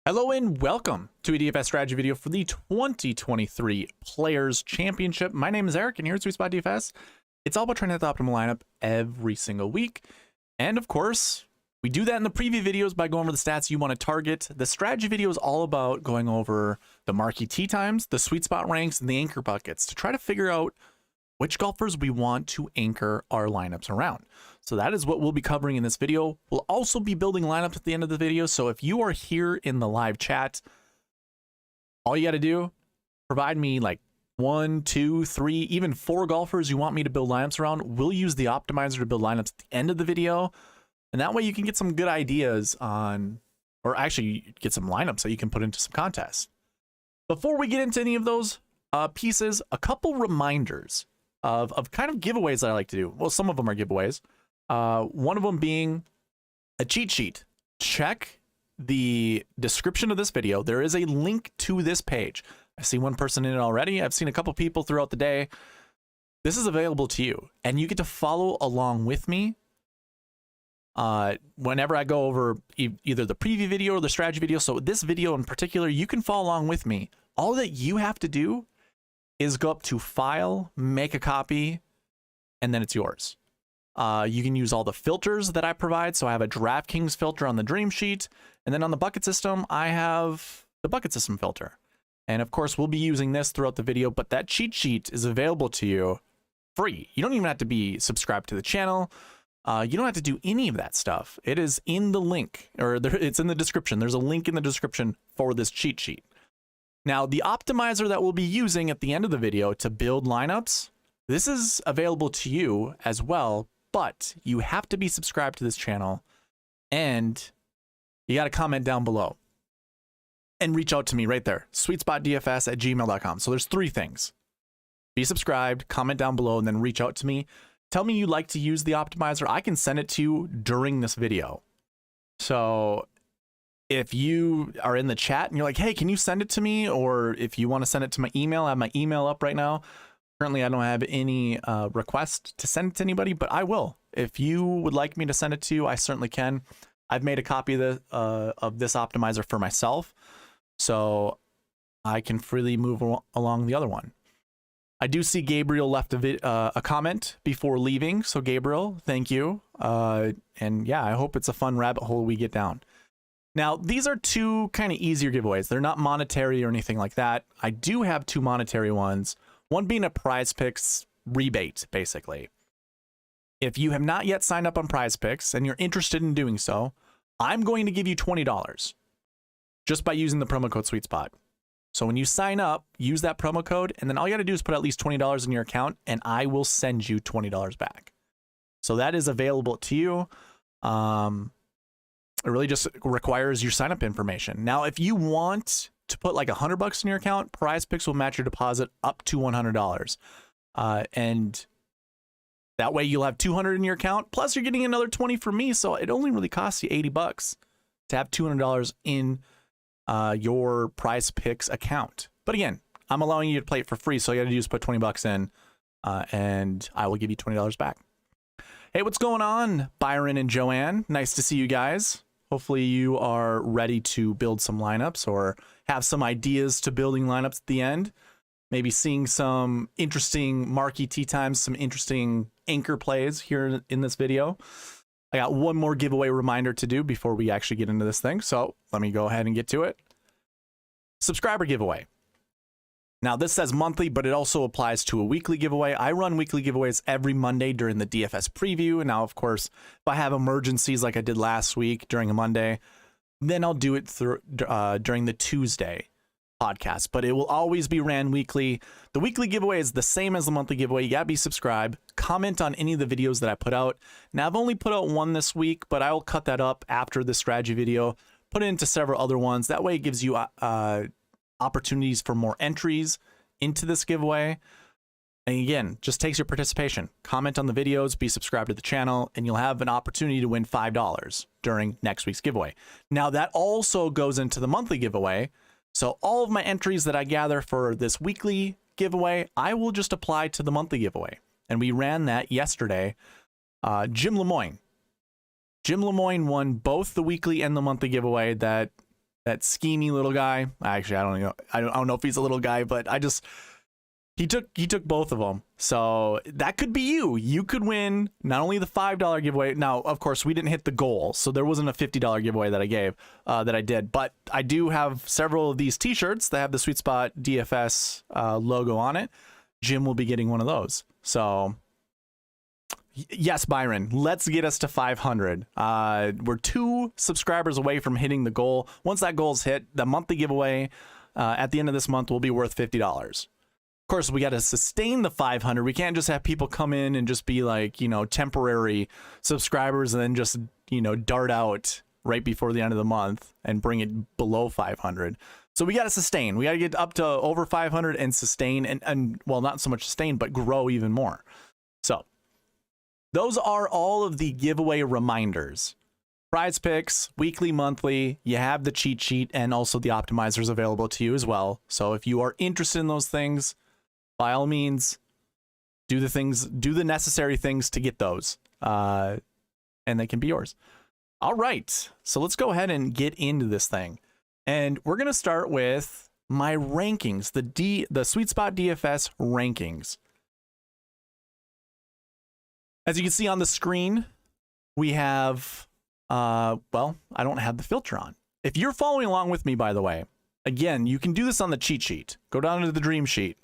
Hello and welcome to a DFS strategy video for the 2023 Players Championship. My name is Eric and here at SweetSpotDFS, it's all about trying to hit the optimal lineup every single week. And of course, we do that in the preview videos by going over the stats you want to target. The strategy video is all about going over the marquee tee times, the sweet spot ranks, and the anchor buckets to try to figure out which golfers we want to anchor our lineups around. So that is what we'll be covering in this video. We'll also be building lineups at the end of the video. So if you are here in the live chat, all you got to do, provide me like 1, 2, 3, even 4 golfers you want me to build lineups around. We'll use the optimizer to build lineups at the end of the video. And that way you can get some good ideas on, or actually get some lineups that you can put into some contests. Before we get into any of those pieces, a couple reminders of kind of giveaways that I like to do. Well, some of them are giveaways. One of them being a cheat sheet. Check the description of this video. There is a link to this page. I see one person in it already. I've seen a couple people throughout the day. This is available to you, and you get to follow along with me whenever I go over either the preview video or the strategy video. So this video in particular, you can follow along with me. All that you have to do is go up to File, make a copy, and then it's yours. You can use all the filters that I provide. So I have a DraftKings filter on the Dream Sheet, and then on the bucket system, I have the bucket system filter. And of course, we'll be using this throughout the video, but that cheat sheet is available to you free. You don't even have to be subscribed to the channel. You don't have to do any of that stuff. It is in the link, or it's in the description. There's a link in the description for this cheat sheet. Now, the optimizer that we'll be using at the end of the video to build lineups, this is available to you as well, but you have to be subscribed to this channel and you got to comment down below and reach out to me right there, SweetSpotDFS@gmail.com. So there's 3 things. Be subscribed, comment down below, and then reach out to me. Tell me you like to use the optimizer. I can send it to you during this video. So if you are in the chat and you're like, hey, can you send it to me? Or if you want to send it to my email, I have my email up right now. Currently, I don't have any request to send it to anybody, but I will. If you would like me to send it to you, I certainly can. I've made a copy of this optimizer for myself, so I can freely move along the other one. I do see Gabriel left a comment before leaving, so Gabriel, thank you. And yeah, I hope it's a fun rabbit hole we get down. Now, these are 2 kind of easier giveaways. They're not monetary or anything like that. I do have 2 monetary ones. One being a Prize Picks rebate, basically. If you have not yet signed up on Prize Picks and you're interested in doing so, I'm going to give you $20 just by using the promo code SweetSpot. So when you sign up, use that promo code, and then all you got to do is put at least $20 in your account, and I will send you $20 back. So that is available to you. It really just requires your sign up information. Now, if you want to put like $100 in your account, Prize Picks will match your deposit up to $100. And that way you'll have $200 in your account, plus you're getting another 20 from me. So it only really costs you $80 to have $200 in your Prize Picks account. But again, I'm allowing you to play it for free. So all you got to do is put 20 bucks in and I will give you $20 back. Hey, what's going on, Byron and Joanne? Nice to see you guys. Hopefully you are ready to build some lineups or have some ideas to building lineups at the end. Maybe seeing some interesting marquee tee times, some interesting anchor plays here in this video. I got one more giveaway reminder to do before we actually get into this thing. So let me go ahead and get to it. Subscriber giveaway. Now this says monthly, but it also applies to a weekly giveaway. I run weekly giveaways every Monday during the DFS preview. And now, of course, if I have emergencies like I did last week during a Monday, then I'll do it during the Tuesday podcast. But it will always be ran weekly. The weekly giveaway is the same as the monthly giveaway. You gotta be subscribed. Comment on any of the videos that I put out. Now I've only put out one this week, but I will cut that up after the strategy video. Put it into several other ones. That way it gives you opportunities for more entries into this giveaway. And again, just takes your participation. Comment on the videos, be subscribed to the channel, and you'll have an opportunity to win $5 during next week's giveaway. Now that also goes into the monthly giveaway. So all of my entries that I gather for this weekly giveaway, I will just apply to the monthly giveaway. And we ran that yesterday. Jim Lemoyne won both the weekly and the monthly giveaway that that schemy little guy. Actually, I don't know if he's a little guy, but he took both of them. So that could be you. You could win not only the $5 giveaway. Now, of course, we didn't hit the goal, so there wasn't a $50 giveaway that I did. But I do have several of these T-shirts that have the SweetSpot DFS logo on it. Jim will be getting one of those. So yes, Byron, let's get us to 500. We're 2 subscribers away from hitting the goal. Once that goal's hit, the monthly giveaway at the end of this month will be worth $50. Of course, we got to sustain the 500. We can't just have people come in and just be like, temporary subscribers and then just, dart out right before the end of the month and bring it below 500. So we got to sustain. We got to get up to over 500 and sustain and well, not so much sustain, but grow even more. So those are all of the giveaway reminders. Prize picks, weekly, monthly. You have the cheat sheet and also the optimizers available to you as well. So if you are interested in those things, by all means, do the necessary things to get those, and they can be yours. All right, so let's go ahead and get into this thing, and we're gonna start with my rankings, the SweetSpot DFS rankings. As you can see on the screen, we have, well, I don't have the filter on. If you're following along with me, by the way, again, you can do this on the cheat sheet. Go down to the dream sheet.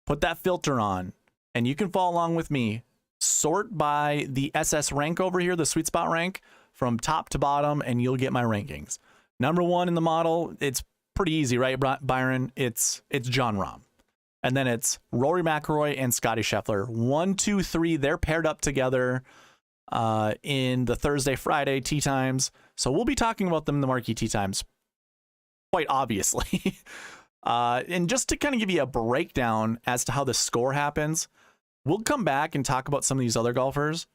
Put that filter on, and you can follow along with me. Sort by the SS rank over here, the SweetSpot rank, from top to bottom, and you'll get my rankings. Number 1 in the model, it's pretty easy, right, Byron? It's Jon Rahm. And then it's Rory McIlroy and Scotty Scheffler. 1, 2, 3, they're paired up together in the Thursday, Friday tee times. So we'll be talking about them in the marquee tee times, quite obviously. And just to kind of give you a breakdown as to how the score happens, we'll come back and talk about some of these other golfers.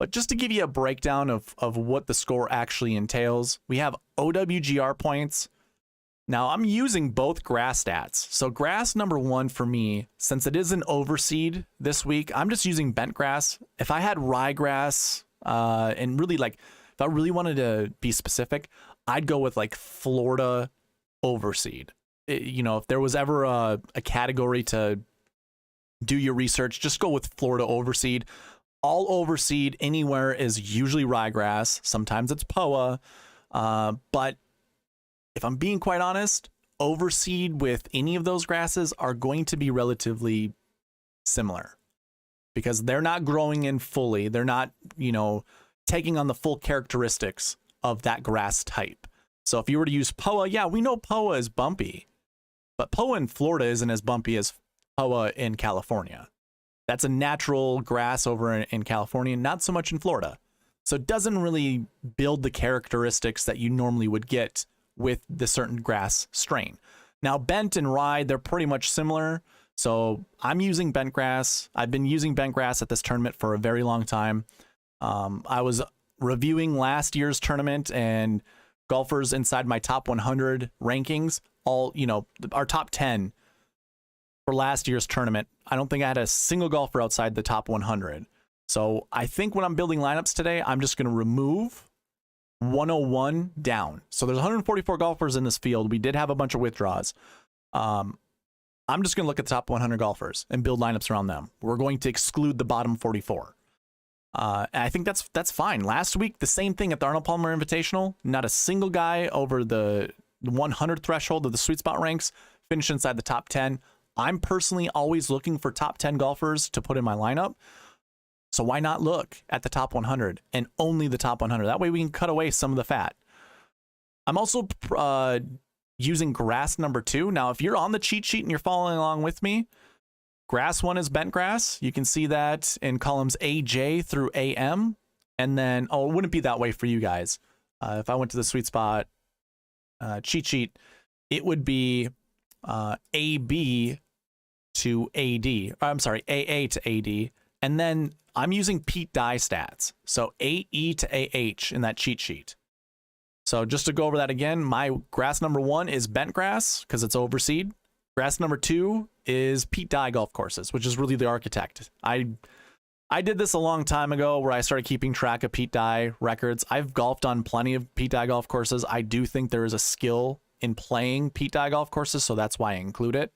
But just to give you a breakdown of what the score actually entails, we have OWGR points. Now, I'm using both grass stats. So grass number 1 for me, since it is an overseed this week, I'm just using bent grass. If I had ryegrass, and really if I really wanted to be specific, I'd go with Florida overseed. If there was ever a category to do your research, just go with Florida overseed. All overseed anywhere is usually ryegrass. Sometimes it's POA. But if I'm being quite honest, overseed with any of those grasses are going to be relatively similar because they're not growing in fully. They're not, taking on the full characteristics of that grass type. So if you were to use POA, yeah, we know POA is bumpy. But POA in Florida isn't as bumpy as POA in California. That's a natural grass over in California, not so much in Florida. So it doesn't really build the characteristics that you normally would get with the certain grass strain. Now, bent and rye, they're pretty much similar. So I'm using bent grass. I've been using bent grass at this tournament for a very long time. I was reviewing last year's tournament and golfers inside my top 100 rankings, all, our top 10 for last year's tournament. I don't think I had a single golfer outside the top 100. So I think when I'm building lineups today, I'm just going to remove 101 down. So there's 144 golfers in this field. We did have a bunch of withdrawals. I'm just going to look at the top 100 golfers and build lineups around them. We're going to exclude the bottom 44. And I think that's fine. Last week, the same thing at the Arnold Palmer Invitational. Not a single guy over the 100 threshold of the SweetSpot ranks finished inside the top 10. I'm personally always looking for top 10 golfers to put in my lineup. So why not look at the top 100 and only the top 100? That way we can cut away some of the fat. I'm also using grass number 2. Now, if you're on the cheat sheet and you're following along with me, grass 1 is bent grass. You can see that in columns AJ through AM. And then, it wouldn't be that way for you guys. If I went to the SweetSpot cheat sheet, it would be AB to AD. I'm sorry, AA to AD. And then I'm using Pete Dye stats. So AE to AH in that cheat sheet. So just to go over that again, my grass number 1 is bent grass because it's overseed. Grass number 2 is Pete Dye golf courses, which is really the architect. I I did this a long time ago where I started keeping track of Pete Dye records. I've golfed on plenty of Pete Dye golf courses. I do think there is a skill in playing Pete Dye golf courses, so that's why I include it.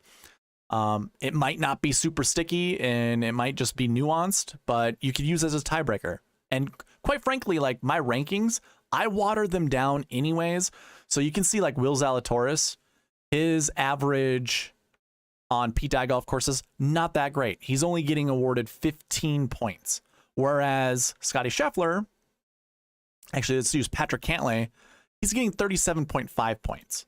It might not be super sticky and it might just be nuanced, but you could use it as a tiebreaker. And quite frankly, like my rankings, I water them down anyways. So you can see like Will Zalatoris, his average on Pete Dye golf courses, not that great. He's only getting awarded 15 points. Whereas Scotty Scheffler, actually let's use Patrick Cantlay, he's getting 37.5 points.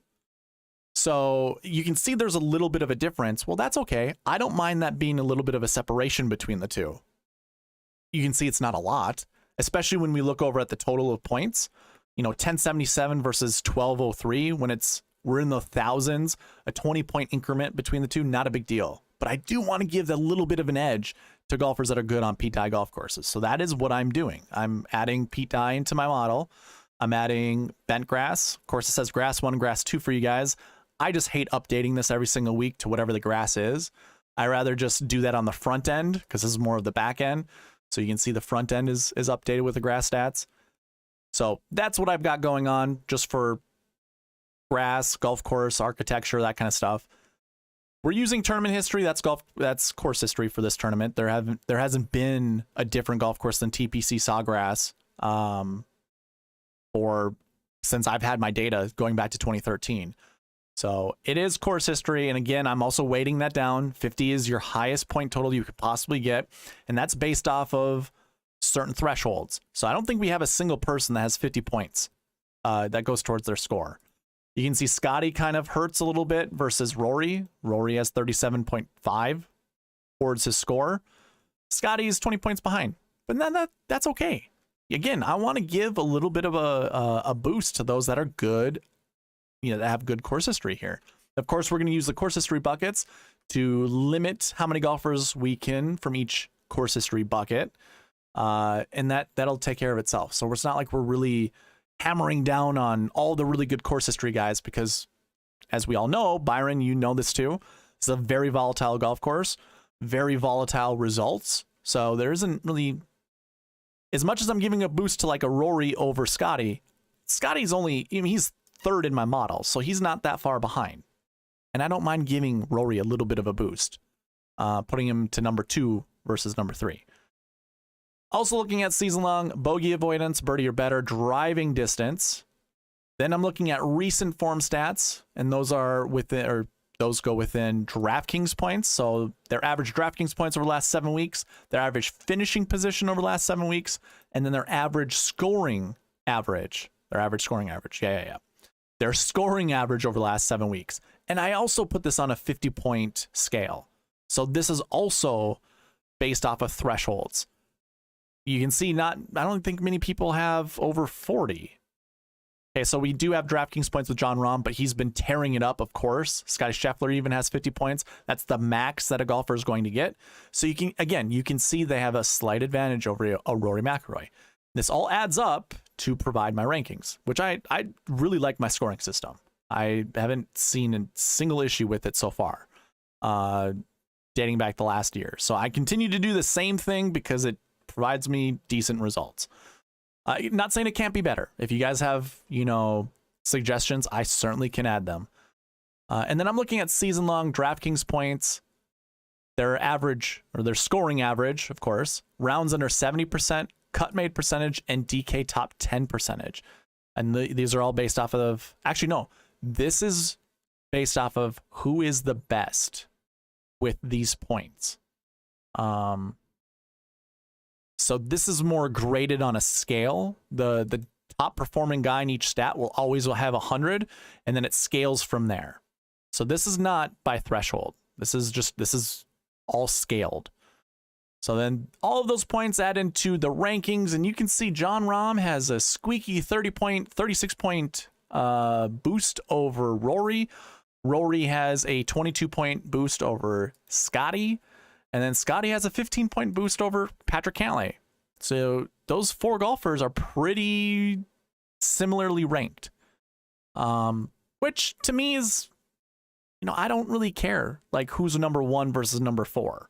So you can see there's a little bit of a difference. Well, that's okay. I don't mind that being a little bit of a separation between the two. You can see it's not a lot, especially when we look over at the total of points. You know, 1077 versus 1203 when we're in the thousands, a 20-point increment between the two, not a big deal. But I do want to give a little bit of an edge to golfers that are good on Pete Dye golf courses. So that is what I'm doing. I'm adding Pete Dye into my model. I'm adding bent grass. Of course, it says grass 1 and grass 2 for you guys. I just hate updating this every single week to whatever the grass is. I rather just do that on the front end because this is more of the back end. So you can see the front end is updated with the grass stats. So that's what I've got going on just for grass, golf course, architecture, that kind of stuff. We're using tournament history. That's course history for this tournament. There hasn't been a different golf course than TPC Sawgrass since I've had my data going back to 2013. So it is course history. And again, I'm also weighting that down. 50 is your highest point total you could possibly get. And that's based off of certain thresholds. So I don't think we have a single person that has 50 points that goes towards their score. You can see Scotty kind of hurts a little bit versus Rory. Rory has 37.5 towards his score. Scotty's 20 points behind, but that's okay. Again, I want to give a little bit of a boost to those that are good, that have good course history here. Of course, we're going to use the course history buckets to limit how many golfers we can from each course history bucket. And that'll take care of itself. So it's not like we're really hammering down on all the really good course history guys, because as we all know, Byron, you know this too, it's a very volatile golf course, very volatile results. So there isn't really, as much as I'm giving a boost to like a Rory over Scotty, Scotty's only, he's third in my model, so he's not that far behind. And I don't mind giving Rory a little bit of a boost, putting him to number 2 versus number 3. Also looking at season-long bogey avoidance, birdie or better, driving distance. Then I'm looking at recent form stats, and those go within DraftKings points. So their average DraftKings points over the last 7 weeks, their average finishing position over the last 7 weeks, and then their average scoring average. Their scoring average over the last 7 weeks. And I also put this on a 50-point scale. So this is also based off of thresholds. You can see I don't think many people have over 40. Okay, so we do have DraftKings points with Jon Rahm, but he's been tearing it up, of course. Scotty Scheffler even has 50 points. That's the max that a golfer is going to get. So you can see they have a slight advantage over a Rory McIlroy. This all adds up to provide my rankings, which I really like my scoring system. I haven't seen a single issue with it so far, dating back the last year. So I continue to do the same thing because it provides me decent results. Not saying it can't be better. If you guys have, suggestions, I certainly can add them. And then I'm looking at season-long DraftKings points, their average, or their scoring average, of course, rounds under 70%, cut made percentage, and DK top 10 percentage. And these are all based off of, actually, no, this is based off of who is the best with these points. So this is more graded on a scale. The top performing guy in each stat will always have 100, and then it scales from there. So this is not by threshold. This is all scaled. So then all of those points add into the rankings, and you can see Jon Rahm has a squeaky 36 point boost over Rory. Rory has a 22 point boost over Scotty. And then Scotty has a 15-point boost over Patrick Cantlay. So those 4 golfers are pretty similarly ranked. Which to me is, I don't really care like who's number 1 versus number 4.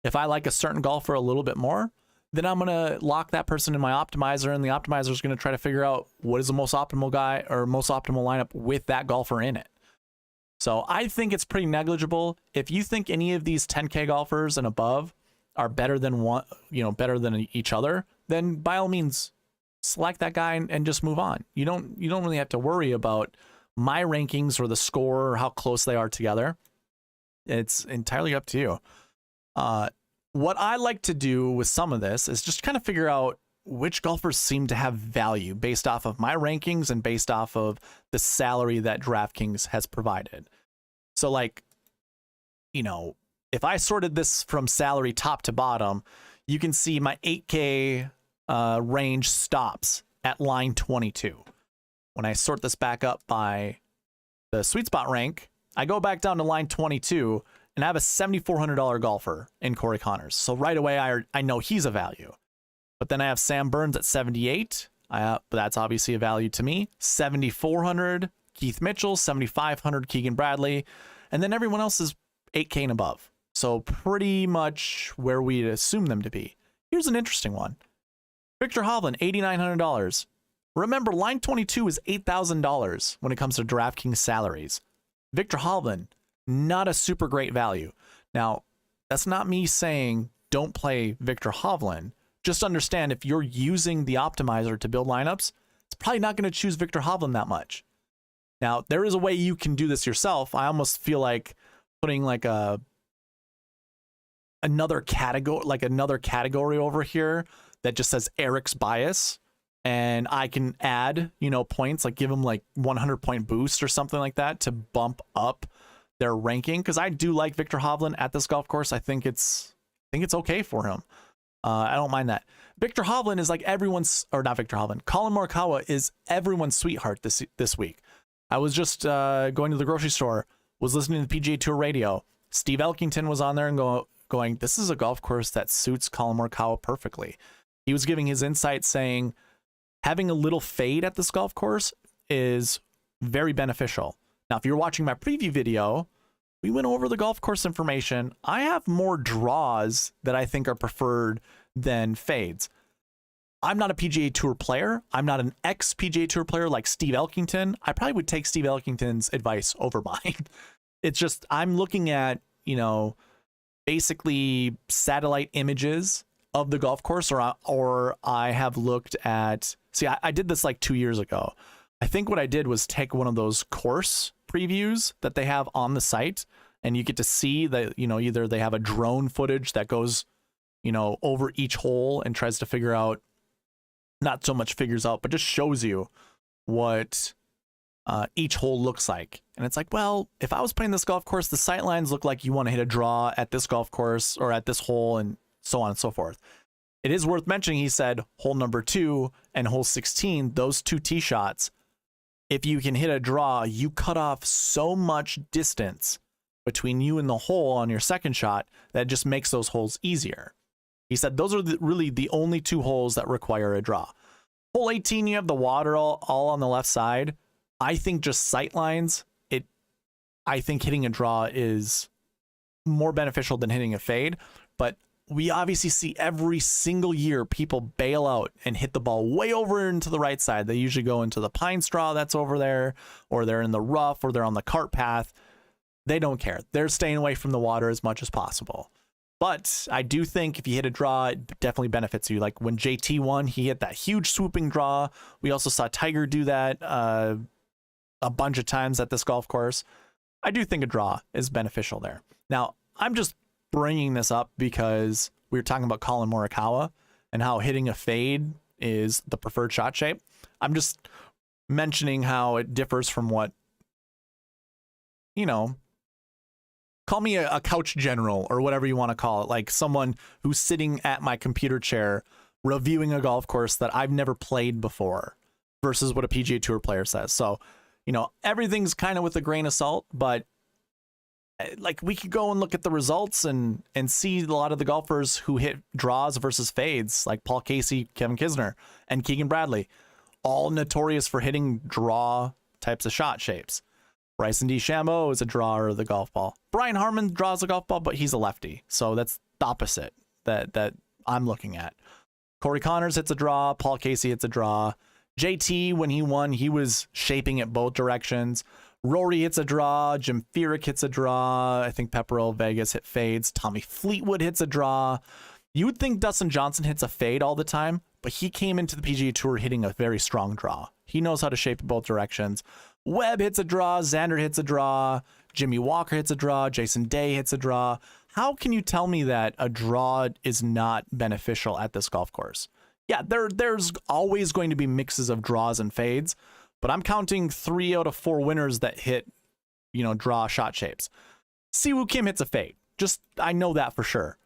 If I like a certain golfer a little bit more, then I'm going to lock that person in my optimizer, and the optimizer is going to try to figure out what is the most optimal guy or most optimal lineup with that golfer in it. So I think it's pretty negligible. If you think any of these 10K golfers and above are better than one, better than each other, then by all means select that guy and just move on. You don't really have to worry about my rankings or the score or how close they are together. It's entirely up to you. What I like to do with some of this is just kind of figure out which golfers seem to have value based off of my rankings and based off of the salary that DraftKings has provided. So like, if I sorted this from salary top to bottom, you can see my 8K range stops at line 22. When I sort this back up by the SweetSpot rank, I go back down to line 22 and I have a $7,400 golfer in Corey Connors. So right away, I know he's a value. But then I have Sam Burns at 78. But that's obviously a value to me. 7,400, Keith Mitchell, 7,500, Keegan Bradley. And then everyone else is 8K and above. So pretty much where we'd assume them to be. Here's an interesting one. Victor Hovland, $8,900. Remember, line 22 is $8,000 when it comes to DraftKings salaries. Victor Hovland, not a super great value. Now, that's not me saying don't play Victor Hovland. Just understand if you're using the optimizer to build lineups, it's probably not going to choose Victor Hovland that much. Now, there is a way you can do this yourself. I almost feel like putting like another category over here that just says Eric's bias, and I can add, points, like give them like 100-point boost or something like that to bump up their ranking, because I do like Victor Hovland at this golf course. I think it's okay for him. I don't mind that. Victor Hovland is like everyone's, or not Victor Hovland, Colin Morikawa is everyone's sweetheart this week. I was just going to the grocery store, was listening to the PGA Tour radio. Steve Elkington was on there and going, this is a golf course that suits Colin Morikawa perfectly. He was giving his insight saying having a little fade at this golf course is very beneficial. Now, if you're watching my preview video, we went over the golf course information. I have more draws that I think are preferred than fades. I'm not a PGA Tour player. I'm not an ex-PGA Tour player like Steve Elkington. I probably would take Steve Elkington's advice over mine. It's just, I'm looking at, basically satellite images of the golf course, or I have looked at, I did this like 2 years ago. I think what I did was take one of those course previews that they have on the site, and you get to see that, either they have a drone footage that goes, over each hole and tries to figure out, not so much figures out, but just shows you what each hole looks like. And it's like, well, if I was playing this golf course, the sight lines look like you want to hit a draw at this golf course or at this hole, and so on and so forth. It is worth mentioning, he said, hole number 2 and hole 16, those 2 tee shots, if you can hit a draw, you cut off so much distance between you and the hole on your second shot that it just makes those holes easier. He said those are really the only 2 holes that require a draw. Hole 18, you have the water all on the left side. I think just sight lines, I think hitting a draw is more beneficial than hitting a fade, but we obviously see every single year people bail out and hit the ball way over into the right side. They usually go into the pine straw that's over there, or they're in the rough, or they're on the cart path. They don't care. They're staying away from the water as much as possible. But I do think if you hit a draw, it definitely benefits you. Like when JT won, he hit that huge swooping draw. We also saw Tiger do that a bunch of times at this golf course. I do think a draw is beneficial there. Now, I'm just bringing this up because we were talking about Colin Morikawa and how hitting a fade is the preferred shot shape. I'm just mentioning how it differs from what, call me a couch general or whatever you want to call it, like someone who's sitting at my computer chair reviewing a golf course that I've never played before versus what a PGA Tour player says. So, everything's kind of with a grain of salt, but like we could go and look at the results and see a lot of the golfers who hit draws versus fades, like Paul Casey, Kevin Kisner, and Keegan Bradley, all notorious for hitting draw types of shot shapes. Bryson DeChambeau is a drawer of the golf ball. Brian Harman draws a golf ball, but he's a lefty, so that's opposite that I'm looking at. Corey Connors hits a draw. Paul Casey hits a draw. JT, when he won, he was shaping it both directions. Rory hits a draw. Jim Furyk hits a draw. I think Pepperell Vegas hit fades. Tommy Fleetwood hits a draw. You would think Dustin Johnson hits a fade all the time, but he came into the PGA Tour hitting a very strong draw. He knows how to shape it both directions. Webb hits a draw. Xander hits a draw. Jimmy Walker hits a draw. Jason Day hits a draw. How can you tell me that a draw is not beneficial at this golf course? Yeah, there's always going to be mixes of draws and fades, but I'm counting 3 out of 4 winners that hit, draw shot shapes. Siwoo Kim hits a fade. I know that for sure.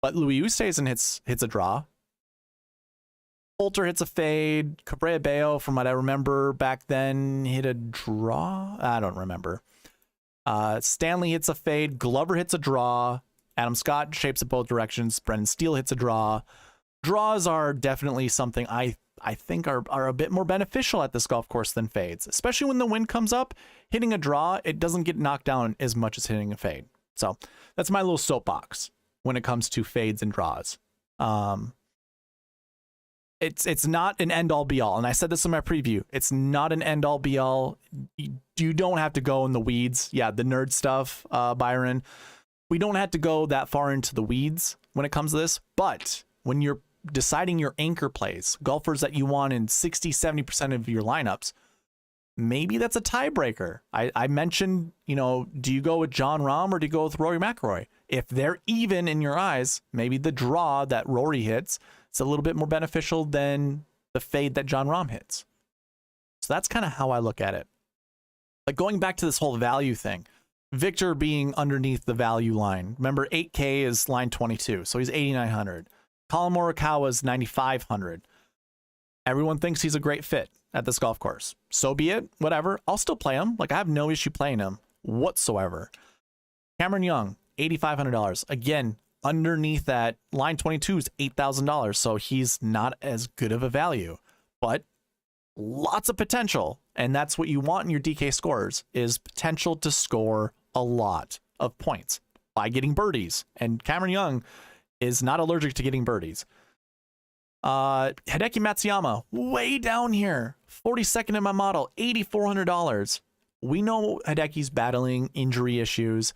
But Louis Oosthuizen hits a draw. Poulter hits a fade. Cabrera Bello, from what I remember back then, hit a draw. I don't remember. Stanley hits a fade. Glover hits a draw. Adam Scott shapes it both directions. Brendan Steele hits a draw. Draws are definitely something I think are a bit more beneficial at this golf course than fades, especially when the wind comes up. Hitting a draw, it doesn't get knocked down as much as hitting a fade. So that's my little soapbox when it comes to fades and draws. It's not an end-all be-all, and I said this in my preview. It's not an end-all be-all. You don't have to go in the weeds. Yeah, the nerd stuff, Byron. We don't have to go that far into the weeds when it comes to this, but when you're deciding your anchor plays, golfers that you want in 60-70% of your lineups, maybe that's a tiebreaker. I mentioned, do you go with Jon Rahm or do you go with Rory McIlroy? If they're even in your eyes, maybe the draw that Rory hits is a little bit more beneficial than the fade that Jon Rahm hits. So that's kind of how I look at it. Like going back to this whole value thing, Victor being underneath the value line. Remember, 8K is line 22, so he's 8,900. Colin Morikawa is 9,500. Everyone thinks he's a great fit at this golf course. So be it, whatever. I'll still play him. Like, I have no issue playing him whatsoever. Cameron Young, $8,500. Again, underneath that, line 22 is $8,000, so he's not as good of a value, but lots of potential. And that's what you want in your DK scores, is potential to score a lot of points by getting birdies. And Cameron Young is not allergic to getting birdies. Hideki Matsuyama, way down here, 42nd in my model, $8,400. We know Hideki's battling injury issues.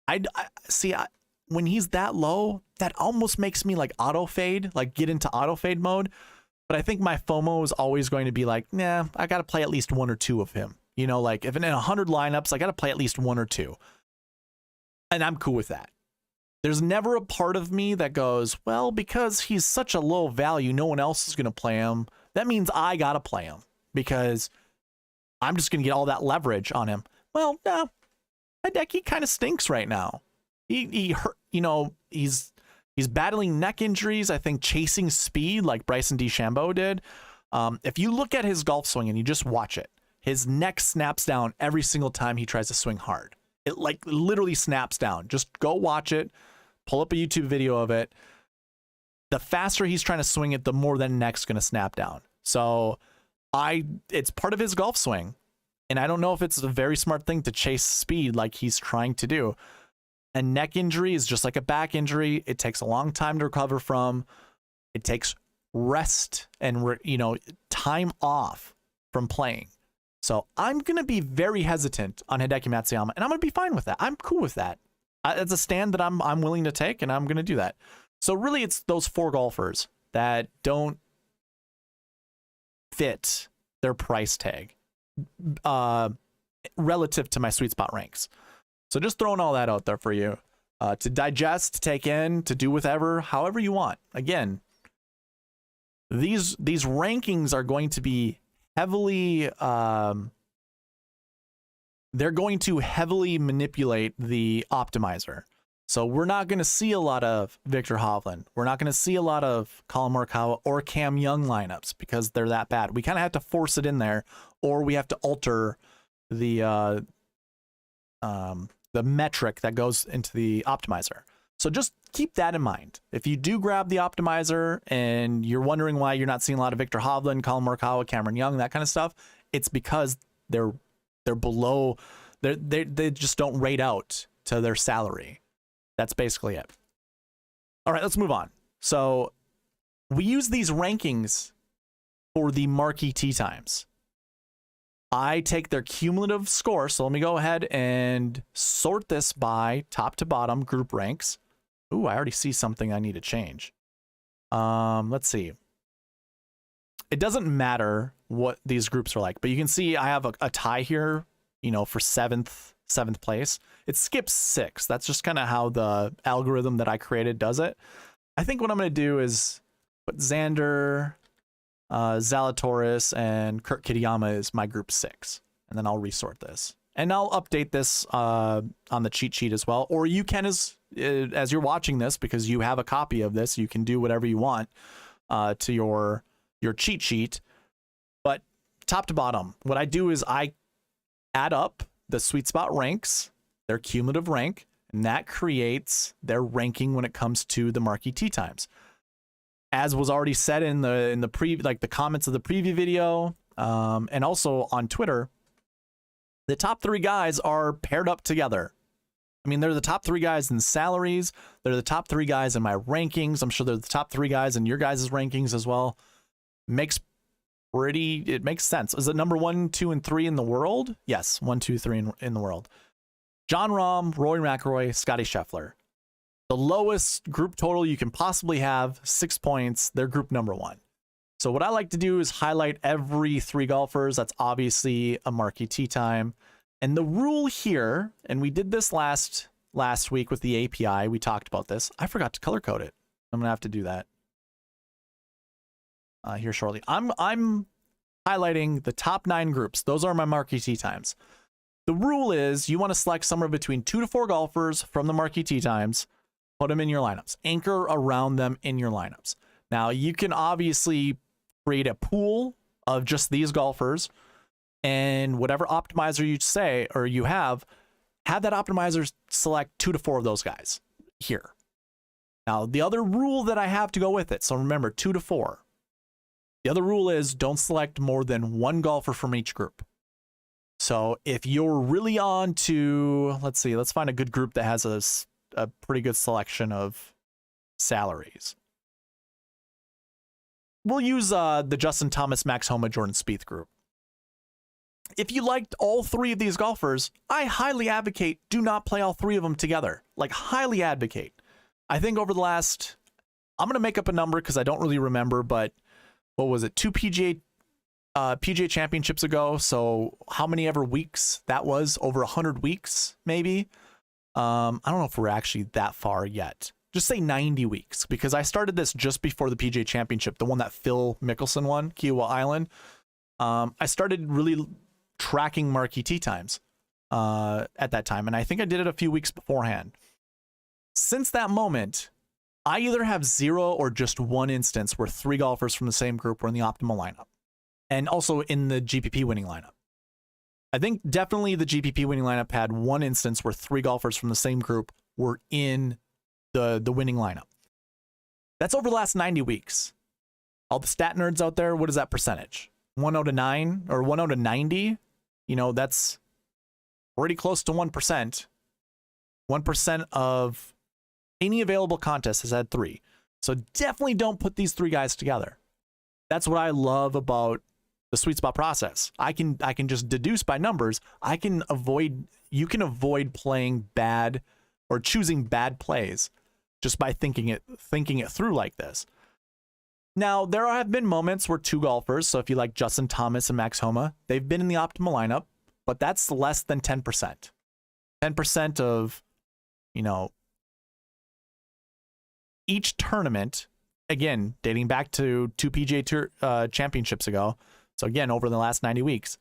I see, when he's that low, that almost makes me like auto fade, like get into auto fade mode. But I think my FOMO is always going to be like, nah, I got to play at least 1 or 2 of him. Like if in 100 lineups, I got to play at least 1 or 2. And I'm cool with that. There's never a part of me that goes, well, because he's such a low value, no one else is going to play him. That means I got to play him because I'm just going to get all that leverage on him. Well, no, Hideki kind of stinks right now. He hurt, he's battling neck injuries. I think chasing speed like Bryson DeChambeau did. If you look at his golf swing and you just watch it, his neck snaps down every single time he tries to swing hard. It like literally snaps down. Just go watch it. Pull up a YouTube video of it. The faster he's trying to swing it, the more that neck's going to snap down. So it's part of his golf swing. And I don't know if it's a very smart thing to chase speed like he's trying to do. A neck injury is just like a back injury. It takes a long time to recover from. It takes rest and, time off from playing. So I'm going to be very hesitant on Hideki Matsuyama, and I'm going to be fine with that. I'm cool with that. It's a stand that I'm willing to take, and I'm going to do that. So really, it's those 4 golfers that don't fit their price tag relative to my sweet spot ranks. So just throwing all that out there for you to digest, to take in, to do whatever, however you want. Again, these rankings are going to be heavily they're going to heavily manipulate the optimizer. So we're not going to see a lot of Victor Hovland. We're not going to see a lot of Colin Morikawa or Cam Young lineups because they're that bad. We kind of have to force it in there, or we have to alter the metric that goes into the optimizer. So just keep that in mind. If you do grab the optimizer and you're wondering why you're not seeing a lot of Victor Hovland, Colin Morikawa, Cameron Young, that kind of stuff, it's because they're below, they just don't rate out to their salary. That's basically it. All right, let's move on. So we use these rankings for the marquee tee times. I take their cumulative score. So let me go ahead and sort this by top to bottom group ranks. Ooh, I already see something I need to change. Let's see. It doesn't matter what these groups are like, but you can see I have a tie here, you know, for seventh place. It skips 6. That's just kind of how the algorithm that I created does it. I think what I'm going to do is put Xander, Zalatoris, and Kurt Kitayama is my group 6. And then I'll resort this. And I'll update this on the cheat sheet as well. Or you can, as you're watching this, because you have a copy of this, you can do whatever you want to your cheat sheet. But top to bottom, what I do is I add up the SweetSpot ranks, their cumulative rank, and that creates their ranking when it comes to the marquee tee times. As was already said in the comments of the preview video, and also on Twitter, the top 3 guys are paired up together. I mean, they're the top 3 guys in salaries. They're the top 3 guys in my rankings. I'm sure they're the top 3 guys in your guys' rankings as well. It makes sense. Is it number 1, 2, and 3 in the world? Yes, 1, 2, 3 in the world. Jon Rahm, Rory McIlroy, Scotty Scheffler. The lowest group total you can possibly have, 6 points. They're group number 1. So what I like to do is highlight every 3 golfers. That's obviously a marquee tee time. And the rule here, and we did this last week with the API. We talked about this. I forgot to color code it. I'm gonna have to do that here shortly. I'm highlighting the top 9 groups. Those are my marquee tee times. The rule is you want to select somewhere between 2 to 4 golfers from the marquee tee times, put them in your lineups, anchor around them in your lineups. Now you can obviously create a pool of just these golfers, and whatever optimizer you say or you have that optimizer select 2 to 4 of those guys here. Now the other rule that I have to go with it, so remember 2 to 4. The other rule is don't select more than 1 golfer from each group. So if you're really on to, let's find a good group that has a pretty good selection of salaries. We'll use the Justin Thomas, Max Homa, Jordan Spieth group. If you liked all 3 of these golfers, I highly advocate do not play all 3 of them together. Like, highly advocate. I think over the last, I'm going to make up a number because I don't really remember, but what was it, 2 PGA championships ago? So how many ever weeks that was? Over 100 weeks, maybe? I don't know if we're actually that far yet. Just say 90 weeks, because I started this just before the PGA Championship, the one that Phil Mickelson won, Kiowa Island. I started really tracking marquee tee times at that time, and I think I did it a few weeks beforehand. Since that moment, I either have 0 or just 1 instance where 3 golfers from the same group were in the optimal lineup, and also in the GPP winning lineup. I think definitely the GPP winning lineup had 1 instance where 3 golfers from the same group were in the winning lineup. That's over the last 90 weeks. All the stat nerds out there, what is that percentage? 1/0 to 9 or 1/0 to 90? You know, that's pretty close to 1%. 1% of any available contest has had 3. So definitely don't put these 3 guys together. That's what I love about the SweetSpot process. I can just deduce by numbers. You can avoid playing bad or choosing bad plays just by thinking it through like this. Now, there have been moments where 2 golfers, so if you like Justin Thomas and Max Homa, they've been in the optimal lineup, but that's less than 10%. 10% of, you know, each tournament, again, dating back to 2 PGA championships ago, so again, over the last 90 weeks,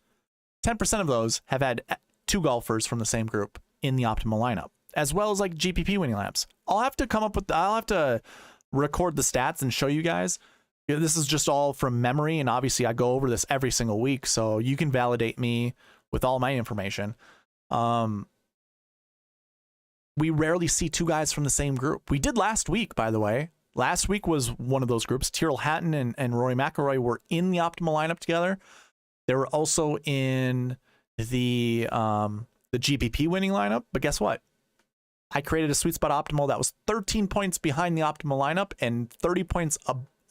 10% of those have had 2 golfers from the same group in the optimal lineup, as well as like GPP winning lineups. I'll have to record the stats and show you guys. This is just all from memory, and obviously I go over this every single week, so you can validate me with all my information. We rarely see 2 guys from the same group. We did last week, by the way. Last week was one of those groups. Tyrrell Hatton and Rory McIlroy were in the optimal lineup together. They were also in the GPP winning lineup, but guess what? I created a SweetSpot optimal that was 13 points behind the optimal lineup and 30 points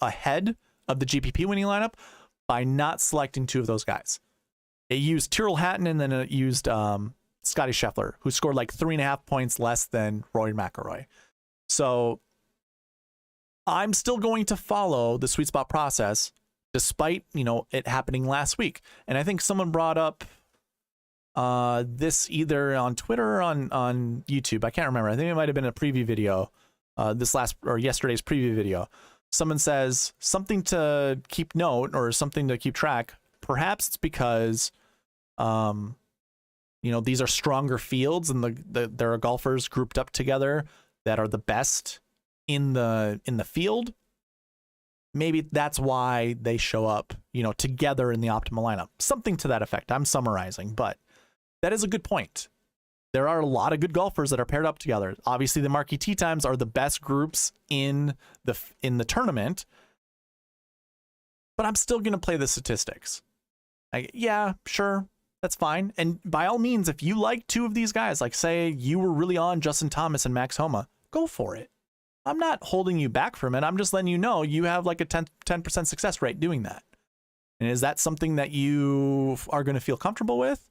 ahead of the GPP winning lineup by not selecting 2 of those guys. It used Tyrrell Hatton, and then it used Scotty Scheffler, who scored like 3.5 points less than Rory McIlroy. So I'm still going to follow the SweetSpot process, despite, you know, it happening last week. And I think someone brought up this either on Twitter or on YouTube. I can't remember. I think it might have been a preview video, yesterday's preview video. Someone says something to keep note or something to keep track. Perhaps it's because, you know, these are stronger fields and there are golfers grouped up together that are the best in the field. Maybe that's why they show up, you know, together in the optimal lineup. Something to that effect. I'm summarizing, but that is a good point. There are a lot of good golfers that are paired up together. Obviously, the marquee tee times are the best groups in the tournament, but I'm still going to play the statistics. Yeah, sure, that's fine. And by all means, if you like 2 of these guys, like say you were really on Justin Thomas and Max Homa, go for it. I'm not holding you back from it. I'm just letting you know you have like a 10% success rate doing that. And is that something that you are going to feel comfortable with?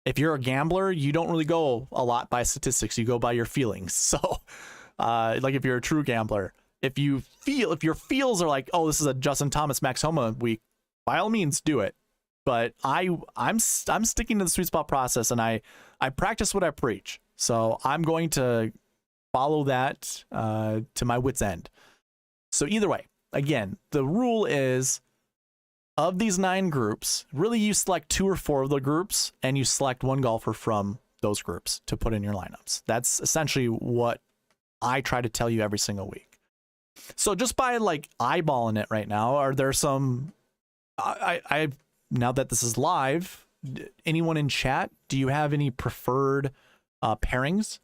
If you're a gambler, you don't really go a lot by statistics. You go by your feelings. So, like if you're a true gambler, if your feels are like, oh, this is a Justin Thomas Max Homa week, by all means do it. But I'm sticking to the SweetSpot process, and I practice what I preach. So I'm going to follow that to my wit's end. So either way, again, the rule is, of these 9 groups, really you select 2 or 4 of the groups and you select 1 golfer from those groups to put in your lineups. That's essentially what I try to tell you every single week. So just by like eyeballing it right now, are there some, I now that this is live, anyone in chat, do you have any preferred pairings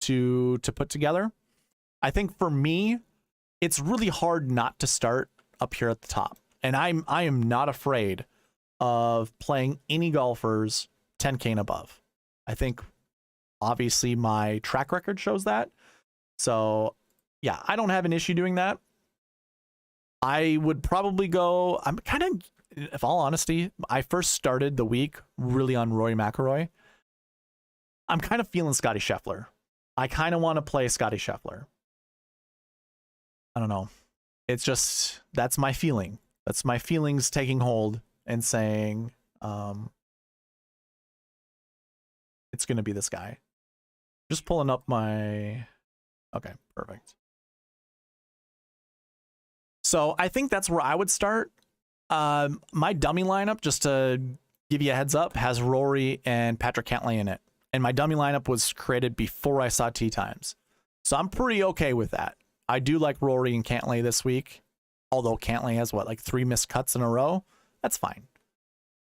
to put together? I think for me, it's really hard not to start up here at the top. And I am not afraid of playing any golfers 10K and above. I think obviously my track record shows that. So yeah, I don't have an issue doing that. I would probably go, I'm kind of, if all honesty, I first started the week really on Rory McIlroy. I'm kind of feeling Scotty Scheffler. I kind of want to play Scotty Scheffler. I don't know. It's just, that's my feeling. That's my feelings taking hold and saying, it's going to be this guy. Just pulling up my, okay, perfect. So I think that's where I would start. My dummy lineup, just to give you a heads up, has Rory and Patrick Cantlay in it. And my dummy lineup was created before I saw tee times. So I'm pretty okay with that. I do like Rory and Cantlay this week. Although Cantlay has what, like 3 missed cuts in a row? That's fine.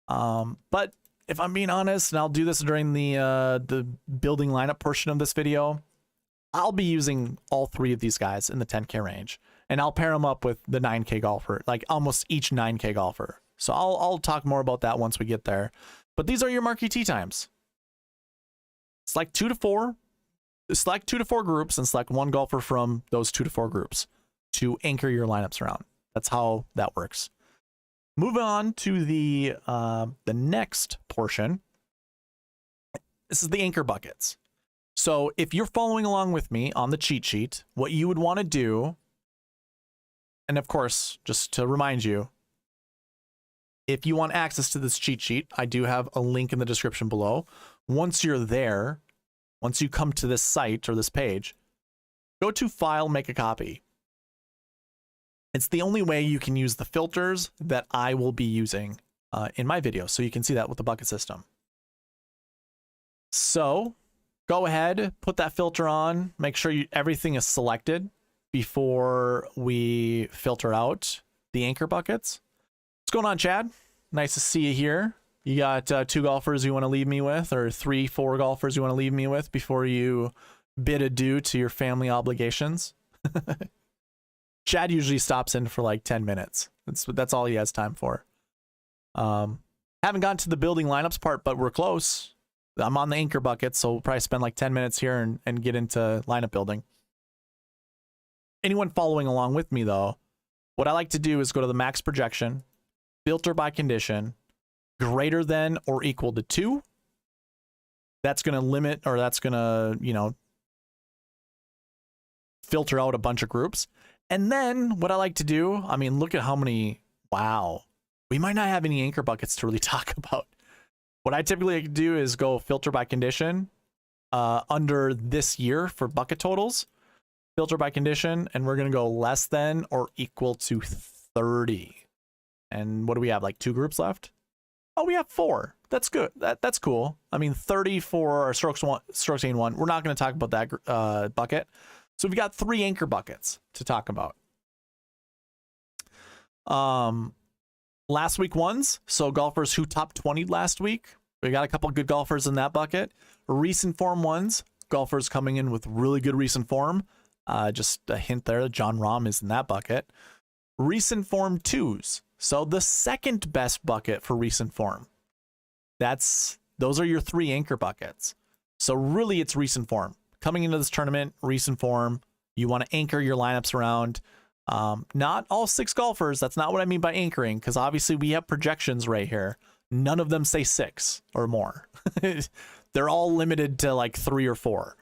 But if I'm being honest, and I'll do this during the building lineup portion of this video, I'll be using all 3 of these guys in the 10K range. And I'll pair them up with the 9K golfer, like almost each 9K golfer. So I'll talk more about that once we get there. But these are your marquee tee times. Select 2 to 4. Select 2 to 4 groups and select 1 golfer from those 2 to 4 groups to anchor your lineups around. That's how that works. Moving on to the next portion. This is the anchor buckets. So if you're following along with me on the cheat sheet, what you would want to do, and of course, just to remind you, if you want access to this cheat sheet, I do have a link in the description below. Once you're there, once you come to this site or this page, go to File, Make a Copy. It's the only way you can use the filters that I will be using in my video. So you can see that with the bucket system. So go ahead, put that filter on, make sure everything is selected before we filter out the anchor buckets. What's going on, Chad? Nice to see you here. You got 2 golfers you want to leave me with, or 3, 4 golfers you want to leave me with before you bid adieu to your family obligations. Chad usually stops in for like 10 minutes. That's all he has time for. Haven't gotten to the building lineups part, but we're close. I'm on the anchor bucket, so we'll probably spend like 10 minutes here and get into lineup building. Anyone following along with me, though, what I like to do is go to the max projection, filter by condition, greater than or equal to 2. That's going to limit, or that's going to, you know, filter out a bunch of groups. And then what I like to do, I mean, look at how many, wow, we might not have any anchor buckets to really talk about. What I typically like to do is go filter by condition under this year for bucket totals, filter by condition, and we're going to go less than or equal to 30. And what do we have, like 2 groups left? Oh, we have 4. That's good. That's cool. I mean, 30 for our strokes gained 1. We're not going to talk about that bucket. So we've got 3 anchor buckets to talk about. Last week ones. So golfers who top 20 last week. We got a couple good golfers in that bucket. Recent form ones. Golfers coming in with really good recent form. Just a hint there. John Rahm is in that bucket. Recent form 2s. So the second best bucket for recent form. Those are your 3 anchor buckets. So really it's recent form. Coming into this tournament, recent form, you want to anchor your lineups around not all 6 golfers. That's not what I mean by anchoring, because obviously we have projections right here. None of them say 6 or more. They're all limited to like 3 or 4.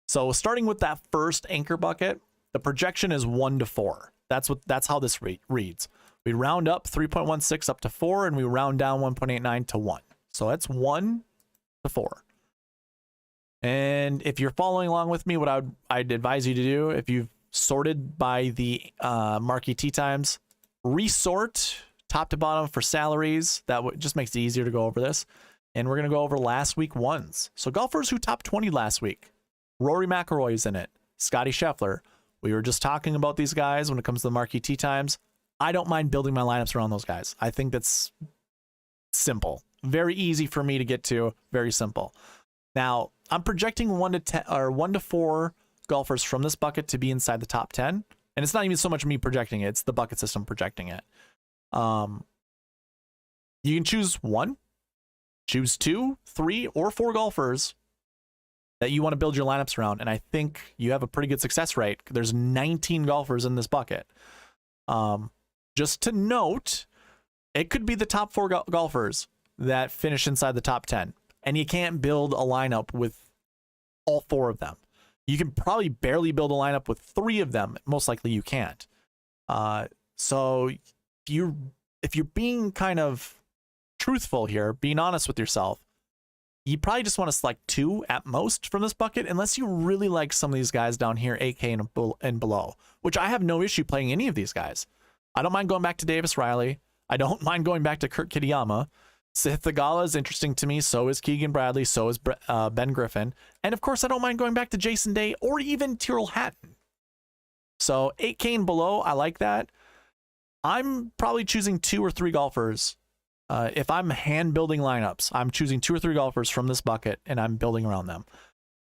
So starting with that first anchor bucket, the projection is 1 to 4. That's how this reads. We round up 3.16 up to 4, and we round down 1.89 to 1. So that's 1 to 4. And if you're following along with me, what I'd advise you to do, if you've sorted by the marquee tee times, resort top to bottom for salaries. That just makes it easier to go over this. And we're going to go over last week ones. So golfers who top 20 last week. Rory McIlroy is in it. Scotty Scheffler. We were just talking about these guys when it comes to the marquee tee times. I don't mind building my lineups around those guys. I think that's simple. Very easy for me to get to. Very simple. Now, I'm projecting 1 to 10 or 1 to 4 golfers from this bucket to be inside the top 10. And it's not even so much me projecting it, it's the bucket system projecting it. You can choose 1, choose 2, 3, or 4 golfers that you want to build your lineups around. And I think you have a pretty good success rate. There's 19 golfers in this bucket. Just to note, it could be the top 4 golfers that finish inside the top 10. And you can't build a lineup with all 4 of them. You can probably barely build a lineup with 3 of them. Most likely you can't. So if you're being kind of truthful here, being honest with yourself, you probably just want to select 2 at most from this bucket, unless you really like some of these guys down here, 8K and below, which I have no issue playing any of these guys. I don't mind going back to Davis Riley. I don't mind going back to Kurt Kitayama. Sith Theegala is interesting to me. So is Keegan Bradley. So is Ben Griffin. And of course, I don't mind going back to Jason Day or even Tyrrell Hatton. So 8K and below, I like that. I'm probably choosing 2 or 3 golfers. If I'm hand building lineups, I'm choosing 2 or 3 golfers from this bucket and I'm building around them.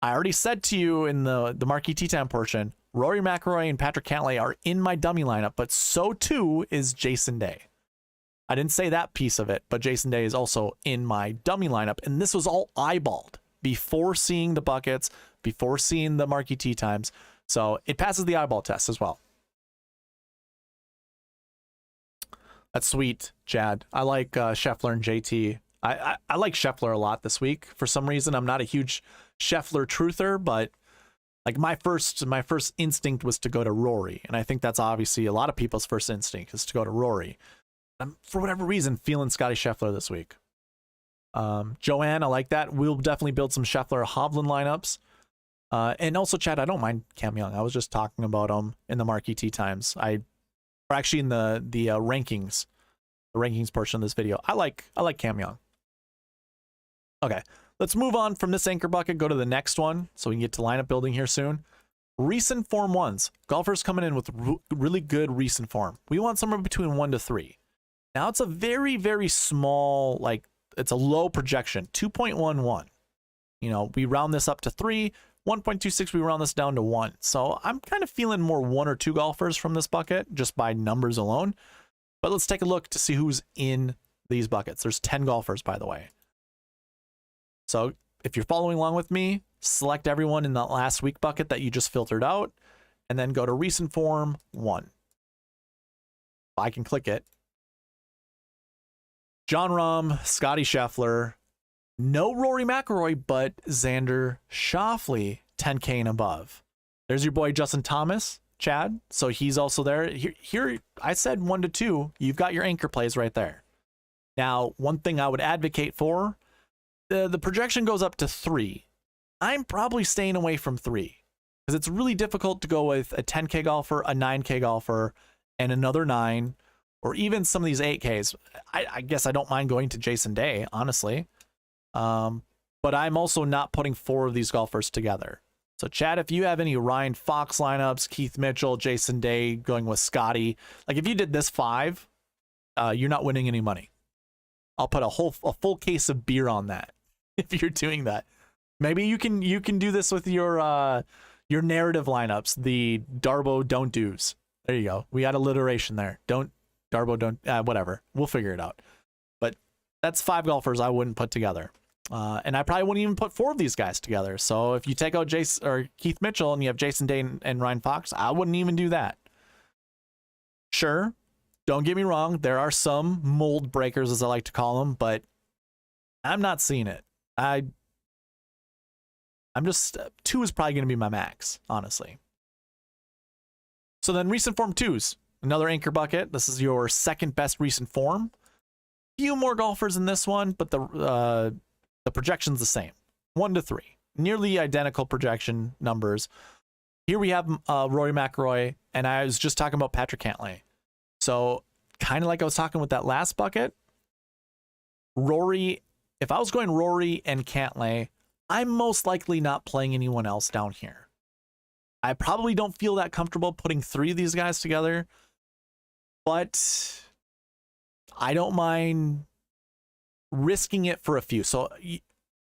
I already said to you in the marquee tee time portion, Rory McIlroy and Patrick Cantlay are in my dummy lineup, but so too is Jason Day. I didn't say that piece of it, but Jason Day is also in my dummy lineup. And this was all eyeballed before seeing the buckets, before seeing the marquee tee times. So it passes the eyeball test as well. That's sweet, Chad. I like Scheffler and JT. I like Scheffler a lot this week. For some reason, I'm not a huge Scheffler truther, but like my first instinct was to go to Rory. And I think that's obviously a lot of people's first instinct is to go to Rory. I'm, for whatever reason, feeling Scotty Scheffler this week. Joanne, I like that. We'll definitely build some Scheffler Hovland lineups. And also, Chad, I don't mind Cam Young. I was just talking about him in the marquee tee times. Or actually in the rankings portion of this video. I like Cam Young. Okay, let's move on from this anchor bucket, go to the next one so we can get to lineup building here soon. Recent form ones. Golfers coming in with really good recent form. We want somewhere between 1 to 3. Now it's a very, very small, like it's a low projection, 2.11. You know, we round this up to 3, 1.26, we round this down to 1. So I'm kind of feeling more 1 or 2 golfers from this bucket just by numbers alone. But let's take a look to see who's in these buckets. There's 10 golfers, by the way. So if you're following along with me, select everyone in the last week bucket that you just filtered out, and then go to recent form 1. I can click it. Jon Rahm, Scotty Scheffler, no Rory McIlroy, but Xander Schauffele, 10K and above. There's your boy Justin Thomas, Chad. So he's also there. Here I said 1 to 2. You've got your anchor plays right there. Now, one thing I would advocate for, the projection goes up to 3. I'm probably staying away from 3 because it's really difficult to go with a 10K golfer, a 9K golfer, and another 9, or even some of these 8Ks. I guess I don't mind going to Jason Day, honestly. But I'm also not putting 4 of these golfers together. So Chad, if you have any Ryan Fox lineups, Keith Mitchell, Jason Day, going with Scotty, like if you did this 5, you're not winning any money. I'll put a full case of beer on that if you're doing that. Maybe you can do this with your narrative lineups, the Darbo don't do's. There you go. We got alliteration there. Darbo don't, whatever. We'll figure it out. But that's 5 golfers I wouldn't put together. And I probably wouldn't even put 4 of these guys together. So if you take out Jason or Keith Mitchell and you have Jason Day and Ryan Fox, I wouldn't even do that. Sure, don't get me wrong. There are some mold breakers, as I like to call them, but I'm not seeing it. I'm just 2 is probably going to be my max, honestly. So then recent form 2s, another anchor bucket. This is your second best recent form. Few more golfers in this one, but the projection's the same, 1 to 3, nearly identical projection numbers. Here we have Rory McIlroy, and I was just talking about Patrick Cantlay. So kind of like I was talking with that last bucket, Rory, if I was going Rory and Cantlay, I'm most likely not playing anyone else down here. I probably don't feel that comfortable putting 3 of these guys together, but I don't mind risking it for a few. So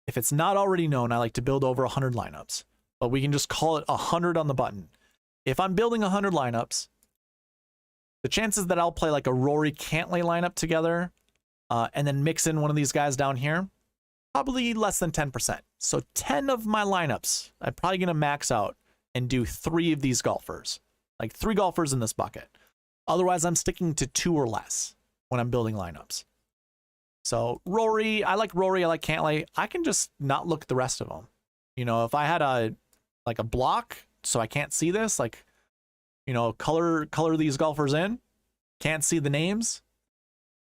if it's not already known, I like to build over 100 lineups, but we can just call it 100 on the button. If I'm building 100 lineups, the chances that I'll play like a Rory Cantlay lineup together and then mix in one of these guys down here, probably less than 10%. So 10 of my lineups, I'm probably going to max out and do 3 of these golfers, like 3 golfers in this bucket. Otherwise, I'm sticking to 2 or less when I'm building lineups. So Rory, I like Cantlay. I can just not look at the rest of them. You know, if I had a block so I can't see this, like, you know, color these golfers in, can't see the names,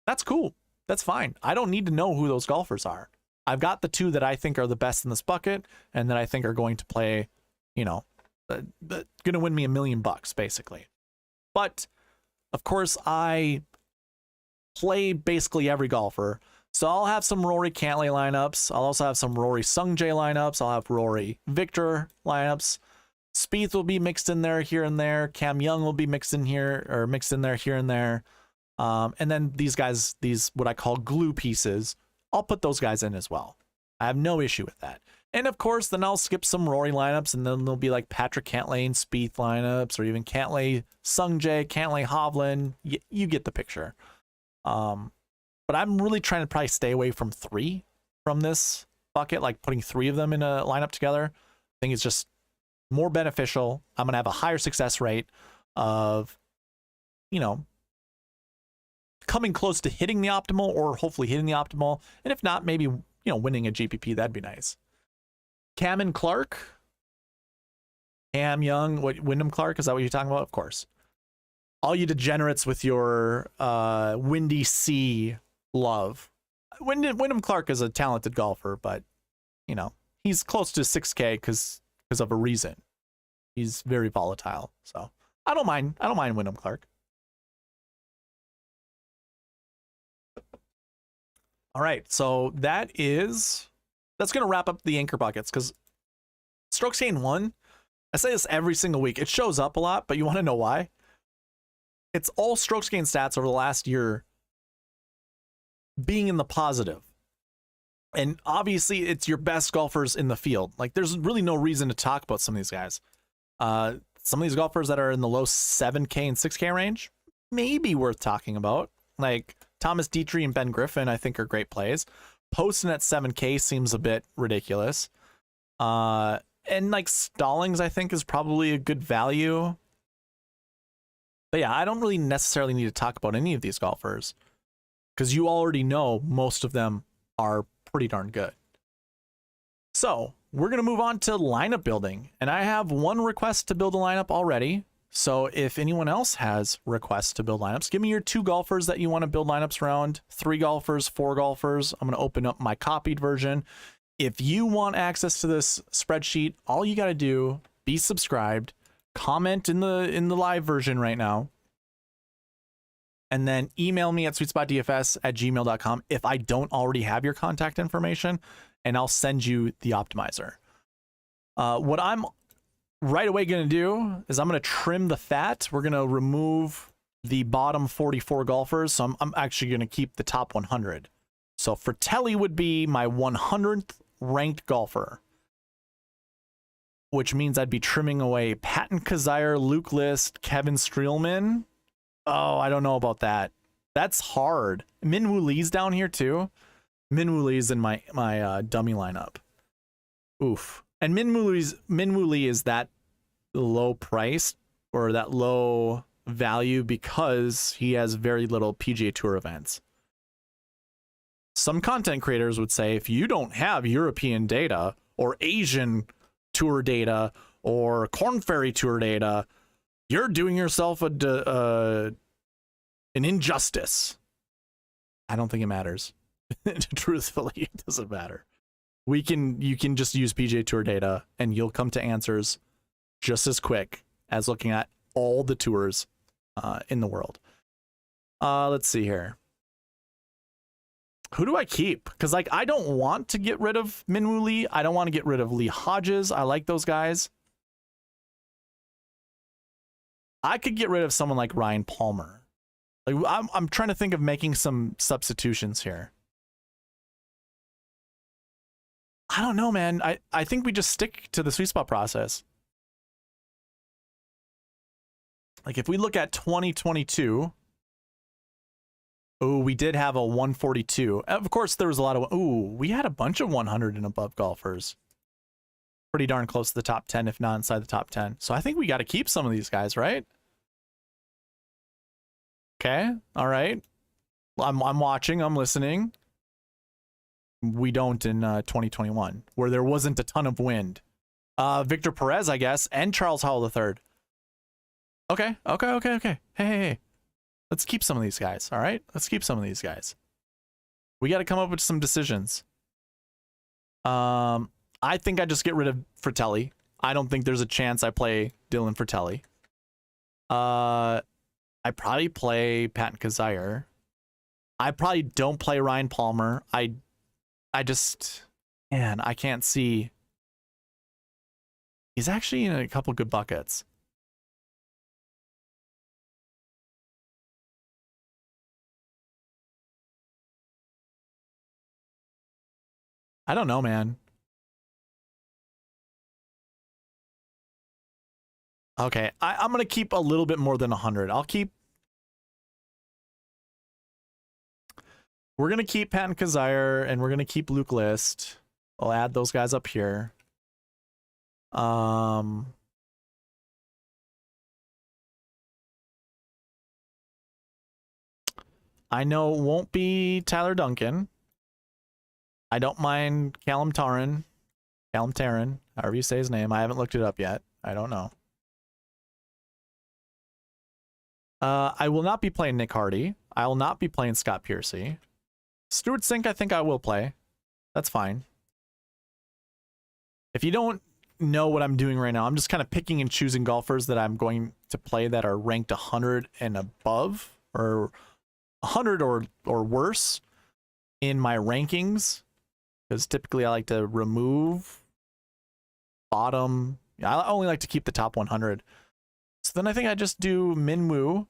that's cool. That's fine. I don't need to know who those golfers are. I've got the 2 that I think are the best in this bucket and that I think are going to play, you know, going to win me $1 million, basically. But of course, I play basically every golfer. So I'll have some Rory Cantlay lineups. I'll also have some Rory Sungjae lineups. I'll have Rory Victor lineups. Spieth will be mixed in there here and there. Cam Young will be mixed in there here and there. And then these guys, these what I call glue pieces, I'll put those guys in as well. I have no issue with that. And of course, then I'll skip some Rory lineups, and then there'll be like Patrick Cantlay and Spieth lineups, or even Cantlay Sungjae, Cantlay Hovland. You get the picture. But I'm really trying to probably stay away from 3 from this bucket, like putting 3 of them in a lineup together. I think it's just more beneficial. I'm going to have a higher success rate of, you know, coming close to hitting the optimal, or hopefully hitting the optimal. And if not, maybe, you know, winning a GPP. That'd be nice. Cam and Clark. Cam Young, Wyndham Clark, is that what you're talking about? Of course. All you degenerates with your Windy C love. Wyndham Clark is a talented golfer, but, you know, he's close to 6K because of a reason. He's very volatile. So I don't mind Wyndham Clark. All right, so that's going to wrap up the anchor buckets, because strokes gained 1, I say this every single week. It shows up a lot, but you want to know why? It's all strokes gained stats over the last year being in the positive. And obviously, it's your best golfers in the field. Like, there's really no reason to talk about some of these guys. Some of these golfers that are in the low 7K and 6K range, maybe worth talking about. Like Thomas Dietrich and Ben Griffin, I think, are great plays. posting at 7K seems a bit ridiculous. And like Stallings, I think, is probably a good value. But yeah, I don't really necessarily need to talk about any of these golfers because you already know most of them are pretty darn good. So we're going to move on to lineup building. And I have one request to build a lineup already. So if anyone else has requests to build lineups, give me your 2 golfers that you want to build lineups around, 3 golfers, 4 golfers. I'm going to open up my copied version. If you want access to this spreadsheet, all you got to do, be subscribed, comment in the live version right now, and then email me at SweetSpotDFS@gmail.com if I don't already have your contact information, and I'll send you the optimizer. What I'm right away going to do is I'm going to trim the fat. We're going to remove the bottom 44 golfers, so I'm actually going to keep the top 100. So Fratelli would be my 100th ranked golfer, which means I'd be trimming away Patton Kizzire, Luke List, Kevin Streelman. Oh, I don't know about that. That's hard. Minwoo Lee's down here too. Minwoo Lee's in my dummy lineup. Oof. And Minwoo Lee is that low price or that low value because he has very little PGA Tour events. Some content creators would say if you don't have European data or Asian tour data or Korn Ferry tour data, you're doing yourself an injustice. I don't think it matters. Truthfully, it doesn't matter. You can just use PGA Tour data and you'll come to answers just as quick as looking at all the tours in the world. Let's see here. Who do I keep? Because like I don't want to get rid of Minwoo Lee. I don't want to get rid of Lee Hodges. I like those guys. I could get rid of someone like Ryan Palmer. Like I'm trying to think of making some substitutions here. I don't know, man. I think we just stick to the sweet spot process. Like if we look at 2022, oh, we did have a 142. Of course, there was a lot of, we had a bunch of 100 and above golfers. Pretty darn close to the top 10, if not inside the top 10. So I think we got to keep some of these guys, right? Okay, all right. I'm watching, I'm listening. We don't in 2021, where there wasn't a ton of wind. Victor Perez, I guess, and Charles Howell III. Okay. Hey. Let's keep some of these guys, all right? Let's keep some of these guys. We got to come up with some decisions. I think I just get rid of Fratelli. I don't think there's a chance I play Dylan Fratelli. I probably play Patton Kizzire. I probably don't play Ryan Palmer. I just, man, I can't see. He's actually in a couple good buckets. I don't know, man. Okay, I'm going to keep a little bit more than 100. We're going to keep Patton Kizzire, and we're going to keep Luke List. I'll add those guys up here. I know it won't be Tyler Duncan. I don't mind Callum Tarren, however you say his name. I haven't looked it up yet. I don't know. I will not be playing Nick Hardy. I will not be playing Scott Piercy. Stuart Sink, I think I will play. That's fine. If you don't know what I'm doing right now, I'm just kind of picking and choosing golfers that I'm going to play that are ranked 100 and above, or 100 or worse in my rankings. Because typically I like to remove bottom. I only like to keep the top 100. So then I think I just do Minwoo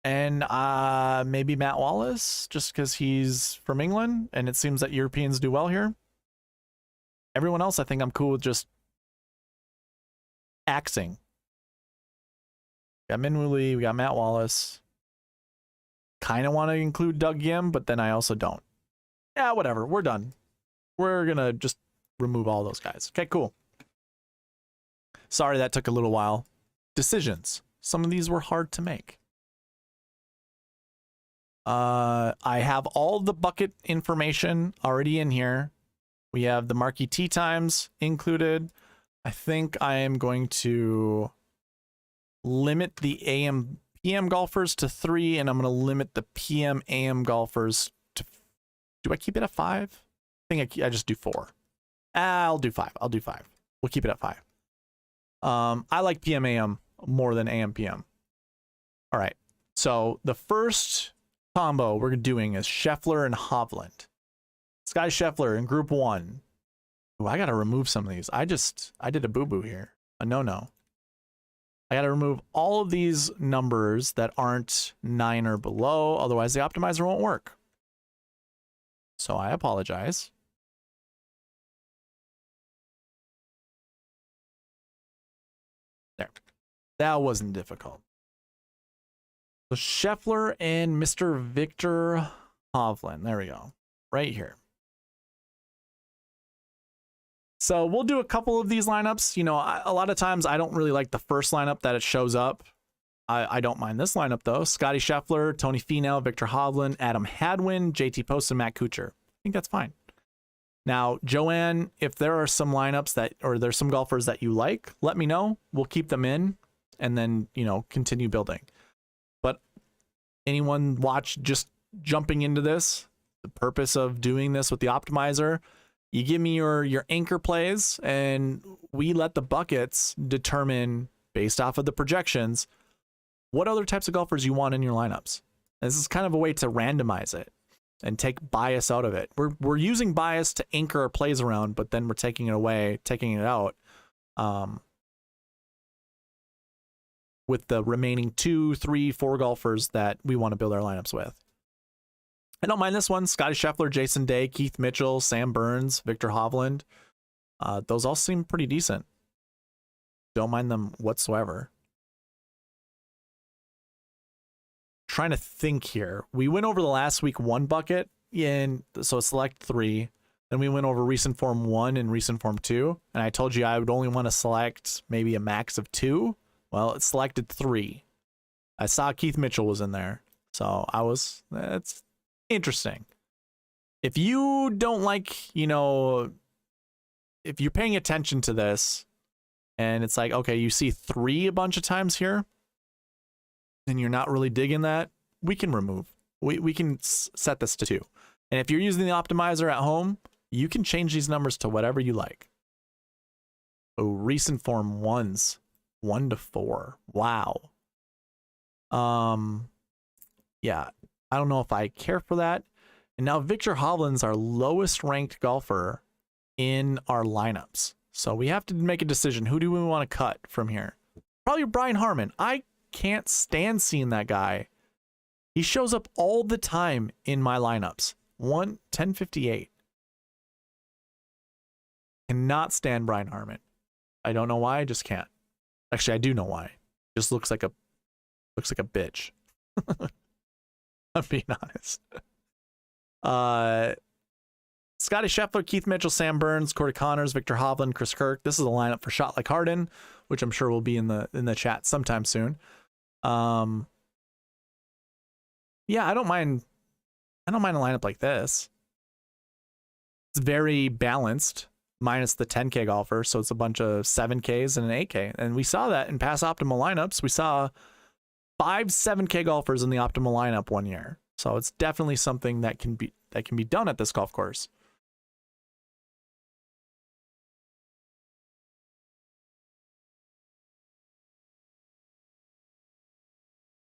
and maybe Matt Wallace, just because he's from England and it seems that Europeans do well here. Everyone else, I think I'm cool with just axing. We got Minwoo Lee, we got Matt Wallace. Kind of want to include Doug Yim, but then I also don't. Yeah, whatever. We're done. We're gonna just remove all those guys. Okay, cool. Sorry that took a little while. Decisions. Some of these were hard to make. I have all the bucket information already in here. We have the marquee tee times included. I think I am going to limit the AM PM golfers to 3, and I'm going to limit the PM AM golfers to, do I keep it at 5? I think I just do 4. I'll do 5. I'll do 5. We'll keep it at 5. I like PM AM more than AM PM. All right. So the first combo we're doing is Scheffler and Hovland. Scotty Scheffler in group 1. Ooh, I got to remove some of these. I did a boo-boo here. A no-no. I got to remove all of these numbers that aren't 9 or below. Otherwise, the optimizer won't work. So I apologize. There. That wasn't difficult. So Scheffler and Mr. Victor Hovland. There we go. Right here. So we'll do a couple of these lineups. You know, a lot of times I don't really like the first lineup that it shows up. I don't mind this lineup though. Scotty Scheffler, Tony Finau, Victor Hovland, Adam Hadwin, JT Post, and Matt Kuchar. I think that's fine. Now, Joanne, if there are some lineups that, or there's some golfers that you like, let me know. We'll keep them in and then, you know, continue building. But anyone watch just jumping into this, the purpose of doing this with the optimizer, you give me your anchor plays and we let the buckets determine based off of the projections what other types of golfers you want in your lineups. And this is kind of a way to randomize it and take bias out of it. We're using bias to anchor our plays around, but then we're taking it away, taking it out with the remaining 2, 3, 4 golfers that we want to build our lineups with. I don't mind this one. Scotty Scheffler, Jason Day, Keith Mitchell, Sam Burns, Victor Hovland. Those all seem pretty decent. Don't mind them whatsoever. Trying to think here. We went over the last week 1 bucket in, so select 3. Then we went over recent form 1 and recent form 2. And I told you I would only want to select maybe a max of 2. Well, it selected 3. I saw Keith Mitchell was in there. So that's interesting. If you don't like, you know, if you're paying attention to this and it's like, okay, you see 3 a bunch of times here and you're not really digging that, we can remove. We can set this to 2. And if you're using the optimizer at home, you can change these numbers to whatever you like. Oh, recent form 1s, 1 to 4. Wow. Yeah, I don't know if I care for that. And now Victor Hovland's our lowest ranked golfer in our lineups. So we have to make a decision. Who do we want to cut from here? Probably Brian Harman. I can't stand seeing that guy. He shows up all the time in my lineups. 1058. Cannot stand Brian Harman. I don't know why, I just can't. Actually, I do know why. Just looks like a bitch. I'm being honest. Scotty Scheffler, Keith Mitchell, Sam Burns, Corey Connors, Victor Hovland, Chris Kirk. This is a lineup for Shot Like Harden, which I'm sure will be in the chat sometime soon. Yeah, I don't mind a lineup like this. It's very balanced, minus the 10K golfer, so it's a bunch of 7Ks and an 8K. And we saw that in past optimal lineups. We saw 5 7K golfers in the optimal lineup one year. So it's definitely something that can be done at this golf course.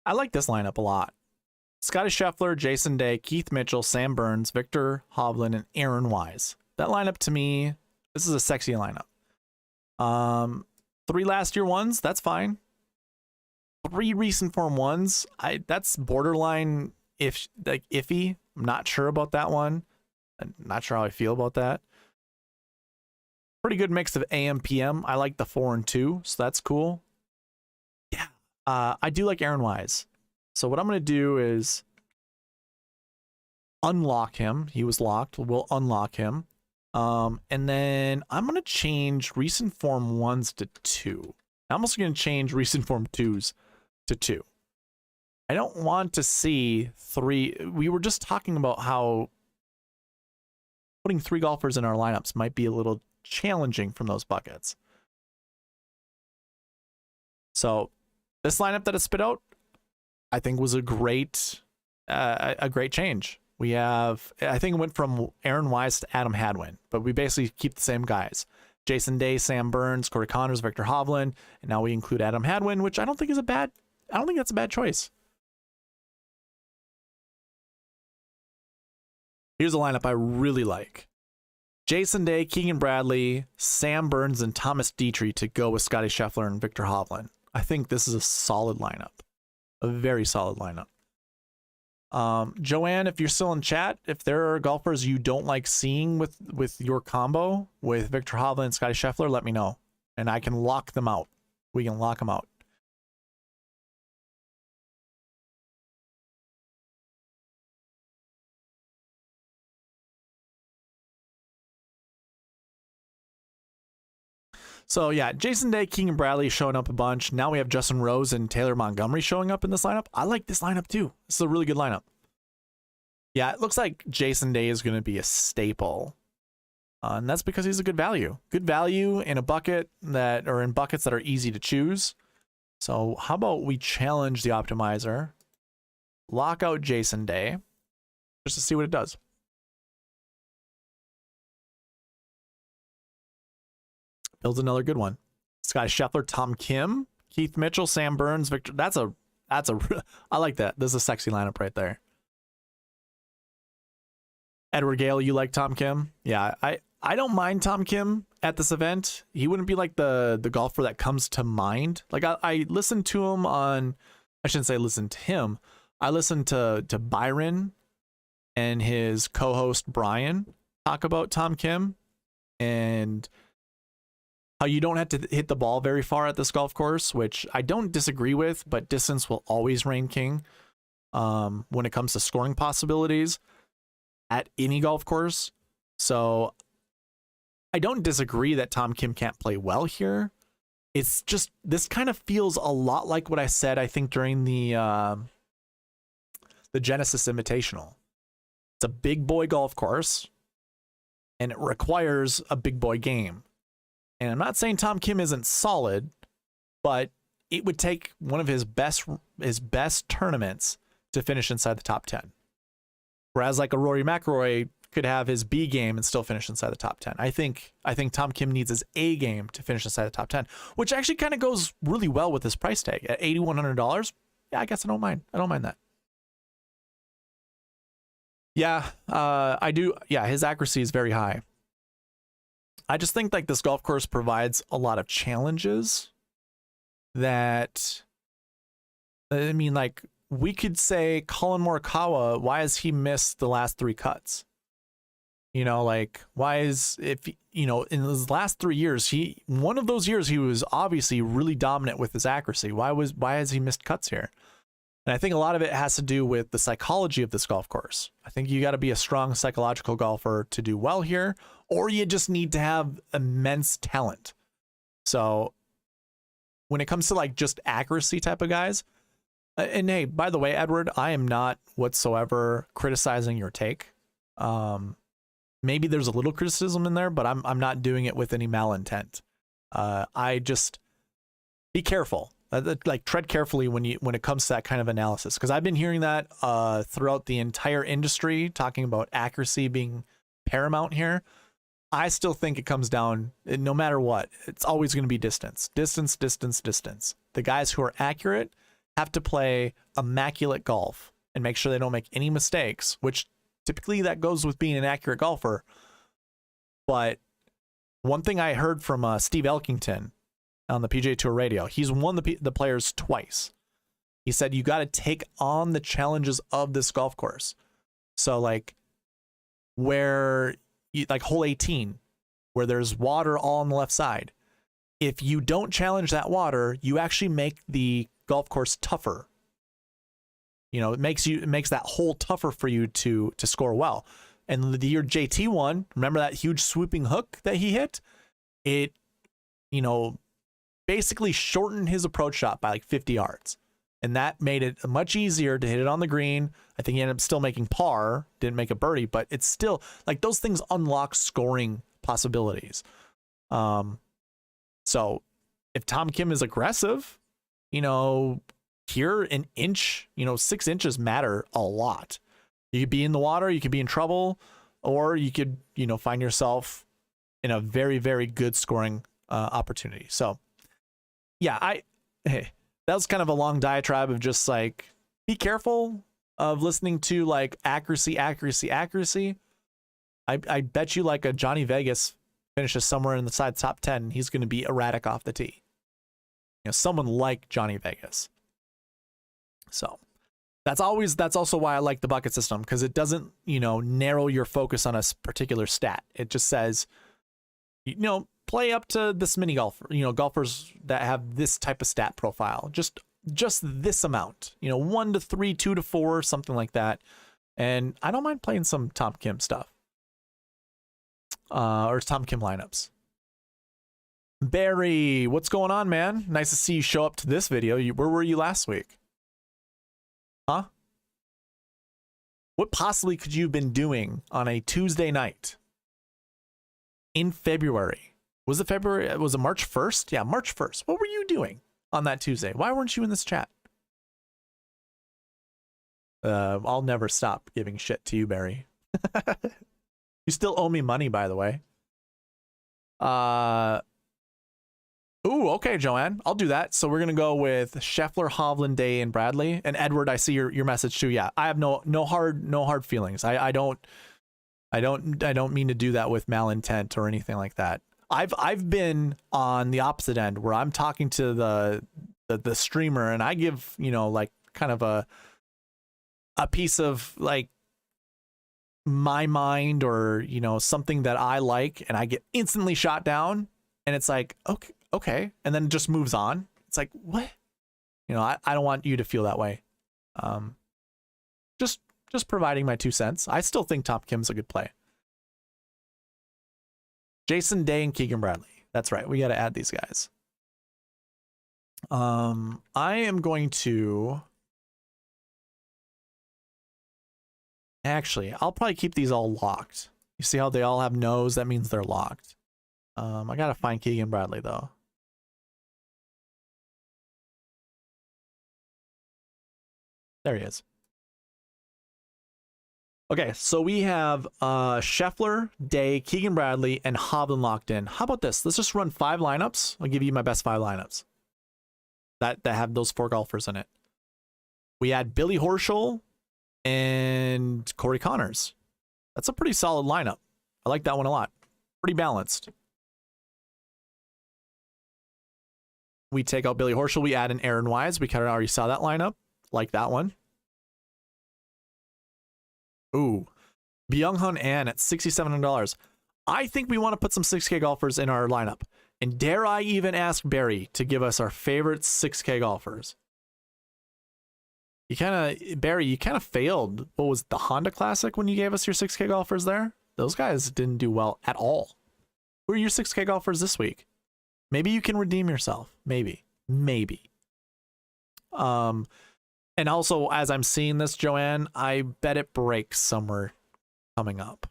I like this lineup a lot. Scotty Scheffler, Jason Day, Keith Mitchell, Sam Burns, Victor Hovland, and Aaron Wise. That lineup to me, this is a sexy lineup. 3 last year ones, that's fine. 3 recent form 1s, that's borderline iffy. I'm not sure about that one. I'm not sure how I feel about that. Pretty good mix of AM, PM. I like the 4 and 2, so that's cool. Yeah, I do like Aaron Wise. So what I'm going to do is unlock him. He was locked. We'll unlock him. And then I'm going to change recent form 1s to 2. I'm also going to change recent form 2s to 2. I don't want to see 3. We were just talking about how putting 3 golfers in our lineups might be a little challenging from those buckets. So this lineup that it spit out, I think was a great change. We have, I think it went from Aaron Wise to Adam Hadwin, but we basically keep the same guys. Jason Day, Sam Burns, Corey Connors, Victor Hovland, and now we include Adam Hadwin, which I don't think that's a bad choice. Here's a lineup I really like. Jason Day, Keegan Bradley, Sam Burns, and Thomas Dietrich to go with Scotty Scheffler and Victor Hovland. I think this is a solid lineup. A very solid lineup. Joanne, if you're still in chat, if there are golfers you don't like seeing with your combo with Victor Hovland and Scotty Scheffler, let me know. And I can lock them out. We can lock them out. So yeah, Jason Day, Keegan Bradley showing up a bunch. Now we have Justin Rose and Taylor Montgomery showing up in this lineup. I like this lineup too. This is a really good lineup. Yeah, it looks like Jason Day is going to be a staple. And that's because he's a good value. Good value in a bucket that, or in buckets that are easy to choose. So how about we challenge the optimizer, lock out Jason Day, just to see what it does. Builds another good one. Scotty Scheffler, Tom Kim, Keith Mitchell, Sam Burns, Victor. I like that. This is a sexy lineup right there. Edward Gale, you like Tom Kim? Yeah, I don't mind Tom Kim at this event. He wouldn't be like the golfer that comes to mind. Like I listened to him on, I shouldn't say listen to him. I listened to Byron and his co-host Brian talk about Tom Kim and how you don't have to hit the ball very far at this golf course, which I don't disagree with, but distance will always reign king when it comes to scoring possibilities at any golf course. So I don't disagree that Tom Kim can't play well here. It's just, this kind of feels a lot like what I said, I think, during the Genesis Invitational. It's a big boy golf course, and it requires a big boy game. And I'm not saying Tom Kim isn't solid, but it would take one of his best tournaments to finish inside the top 10. Whereas like a Rory McIlroy could have his B game and still finish inside the top 10. I think Tom Kim needs his A game to finish inside the top 10, which actually kind of goes really well with his price tag at $8,100. Yeah, I guess I don't mind. I don't mind that. Yeah, I do. Yeah, his accuracy is very high. I just think like this golf course provides a lot of challenges that, I mean, like we could say Colin Morikawa, why has he missed the last 3 cuts? You know, like why is, if, you know, in his last 3 years, one of those years he was obviously really dominant with his accuracy. Why has he missed cuts here? And I think a lot of it has to do with the psychology of this golf course. I think you got to be a strong psychological golfer to do well here, or you just need to have immense talent. So when it comes to like just accuracy type of guys, and hey, by the way, Edward, I am not whatsoever criticizing your take. Maybe there's a little criticism in there, but I'm not doing it with any malintent. I just be careful. Like tread carefully when it comes to that kind of analysis, because I've been hearing that throughout the entire industry, talking about accuracy being paramount here. I still think it comes down, no matter what, it's always going to be distance. The guys who are accurate have to play immaculate golf and make sure they don't make any mistakes, which typically that goes with being an accurate golfer. But one thing I heard from Steve Elkington on the PGA Tour radio, he's won the players twice. He said you got to take on the challenges of this golf course. So like like hole 18, where there's water all on the left side. If you don't challenge that water, you actually make the golf course tougher. You know, it makes that hole tougher for you to score well. And the year JT won, remember that huge swooping hook that he hit? It, you know, basically shortened his approach shot by like 50 yards. And that made it much easier to hit it on the green. I think he ended up still making par, didn't make a birdie, but it's still like those things unlock scoring possibilities. So if Tom Kim is aggressive, you know, here an inch, you know, 6 inches matter a lot. You could be in the water, you could be in trouble, or you could, you know, find yourself in a very, very good scoring opportunity. So yeah, that was kind of a long diatribe of just like, be careful of listening to like accuracy. I bet you like a Johnny Vegas finishes somewhere in the side top 10, he's going to be erratic off the tee. You know, someone like Johnny Vegas. So that's also why I like the bucket system, because it doesn't, you know, narrow your focus on a particular stat. It just says, you know, play up to this mini golfer, you know, golfers that have this type of stat profile, just this amount, you know, 1 to 3, 2 to 4, something like that. And I don't mind playing some Tom Kim stuff, or Tom Kim lineups. Barry, what's going on, man? Nice to see you show up to this video. Where were you last week? Huh? What possibly could you have been doing on a Tuesday night in February? Was it February? Was it March 1st? Yeah, March 1st. What were you doing on that Tuesday? Why weren't you in this chat? I'll never stop giving shit to you, Barry. You still owe me money, by the way. Ooh, okay, Joanne. I'll do that. So we're gonna go with Scheffler, Hovland, Day, and Bradley. And Edward, I see your message too. Yeah, I have no hard feelings. I don't mean to do that with malintent or anything like that. I've been on the opposite end where I'm talking to the streamer and I give, you know, like kind of a piece of like my mind or, you know, something that I like, and I get instantly shot down, and it's like, okay, and then it just moves on. It's like, what? You know, I don't want you to feel that way. Just providing my 2 cents. I still think Tom Kim's a good play. Jason Day and Keegan Bradley. That's right. We got to add these guys. I am going to... Actually, I'll probably keep these all locked. You see how they all have no's? That means they're locked. I got to find Keegan Bradley, though. There he is. Okay, so we have Scheffler, Day, Keegan Bradley, and Hovland locked in. How about this? Let's just run 5 lineups. I'll give you my best 5 lineups that have those 4 golfers in it. We add Billy Horschel and Corey Connors. That's a pretty solid lineup. I like that one a lot. Pretty balanced. We take out Billy Horschel. We add in Aaron Wise. We kind of already saw that lineup. Like that one. Ooh. Byung-Hun An at $6,700. I think we want to put some 6K golfers in our lineup. And dare I even ask Barry to give us our favorite 6K golfers? Barry, you kind of failed. What was it, the Honda Classic when you gave us your 6K golfers there? Those guys didn't do well at all. Who are your 6K golfers this week? Maybe you can redeem yourself. Maybe. And also, as I'm seeing this, Joanne, I bet it breaks somewhere coming up.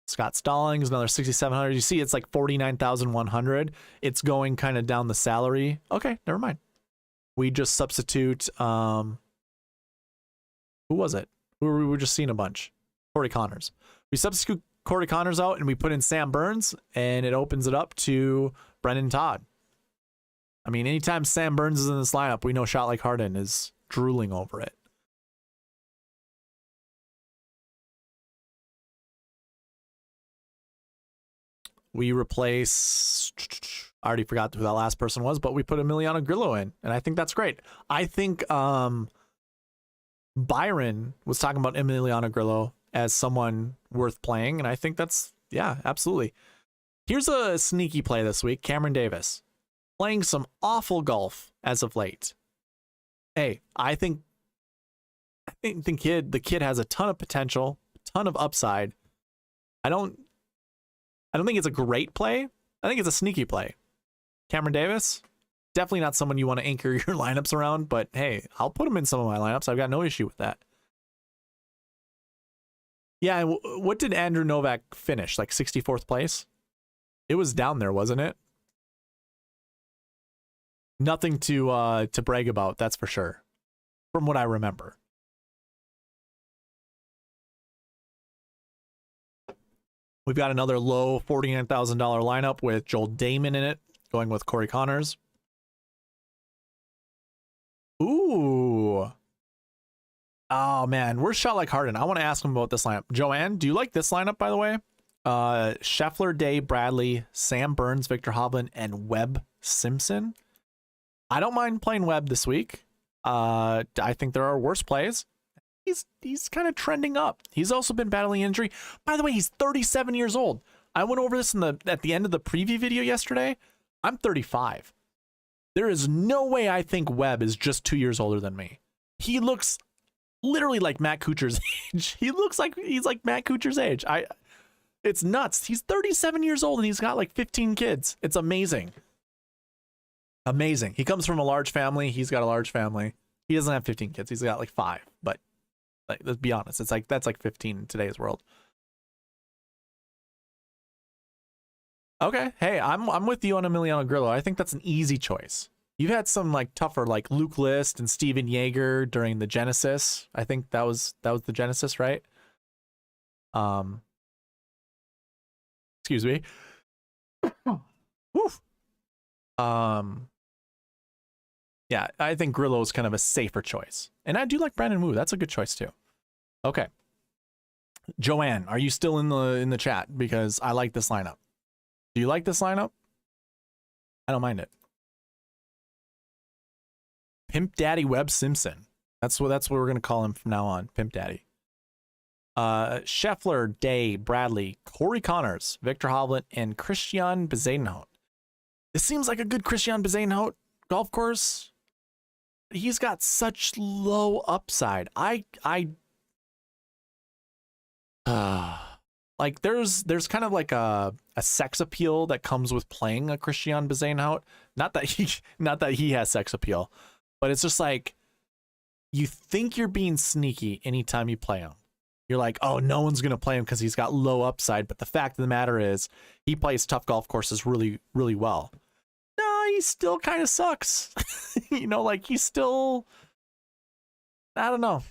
Scott Stallings, another 6,700. You see, it's like 49,100. It's going kind of down the salary. Okay, never mind. We just substitute. Who was it? Who were we just seeing a bunch? Corey Connors. We substitute Corey Connors out and we put in Sam Burns, and it opens it up to Brendan Todd. I mean, anytime Sam Burns is in this lineup, we know Shot Like Harden is drooling over it. We replace, I already forgot who that last person was, but we put Emiliano Grillo in, and I think that's great. I think Byron was talking about Emiliano Grillo as someone worth playing, and I think that's, yeah, absolutely. Here's a sneaky play this week, Cameron Davis. Playing some awful golf as of late. hey, I think the kid has a ton of potential, a ton of upside. I don't think it's a great play. I think it's a sneaky play. Cameron Davis, definitely not someone you want to anchor your lineups around, but hey, I'll put him in some of my lineups. I've got no issue with that. Yeah, what did Andrew Novak finish? Like 64th place? It was down there, wasn't it? Nothing to brag about, that's for sure. From what I remember. We've got another low $49,000 lineup with Joel Damon in it, going with Corey Connors. Ooh. Oh, man. Where's Shot Like Harden? I want to ask him about this lineup. Joanne, do you like this lineup, by the way? Scheffler, Day, Bradley, Sam Burns, Victor Hovland, and Webb Simpson. I don't mind playing Webb this week. I think there are worse plays. He's kind of trending up. He's also been battling injury. By the way, he's 37 years old. I went over this at the end of the preview video yesterday. I'm 35. There is no way I think Webb is just 2 years older than me. He looks literally like Matt Kuchar's age. He looks like he's like Matt Kuchar's age. It's nuts. He's 37 years old and he's got like 15 kids. It's amazing. Amazing. He comes from a large family. He's got a large family. He doesn't have 15 kids. He's got like 5, but like, let's be honest. It's like, that's like 15 in today's world. Okay. Hey, I'm with you on Emiliano Grillo. I think that's an easy choice. You've had some like tougher, like Luke List and Steven Yeager during the Genesis. I think that was the Genesis, right? Excuse me. Woof. Yeah, I think Grillo is kind of a safer choice. And I do like Brandon Wu. That's a good choice too. Okay. Joanne, are you still in the chat? Because I like this lineup. Do you like this lineup? I don't mind it. Pimp Daddy Webb Simpson. That's what we're gonna call him from now on. Pimp Daddy. Scheffler, Day, Bradley, Corey Connors, Victor Hovland, and Christian Bezuidenhout. This seems like a good Christian Bezuidenhout golf course. He's got such low upside. Like there's kind of like a sex appeal that comes with playing a Christian Bezuidenhout. Not that he has sex appeal, but it's just like you think you're being sneaky anytime you play him. You're like, oh, no one's gonna play him because he's got low upside. But the fact of the matter is, he plays tough golf courses really, really well. No, he still kind of sucks. You know, like he's still. I don't know.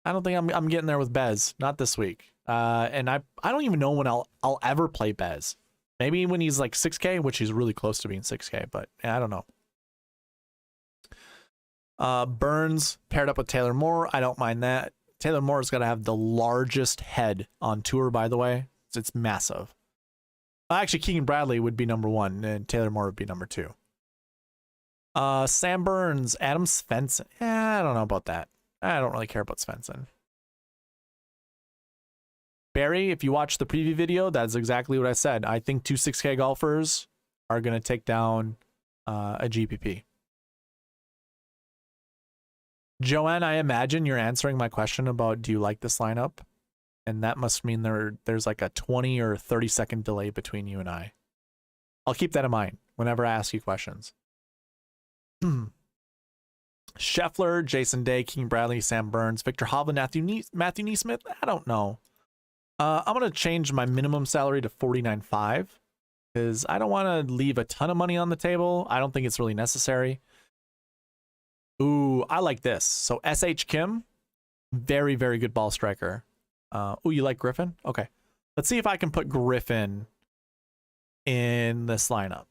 I don't think I'm getting there with Bez. Not this week. And I don't even know when I'll ever play Bez. Maybe when he's like 6K, which he's really close to being 6K, but yeah, I don't know. Burns paired up with Taylor Moore. I don't mind that. Taylor Moore's got to have the largest head on tour, by the way. It's massive. Actually, Keegan Bradley would be number 1, and Taylor Moore would be number 2. Sam Burns, Adam Svensson. I don't know about that. I don't really care about Svensson. Barry, if you watch the preview video, that's exactly what I said. I think 2 6K golfers are going to take down a GPP. Joanne, I imagine you're answering my question about do you like this lineup? And that must mean there's like a 20 or 30 second delay between you and I. I'll keep that in mind whenever I ask you questions. Scheffler, Jason Day, King Bradley, Sam Burns, Victor Hovland, Matthew Neesmith. I don't know. I'm going to change my minimum salary to $49.5 because I don't want to leave a ton of money on the table. I don't think it's really necessary. Ooh, I like this. So S.H. Kim, very, very good ball striker. Ooh, you like Griffin? Okay. Let's see if I can put Griffin in this lineup.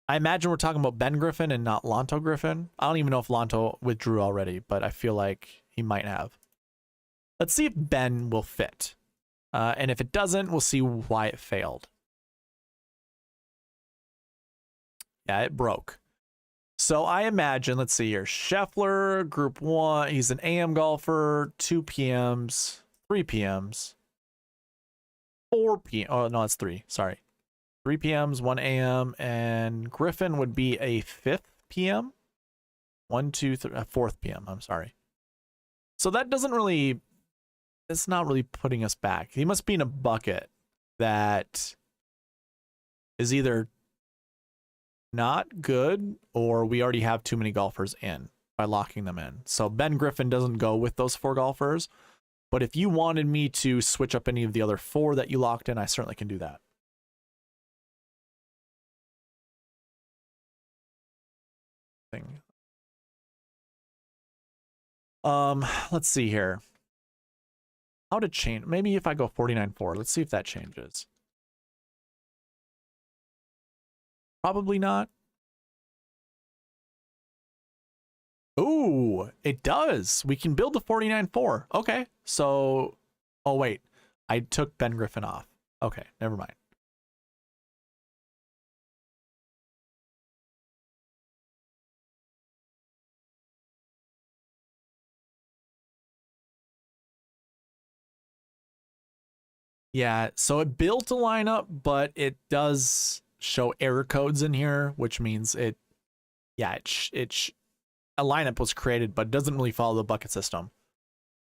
I imagine we're talking about Ben Griffin and not Lonto Griffin. I don't even know if Lonto withdrew already, but I feel like he might have. Let's see if Ben will fit. And if it doesn't, we'll see why it failed. Yeah, it broke. So I imagine, let's see here, Scheffler, Group 1, he's an AM golfer, 2 PMs, 3 PMs, 4 PM, oh no, it's 3, sorry. 3 PMs, 1 AM, and Griffin would be a 5th p.m. 4 p.m. I'm sorry. So that doesn't really, it's not really putting us back. He must be in a bucket that is either not good or we already have too many golfers in by locking them in. So Ben Griffin doesn't go with those 4 golfers. But if you wanted me to switch up any of the other 4 that you locked in, I certainly can do that. Let's see here. How to change? Maybe if I go 49.4, let's see if that changes. Probably not. Ooh, it does. We can build the 49.4. Okay, so, oh wait, I took Ben Griffin off. Okay, never mind. Yeah, so it built a lineup, but it does show error codes in here, which means it, yeah, a lineup was created, but doesn't really follow the bucket system,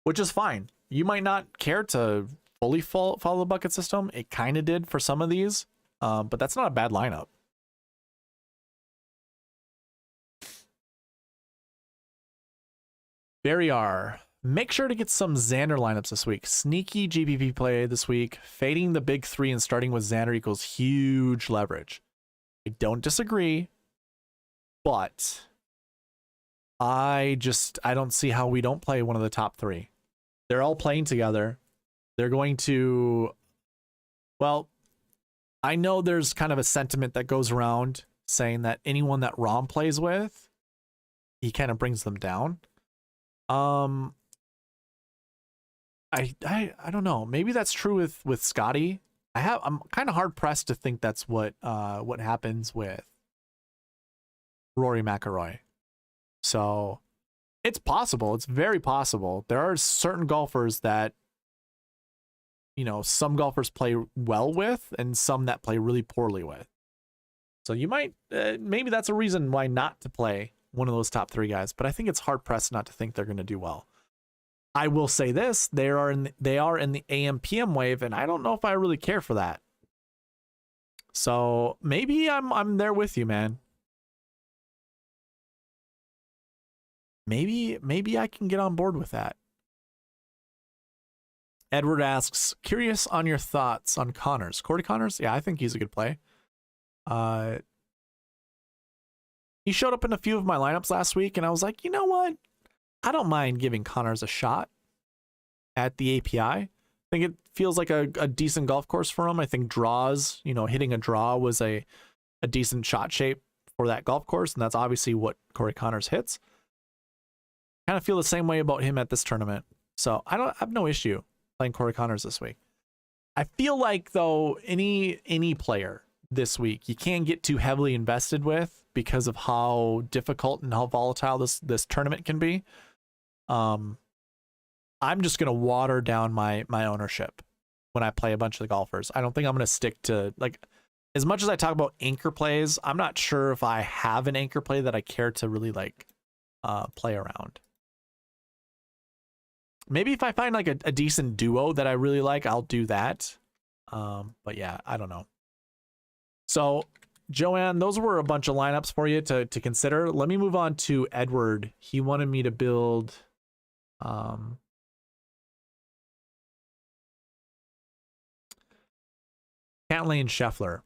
which is fine. You might not care to fully follow the bucket system. It kind of did for some of these, but that's not a bad lineup. Barry R. Make sure to get some Xander lineups this week. Sneaky GPP play this week. Fading the big 3 and starting with Xander equals huge leverage. I don't disagree, but I don't see how we don't play one of the top 3. They're all playing together. They're going to, well, I know there's kind of a sentiment that goes around saying that anyone that Rom plays with, he kind of brings them down. I don't know. Maybe that's true with Scotty. I'm kind of hard pressed to think that's what happens with Rory McIlroy. So it's possible. It's very possible. There are certain golfers that, you know, some golfers play well with and some that play really poorly with. So you might, maybe that's a reason why not to play one of those top 3 guys, but I think it's hard pressed not to think they're going to do well. I will say this, they are in the AM PM wave, and I don't know if I really care for that. So maybe I'm there with you, man. Maybe I can get on board with that. Edward asks, curious on your thoughts on Connors. Corey Connors? Yeah, I think he's a good play. He showed up in a few of my lineups last week, and I was like, you know what? I don't mind giving Connors a shot at the API. I think it feels like a decent golf course for him. I think draws, you know, hitting a draw was a decent shot shape for that golf course, and that's obviously what Corey Connors hits. Kind of feel the same way about him at this tournament. So I have no issue playing Corey Connors this week. I feel like, though, any player this week you can't get too heavily invested with because of how difficult and how volatile this tournament can be. I'm just gonna water down my ownership when I play a bunch of the golfers. I don't think I'm gonna stick to, like, as much as I talk about anchor plays, I'm not sure if I have an anchor play that I care to really like play around. Maybe if I find like a decent duo that I really like, I'll do that. But yeah, I don't know. So Joanne, those were a bunch of lineups for you to consider. Let me move on to Edward. He wanted me to build Cantlay and Scheffler.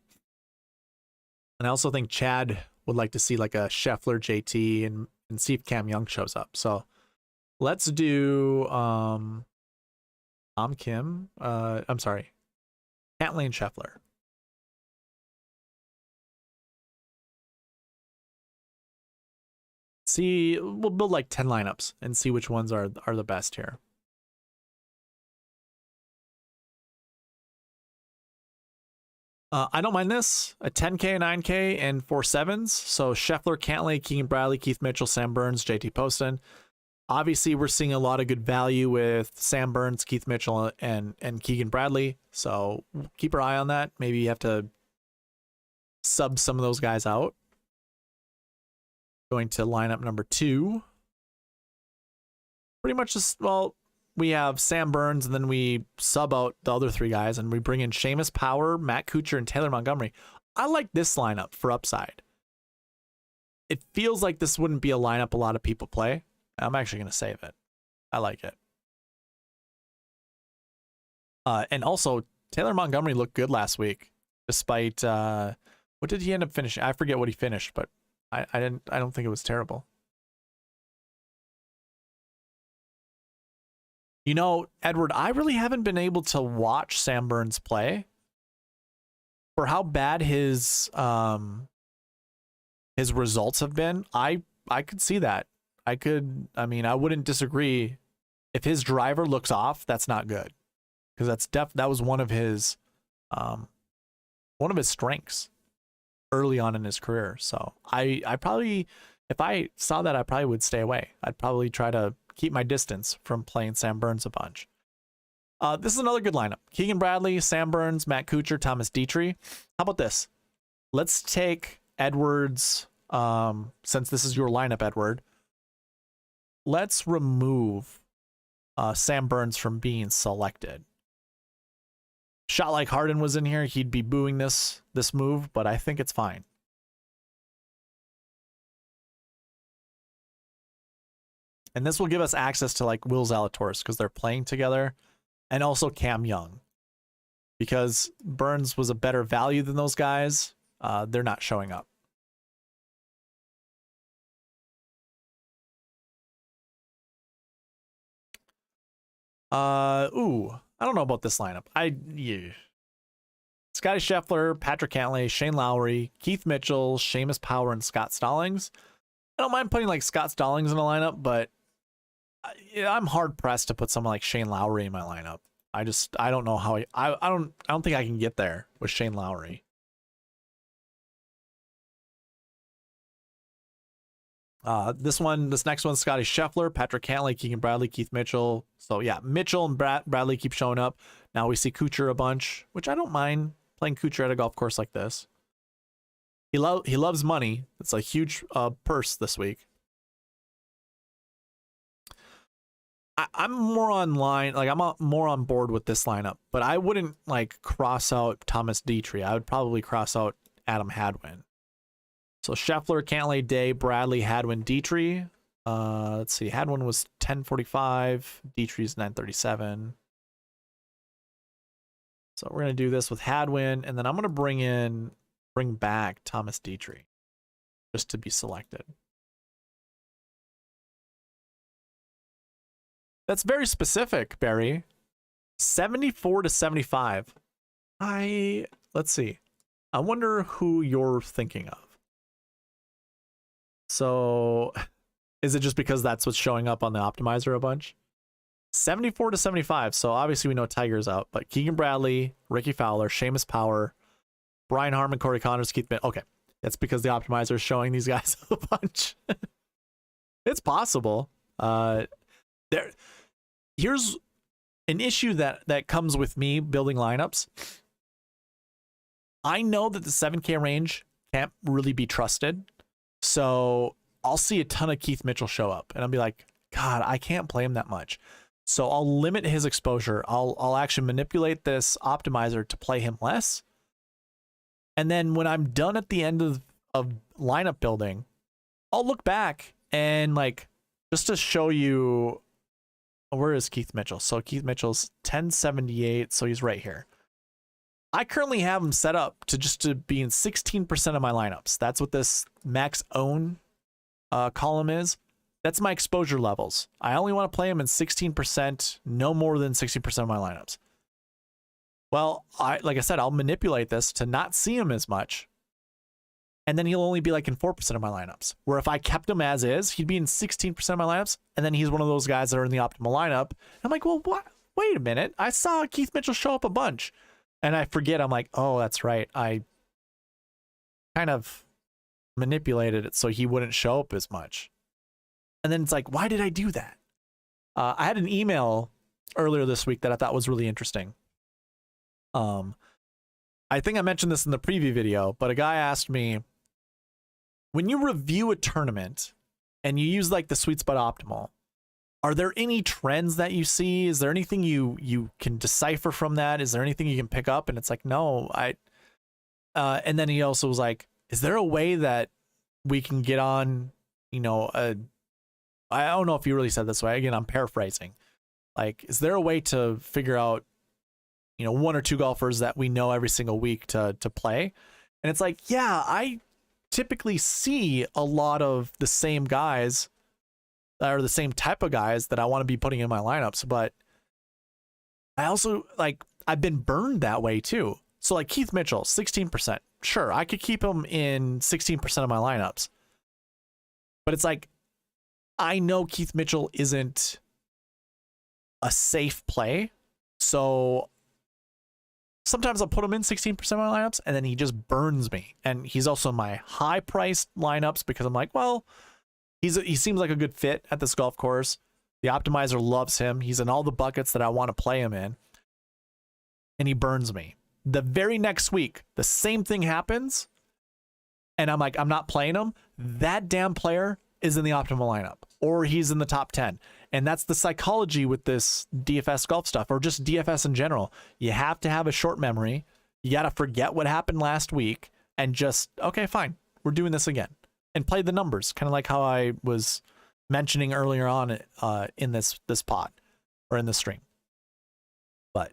And I also think Chad would like to see like a Scheffler JT and see if Cam Young shows up. So let's do I'm Kim. I'm sorry. Cantlay and Scheffler. See, we'll build like 10 lineups and see which ones are the best here. I don't mind this. A 10K, 9K, and 4 7s. So Scheffler, Cantlay, Keegan Bradley, Keith Mitchell, Sam Burns, JT Poston. Obviously, we're seeing a lot of good value with Sam Burns, Keith Mitchell, and Keegan Bradley. So keep our eye on that. Maybe you have to sub some of those guys out. Going to lineup number 2. Pretty much just, well, we have Sam Burns, and then we sub out the other 3 guys, and we bring in Seamus Power, Matt Kuchar, and Taylor Montgomery. I like this lineup for upside. It feels like this wouldn't be a lineup a lot of people play. I'm actually going to save it. I like it. And also, Taylor Montgomery looked good last week, despite what did he end up finishing? I forget what he finished, but I don't think it was terrible. You know, Edward, I really haven't been able to watch Sam Burns play. For how bad his results have been, I could see that. I wouldn't disagree. If his driver looks off, that's not good. Because that was one of his strengths early on in his career. So I probably, if I saw that, I probably would stay away. I'd probably try to keep my distance from playing Sam Burns a bunch. This is another good lineup. Keegan Bradley, Sam Burns, Matt Kuchar, Thomas Dietrich. How about this? Let's take Edwards, since this is your lineup, Edward. Let's remove Sam Burns from being selected. Shot like Harden was in here, he'd be booing this move, but I think it's fine. And this will give us access to like Will Zalatoris because they're playing together, and also Cam Young. Because Burns was a better value than those guys, they're not showing up. I don't know about this lineup. Scotty Scheffler, Patrick Cantlay, Shane Lowry, Keith Mitchell, Seamus Power, and Scott Stallings. I don't mind putting like Scott Stallings in a lineup, but I'm hard pressed to put someone like Shane Lowry in my lineup. I don't know how I don't think I can get there with Shane Lowry. This next one's Scotty Scheffler, Patrick Cantlay, Keegan Bradley, Keith Mitchell. So yeah, Mitchell and Bradley keep showing up. Now we see Kuchar a bunch, which I don't mind playing Kuchar at a golf course like this. He loves money. It's a huge purse this week. I'm more online, like I'm more on board with this lineup, but I wouldn't like cross out Thomas Dietrich. I would probably cross out Adam Hadwin. So Scheffler, Cantlay, Day, Bradley, Hadwin, Dietrich. Let's see. Hadwin was 1045. Dietrich's 937. So we're gonna do this with Hadwin, and then I'm gonna bring back Thomas Dietrich just to be selected. That's very specific, Barry. 74 to 75. Let's see. I wonder who you're thinking of. So is it just because that's what's showing up on the optimizer a bunch? 74 to 75. So obviously we know Tiger's out, but Keegan Bradley, Ricky Fowler, Seamus Power, Brian Harmon, Corey Connors, Keith Mitt. Okay. That's because the optimizer is showing these guys a bunch. It's possible. Here's an issue that comes with me building lineups. I know that the 7K range can't really be trusted. So I'll see a ton of Keith Mitchell show up and I'll be like, God, I can't play him that much. So I'll limit his exposure. I'll actually manipulate this optimizer to play him less. And then when I'm done at the end of lineup building, I'll look back and like, just to show you, where is Keith Mitchell? So Keith Mitchell's 1078. So he's right here. I currently have him set up to be in 16% of my lineups. That's what this max own column is. That's my exposure levels. I only want to play him in 16%, no more than 60% of my lineups. Well, like I said, I'll manipulate this to not see him as much. And then he'll only be like in 4% of my lineups. Where if I kept him as is, he'd be in 16% of my lineups. And then he's one of those guys that are in the optimal lineup. I'm like, well, what? Wait a minute. I saw Keith Mitchell show up a bunch. And I forget, I'm like, oh, that's right. I kind of manipulated it so he wouldn't show up as much. And then it's like, why did I do that? I had an email earlier this week that I thought was really interesting. I think I mentioned this in the preview video, but a guy asked me, when you review a tournament and you use like the SweetSpot Optimal, are there any trends that you see? Is there anything you can decipher from that? Is there anything you can pick up? And it's like, no, and then he also was like, is there a way that we can get on, you know, I don't know if you really said this way. Again, I'm paraphrasing. Like, is there a way to figure out, you know, 1 or 2 golfers that we know every single week to play? And it's like, yeah, I typically see a lot of the same guys or the same type of guys that I want to be putting in my lineups, but I also, like, I've been burned that way too. So like Keith Mitchell, 16%. Sure, I could keep him in 16% of my lineups. But it's like, I know Keith Mitchell isn't a safe play. So sometimes I'll put him in 16% of my lineups and then he just burns me. And he's also in my high priced lineups because I'm like, well, he seems like a good fit at this golf course. The optimizer loves him. He's in all the buckets that I want to play him in. And he burns me. The very next week, the same thing happens. And I'm like, I'm not playing him. That damn player is in the optimal lineup or he's in the top 10. And that's the psychology with this DFS golf stuff or just DFS in general. You have to have a short memory. You got to forget what happened last week and just, okay, fine. We're doing this again. And play the numbers, kind of like how I was mentioning earlier on in this pod or in this stream. But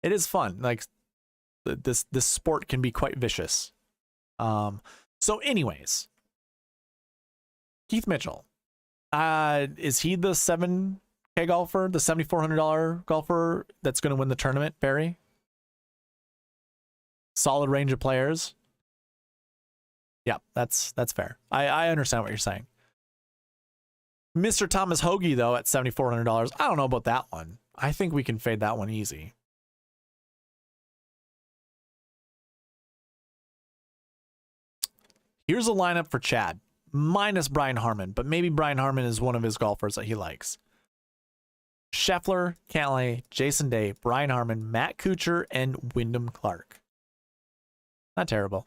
it is fun. Like this sport can be quite vicious. So anyways, Keith Mitchell, is he the 7K golfer, the $7,400 golfer that's going to win the tournament, Barry? Solid range of players. Yeah, that's fair. I understand what you're saying. Mr. Thomas Hoagie, though, at $7,400, I don't know about that one. I think we can fade that one easy. Here's a lineup for Chad, minus Brian Harman, but maybe Brian Harman is one of his golfers that he likes. Scheffler, Cantlay, Jason Day, Brian Harman, Matt Kuchar, and Wyndham Clark. Not terrible.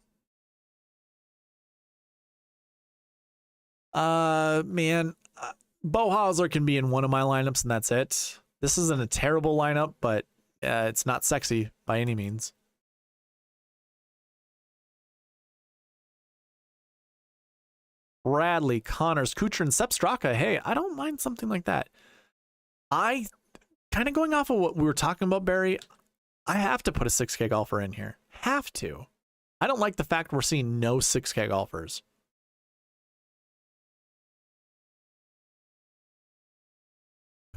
Man, Bo Hauser can be in one of my lineups and that's it. This isn't a terrible lineup, but it's not sexy by any means. Bradley, Connors, Kuchar, and Sepp Straka. Hey, I don't mind something like that. I kind of going off of what we were talking about, Barry, I have to put a 6K golfer in here. Have to. I don't like the fact we're seeing no 6K golfers.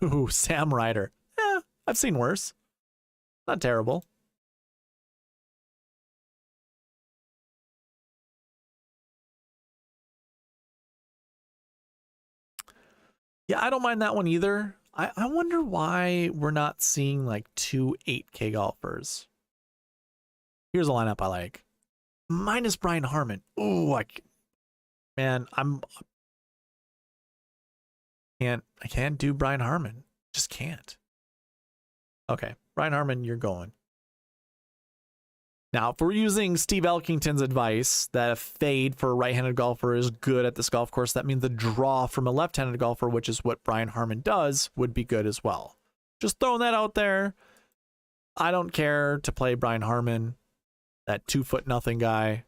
Ooh, Sam Ryder. I've seen worse. Not terrible. Yeah, I don't mind that one either. I wonder why we're not seeing like 2 8K golfers. Here's a lineup I like. Minus Brian Harman. Ooh, man, I can't do Brian Harman. Just can't. Okay, Brian Harman, you're going. Now, if we're using Steve Elkington's advice that a fade for a right-handed golfer is good at this golf course, that means the draw from a left-handed golfer, which is what Brian Harman does, would be good as well. Just throwing that out there. I don't care to play Brian Harman, that 2'0" guy.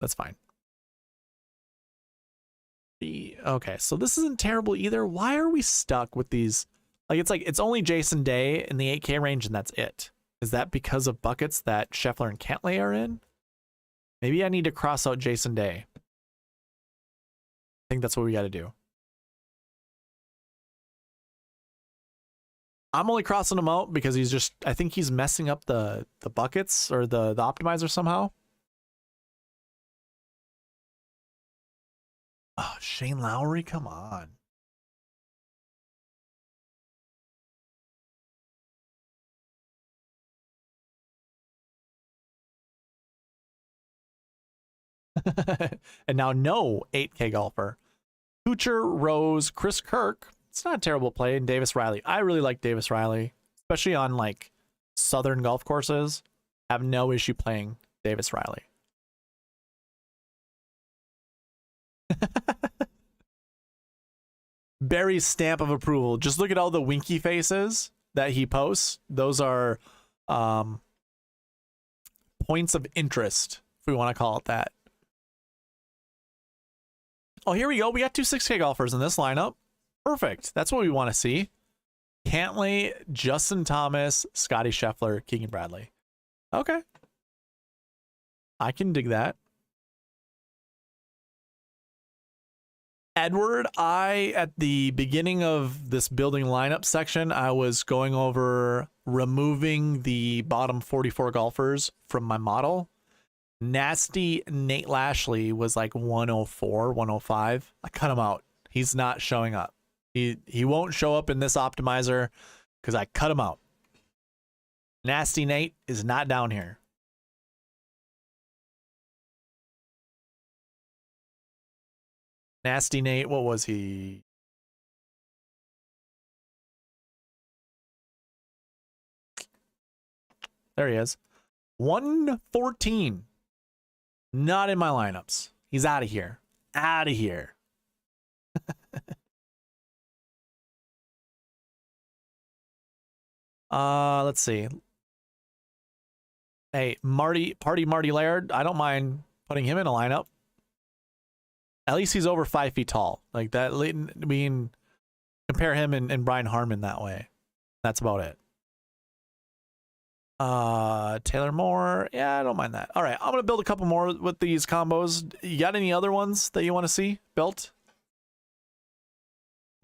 That's fine. Okay, so this isn't terrible either. Why are we stuck with these? Like it's only Jason Day in the 8K range and that's it. Is that because of buckets that Scheffler and Cantlay are in? Maybe I need to cross out Jason Day. I think that's what we got to do. I'm only crossing him out because I think he's messing up the buckets or the optimizer somehow. Oh, Shane Lowry, come on. And now no 8K golfer. Kuchar, Rose, Chris Kirk. It's not a terrible play. And Davis Riley. I really like Davis Riley, especially on like southern golf courses. I have no issue playing Davis Riley. Barry's stamp of approval. Just look at all the winky faces that he posts. Those are points of interest, if we want to call it that. Oh, here we go. We got two 6K golfers in this lineup. Perfect. That's what we want to see. Cantlay, Justin Thomas, Scotty Scheffler, Keegan Bradley. Okay. I can dig that. Edward, at the beginning of this building lineup section, I was going over removing the bottom 44 golfers from my model. Nasty Nate Lashley was like 104, 105. I cut him out. He's not showing up. He won't show up in this optimizer because I cut him out. Nasty Nate is not down here. Nasty Nate, what was he? There he is. 114. Not in my lineups. He's out of here. Out of here. Let's see. Hey, Marty Laird. I don't mind putting him in a lineup. At least he's over 5 feet tall. Like that. I mean, compare him and Brian Harmon that way. That's about it. Taylor Moore. Yeah, I don't mind that. All right, I'm gonna build a couple more with these combos. You got any other ones that you want to see built?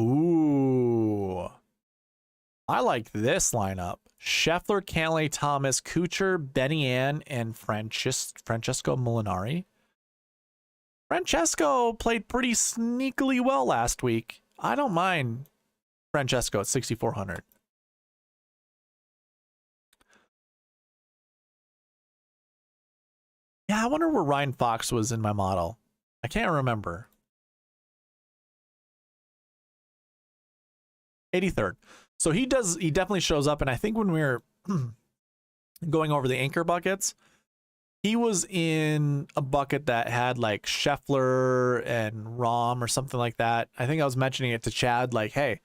Ooh, I like this lineup. Scheffler, Cantlay, Thomas, Kuchar, Benny Ann, and Francesco Molinari. Francesco played pretty sneakily well last week. I don't mind Francesco at 6,400. Yeah, I wonder where Ryan Fox was in my model. I can't remember. 83rd. So he definitely shows up, and I think when we were going over the anchor buckets, he was in a bucket that had like Scheffler and Rahm or something like that. I think I was mentioning it to Chad, like, hey,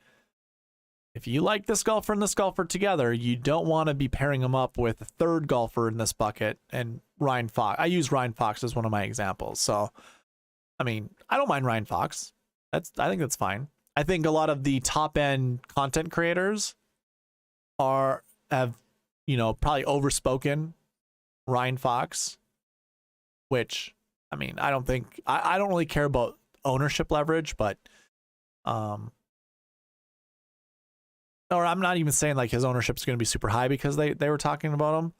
if you like this golfer and this golfer together, you don't want to be pairing them up with a third golfer in this bucket and Ryan Fox. I use Ryan Fox as one of my examples. So, I mean, I don't mind Ryan Fox. I think that's fine. I think a lot of the top end content creators have, you know, probably overspoken Ryan Fox, which, I mean, I don't think, I don't really care about ownership leverage, but, or I'm not even saying like his ownership is going to be super high because they were talking about him.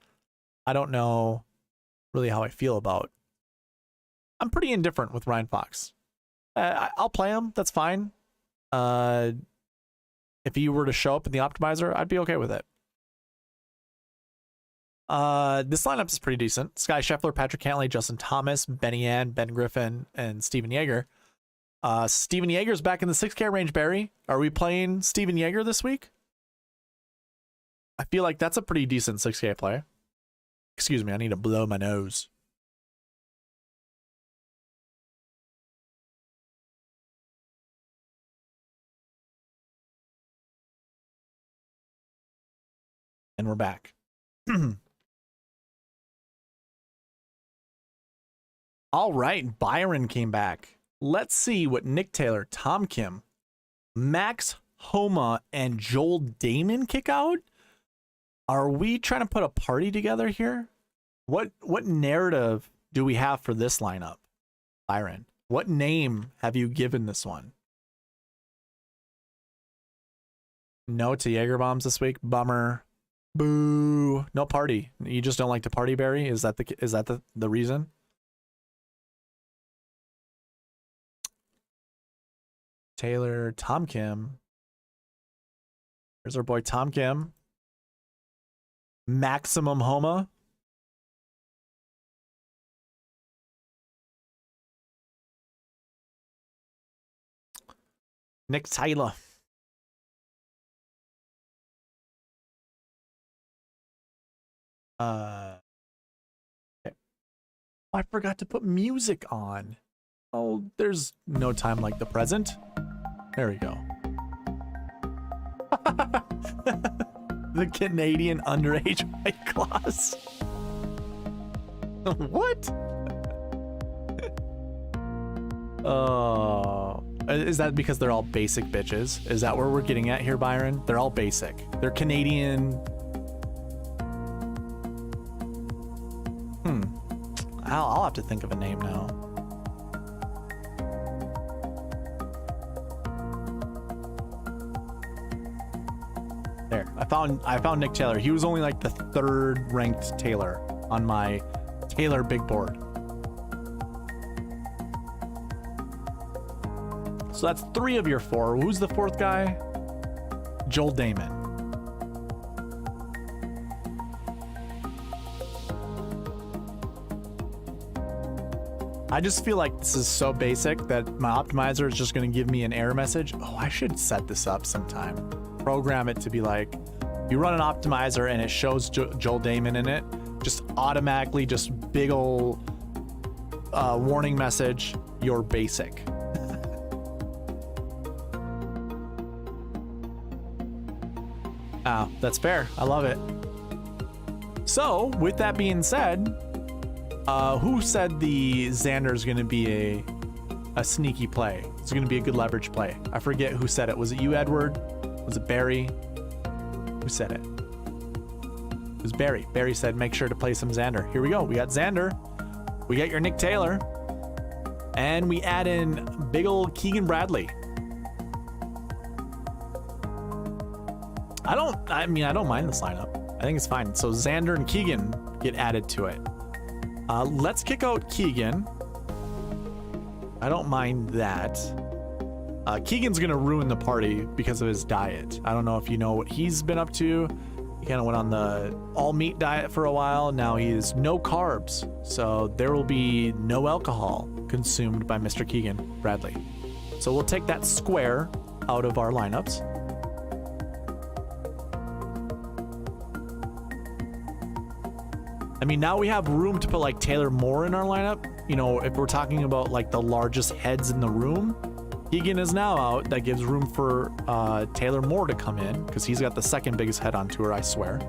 I don't know really how I feel about. I'm pretty indifferent with Ryan Fox. I'll play him. That's fine. If he were to show up in the optimizer, I'd be okay with it. This lineup is pretty decent. Sky Scheffler, Patrick Cantlay, Justin Thomas, Benny Ann, Ben Griffin, and Steven Yeager. Steven Yeager's back in the 6K range, Barry. Are we playing Steven Yeager this week? I feel like that's a pretty decent 6K play. Excuse me, I need to blow my nose. And we're back. All right, Byron came back. Let's see what Nick Taylor, Tom Kim, Max Homa, and Joel Damon kick out. Are we trying to put a party together here? What narrative do we have for this lineup, Byron? What name have you given this one? No to Jaeger bombs this week. Bummer. Boo. No party. You just don't like to party, Barry? Is that the reason? Taylor, Tom Kim. Here's our boy Tom Kim. Maximum Homa. Nick Taylor. Okay. Oh, I forgot to put music on. Oh, there's no time like the present. There we go. The Canadian underage white claws. What? Oh, is that because they're all basic bitches? Is that where we're getting at here, Byron? They're all basic. They're Canadian. I'll have to think of a name now. There, I found Nick Taylor. He was only like the 3rd ranked Taylor on my Taylor big board. So that's 3 of your 4. Who's the 4th guy? Joel Damon. I just feel like this is so basic that my optimizer is just going to give me an error message. Oh, I should set this up sometime. Program it to be like, you run an optimizer and it shows Joel Damon in it. Just automatically, just big ol' warning message, you're basic. Ah, that's fair. I love it. So, with that being said, who said the Xander's going to be a sneaky play? It's going to be a good leverage play. I forget who said it. Was it you, Edward? Was it Barry? Who said it? It was Barry. Barry said, make sure to play some Xander. Here we go. We got Xander. We got your Nick Taylor. And we add in big old Keegan Bradley. I don't mind this lineup. I think it's fine. So Xander and Keegan get added to it. Let's kick out Keegan. I don't mind that. Keegan's gonna ruin the party because of his diet. I don't know if you know what he's been up to. He kind of went on the all meat diet for a while. Now he's no carbs. So there will be no alcohol consumed by Mr. Keegan Bradley. So we'll take that square out of our lineups. I mean, now we have room to put like Taylor Moore in our lineup. You know, if we're talking about like the largest heads in the room, Keegan is now out. That gives room for Taylor Moore to come in because he's got the 2nd biggest head on tour, I swear.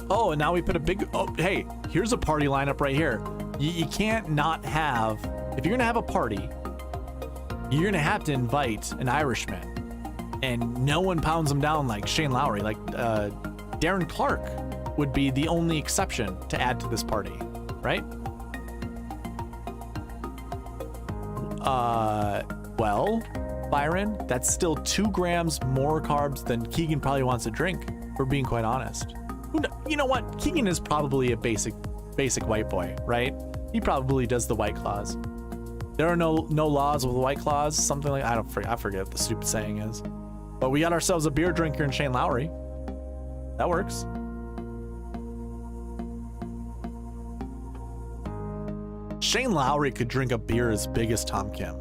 Oh, and now we put a big, oh, hey, here's a party lineup right here. You can't not have, if you're gonna have a party, you're gonna have to invite an Irishman. And no one pounds him down like Shane Lowry, like Darren Clark would be the only exception to add to this party, right? Well, Byron, that's still 2 grams more carbs than Keegan probably wants to drink, for being quite honest. You know what? Keegan is probably a basic white boy, right? He probably does the White Claws. There are no laws with White Claws, something like, I forget what the stupid saying is. But we got ourselves a beer drinker in Shane Lowry. That works. Shane Lowry could drink a beer as big as Tom Kim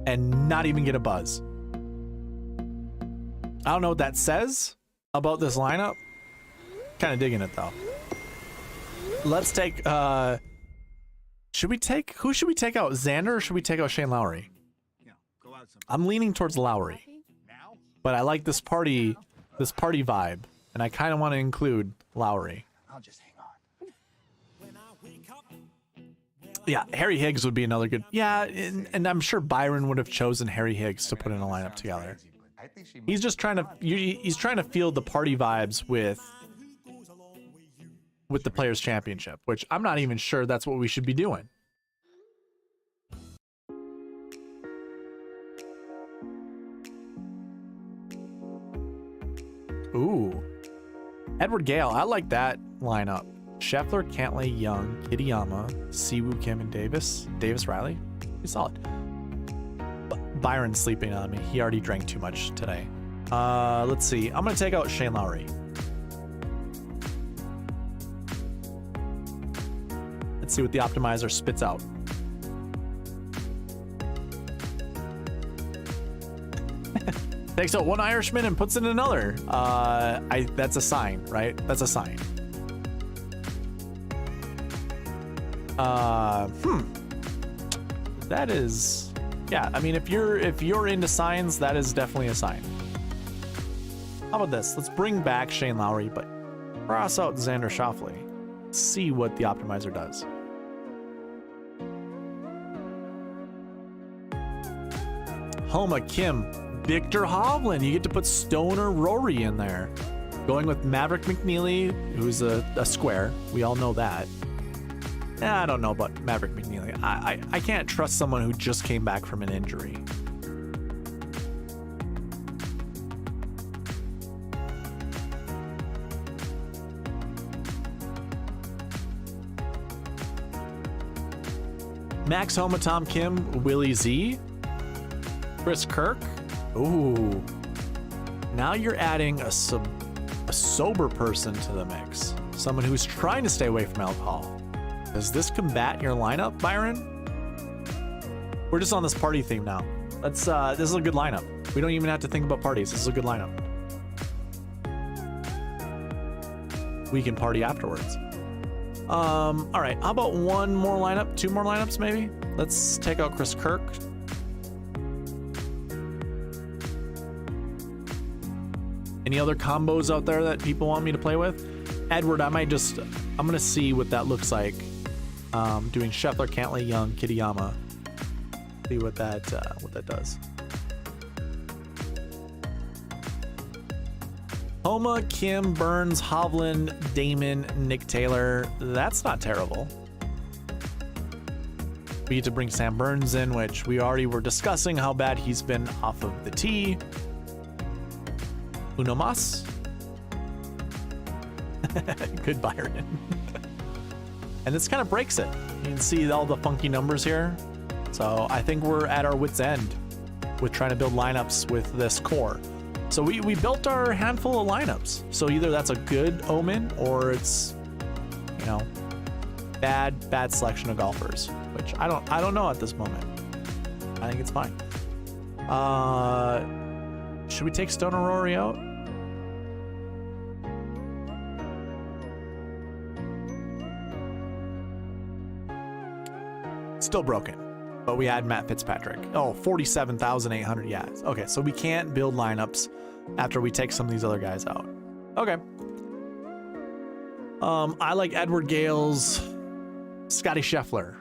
and not even get a buzz. I don't know what that says about this lineup. Kind of digging it though. Let's take who should we take out, Xander, or should we take out Shane Lowry? I'm leaning towards Lowry, but I like this party vibe, and I kind of want to include Lowry. I'll just hang on. Yeah, Harry Higgs would be another good. Yeah, and I'm sure Byron would have chosen Harry Higgs to put in a lineup together. He's just trying to feel the party vibes with the Players Championship, which I'm not even sure that's what we should be doing. Ooh, Edward Gale, I like that lineup. Scheffler, Cantlay, Young, Kitayama, Siwoo Kim, and Davis Riley. He's solid. Byron's sleeping on me. He already drank too much today. Let's see. I'm gonna take out Shane Lowry. Let's see what the optimizer spits out. Takes out one Irishman and puts in another. That's a sign, right? That's a sign. That is, yeah. I mean, if you're into signs, that is definitely a sign. How about this? Let's bring back Shane Lowry, but cross out Xander Schauffele. See what the optimizer does. Homa Kim, Victor Hovland. You get to put Stoner Rory in there. Going with Maverick McNeely, who's a square. We all know that. I don't know about Maverick McNeely. I can't trust someone who just came back from an injury. Max Homa, Tom Kim, Willie Z, Chris Kirk. Ooh. Now you're adding a sober person to the mix. Someone who's trying to stay away from alcohol. Does this combat your lineup, Byron? We're just on this party theme now. This is a good lineup. We don't even have to think about parties. This is a good lineup. We can party afterwards. All right, how about one more lineup, two more lineups maybe? Let's take out Chris Kirk. Any other combos out there that people want me to play with? Edward, I'm gonna see what that looks like. Doing Scheffler, Cantlay, Young, Kitayama. See what that does. Homa, Kim, Burns, Hovland, Damon, Nick Taylor. That's not terrible. We get to bring Sam Burns in, which we already were discussing how bad he's been off of the tee. Uno mas. Good Byron. And this kind of breaks it. You can see all the funky numbers here. So I think we're at our wit's end with trying to build lineups with this core. So we built our handful of lineups. So either that's a good omen or it's, you know, bad selection of golfers, which I don't know at this moment. I think it's fine. Should we take Stoner Rory out? Still broken, but we had Matt Fitzpatrick. Oh, 47,800. Yeah. Okay, so we can't build lineups after we take some of these other guys out. Okay. I like Edward Gales, Scotty Scheffler.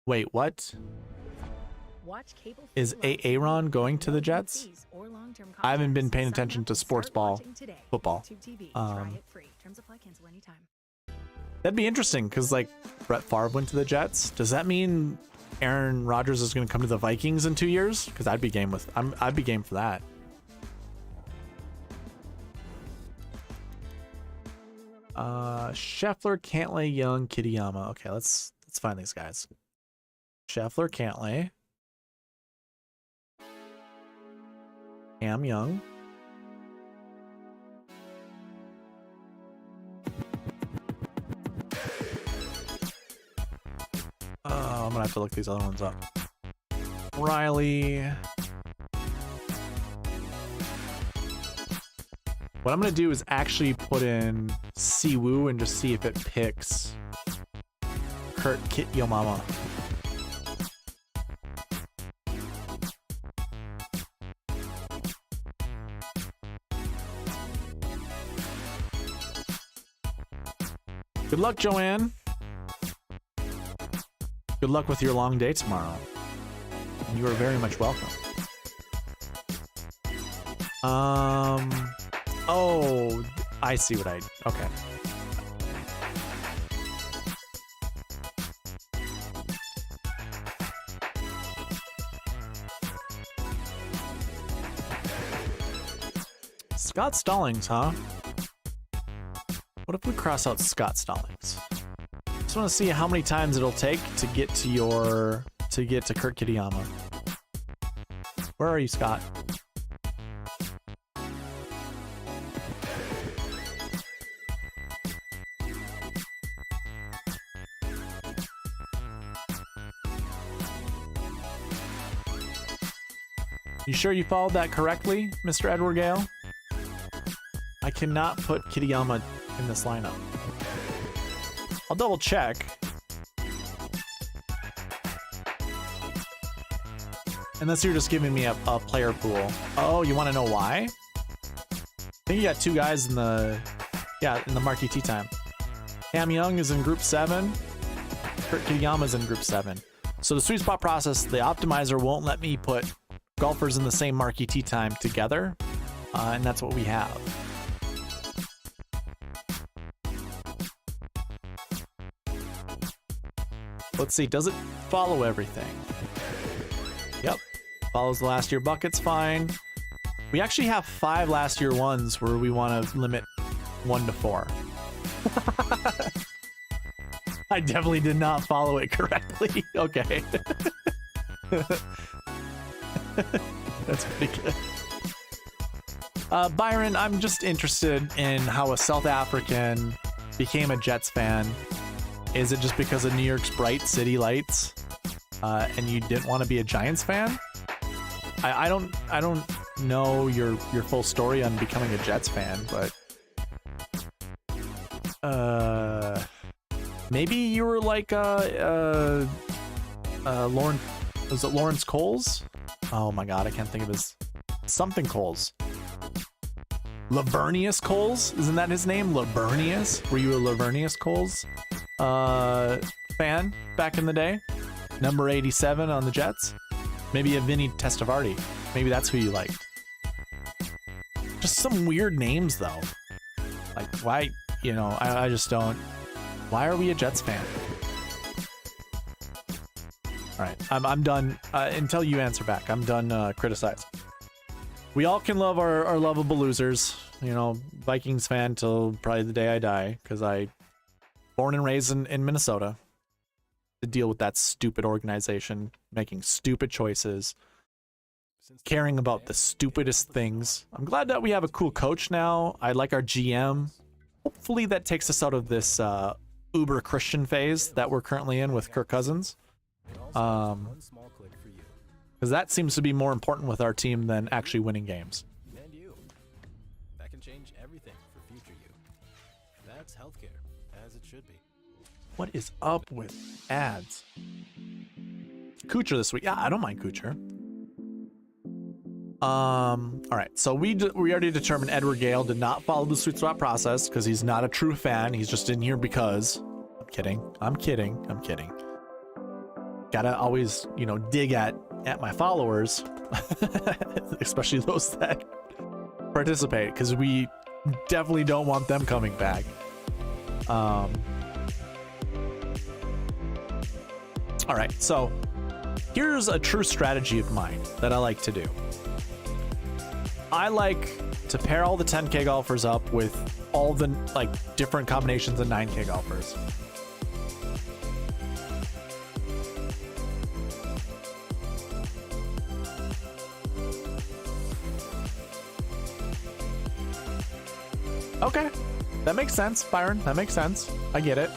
Wait, what? Is Aaron going to the Jets? I haven't been paying attention to sports ball, football. That'd be interesting because like Brett Favre went to the Jets. Does that mean Aaron Rodgers is going to come to the Vikings in 2 years? Because I'd be game for that. Scheffler, Cantlay, Young, Kitayama. Okay, let's find these guys. Scheffler, Cantlay, Cam Young. I'm gonna have to look these other ones up. Riley. What I'm gonna do is actually put in Siwoo and just see if it picks Kurt Kitayama. Good luck, Joanne. Good luck with your long day tomorrow. You are very much welcome. Oh, I see what okay. Scott Stallings, huh? What if we cross out Scott Stallings? Just want to see how many times it'll take to get to Kurt Kitayama. Where are you, Scott? You sure you followed that correctly, Mr. Edward Gale? I cannot put Kitayama in this lineup. I'll double check. Unless you're just giving me a player pool. Oh, you want to know why? I think you got two guys in the marquee tee time. Cam Young is in group 7. Kurt Kitayama's in group 7. So the sweet spot process, the optimizer won't let me put golfers in the same marquee tee time together, and that's what we have. Let's see, does it follow everything? Yep, follows the last year buckets fine. We actually have 5 last year ones where we want to limit 1 to 4. I definitely did not follow it correctly. Okay. That's pretty good. Byron, I'm just interested in how a South African became a Jets fan. Is it just because of New York's bright city lights, and you didn't want to be a Giants fan? I don't know your full story on becoming a Jets fan, but maybe you were like Lawrence, was it Lawrence Coles? Oh my god, I can't think of his something Coles. Lavernius Coles? Isn't that his name? Lavernius? Were you a Lavernius Coles fan back in the day? Number 87 on the Jets? Maybe a Vinny Testaverde. Maybe that's who you liked. Just some weird names though. Like why, you know, I just don't. Why are we a Jets fan? All right, I'm done. Until you answer back, I'm done criticizing. We all can love our lovable losers. You know, Vikings fan till probably the day I die, because I born and raised in Minnesota to deal with that stupid organization, making stupid choices, caring about the stupidest things. I'm glad that we have a cool coach now. I like our GM. Hopefully that takes us out of this uber Christian phase that we're currently in with Kirk Cousins. Because that seems to be more important with our team than actually winning games. And you. That can change everything for future you. That's healthcare, as it should be. What is up with ads? Kuchar this week. Yeah, I don't mind Kuchar. All right, so we already determined Edward Gale did not follow the sweet spot process because he's not a true fan. He's just in here because. I'm kidding. Gotta always, you know, dig at my followers, especially those that participate, because we definitely don't want them coming back. All right, so here's a true strategy of mine that I like to do. I like to pair all the 10K golfers up with all the like different combinations of 9K golfers. Okay, that makes sense, Byron. That makes sense. I get it.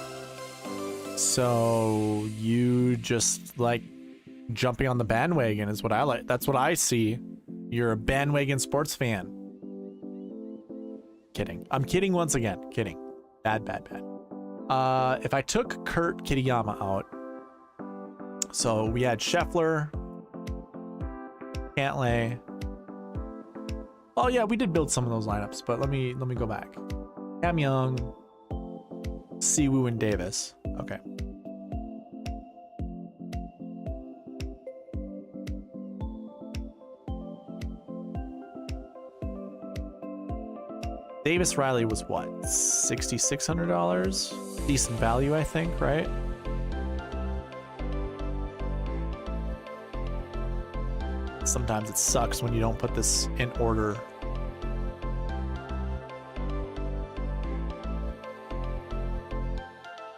So you just like jumping on the bandwagon is what I like. That's what I see. You're a bandwagon sports fan. Kidding. I'm kidding once again. Kidding. Bad. If I took Kurt Kitayama out, so we had Scheffler, Cantlay. Oh yeah, we did build some of those lineups, but let me go back. Cam Young, Siwoo, and Davis. Okay. Davis Riley was what? $6,600? Decent value, I think, right? Sometimes it sucks when you don't put this in order.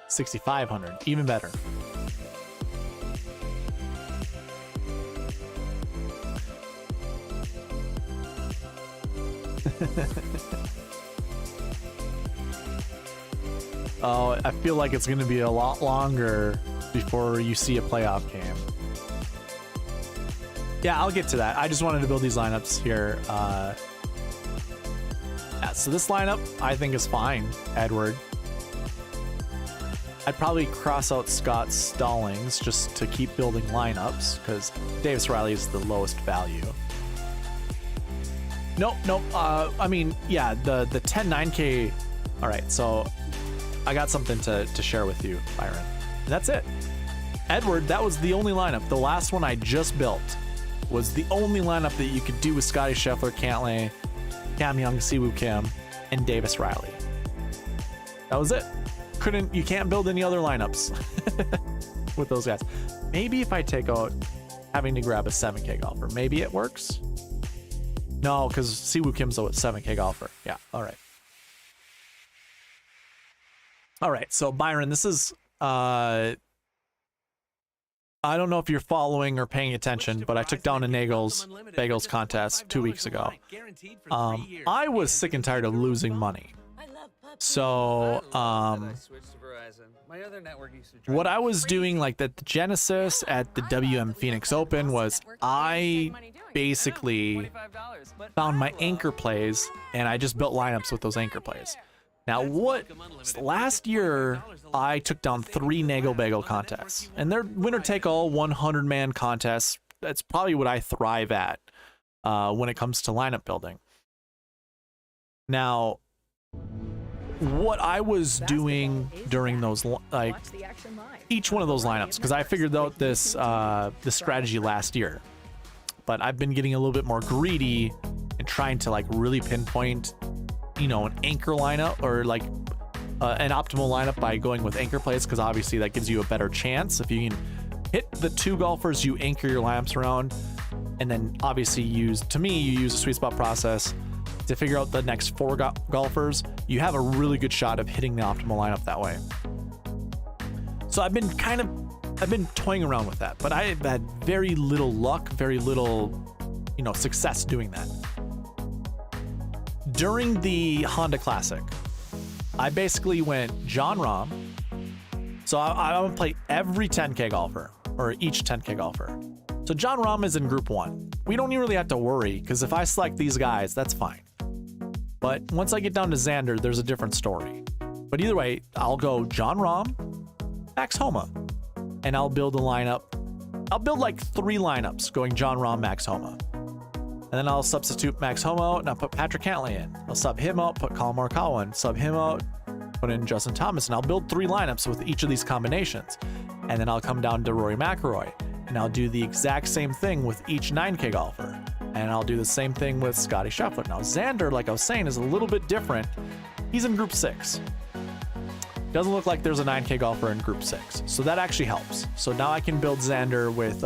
$6,500, even better. Oh, I feel like it's going to be a lot longer before you see a playoff game. Yeah, I'll get to that. I just wanted to build these lineups here. Yeah, so this lineup I think is fine. Edward. I'd probably cross out Scott Stallings just to keep building lineups because Davis Riley is the lowest value. Nope. I mean, yeah, the 10-9K. All right, so I got something to share with you, Byron. And that's it. Edward, that was the only lineup. The last one I just built was the only lineup that you could do with Scotty Scheffler, Cantlay, Cam Young, Siwoo Kim, and Davis Riley. That was it. You can't build any other lineups with those guys. Maybe if I take out having to grab a 7K golfer, maybe it works. No, because Siwoo Kim's a 7K golfer. Yeah, all right. All right, so Byron, this is, I don't know if you're following or paying attention, but I took down a Nagel's Bagels contest 2 weeks ago. I was sick and tired of losing money. So, what I was doing, like at the Genesis at the WM Phoenix Open, was I basically found my anchor plays and I just built lineups with those anchor plays. Now, last year I took down 3 Nagel Bagel contests, and they're winner-take-all 100-man contests. That's probably what I thrive at when it comes to lineup building. Now, what I was doing during those, like each one of those lineups, because I figured out this strategy last year, but I've been getting a little bit more greedy and trying to like really pinpoint, you know, an anchor lineup or like an optimal lineup by going with anchor plays, because obviously that gives you a better chance. If you can hit the 2 golfers you anchor your lineups around, and then obviously you use a SweetSpot process to figure out the next 4 golfers, you have a really good shot of hitting the optimal lineup that way. So I've been toying around with that, but I've had very little luck, very little, you know, success doing that. During the Honda Classic, I basically went John Rahm. So I want to play every 10K golfer, or each 10K golfer. So John Rahm is in group 1. We don't even really have to worry, because if I select these guys, that's fine. But once I get down to Xander, there's a different story. But either way, I'll go John Rahm, Max Homa, and I'll build a lineup. I'll build like 3 lineups going John Rahm, Max Homa. And then I'll substitute Max Homa out and I'll put Patrick Cantlay in. I'll sub him out, put Colin Morikawa in, sub him out, put in Justin Thomas, and I'll build 3 lineups with each of these combinations. And then I'll come down to Rory McIlroy, and I'll do the exact same thing with each 9K golfer. And I'll do the same thing with Scotty Scheffler. Now, Xander, like I was saying, is a little bit different. He's in group 6. Doesn't look like there's a 9K golfer in group 6. So that actually helps. So now I can build Xander with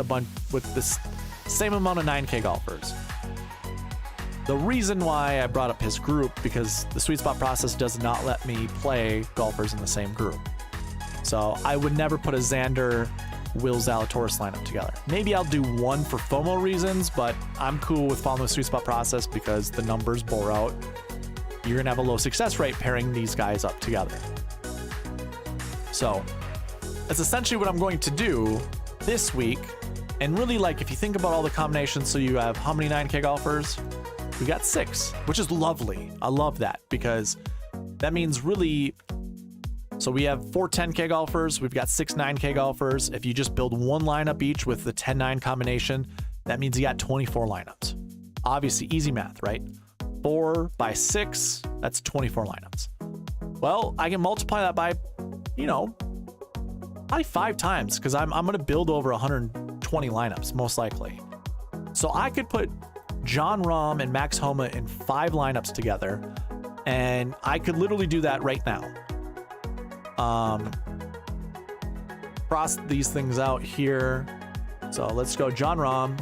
this same amount of 9K golfers. The reason why I brought up his group, because the SweetSpot process does not let me play golfers in the same group. So I would never put a Xander Will Zalatoris lineup together. Maybe I'll do one for FOMO reasons, but I'm cool with following the SweetSpot process because the numbers bore out. You're gonna have a low success rate pairing these guys up together. So that's essentially what I'm going to do this week. And really, like, if you think about all the combinations, so you have how many 9K golfers? We got 6, which is lovely. I love that, because that means really, so we have 4 10K golfers, we've got 6 9K golfers. If you just build one lineup each with the 10-9 combination, that means you got 24 lineups. Obviously, easy math, right? 4 by 6, that's 24 lineups. Well, I can multiply that by, you know, probably 5 times, because I'm going to build over 120 lineups, most likely. So I could put John Rahm and Max Homa in 5 lineups together, and I could literally do that right now. Cross these things out here. So let's go John Rahm.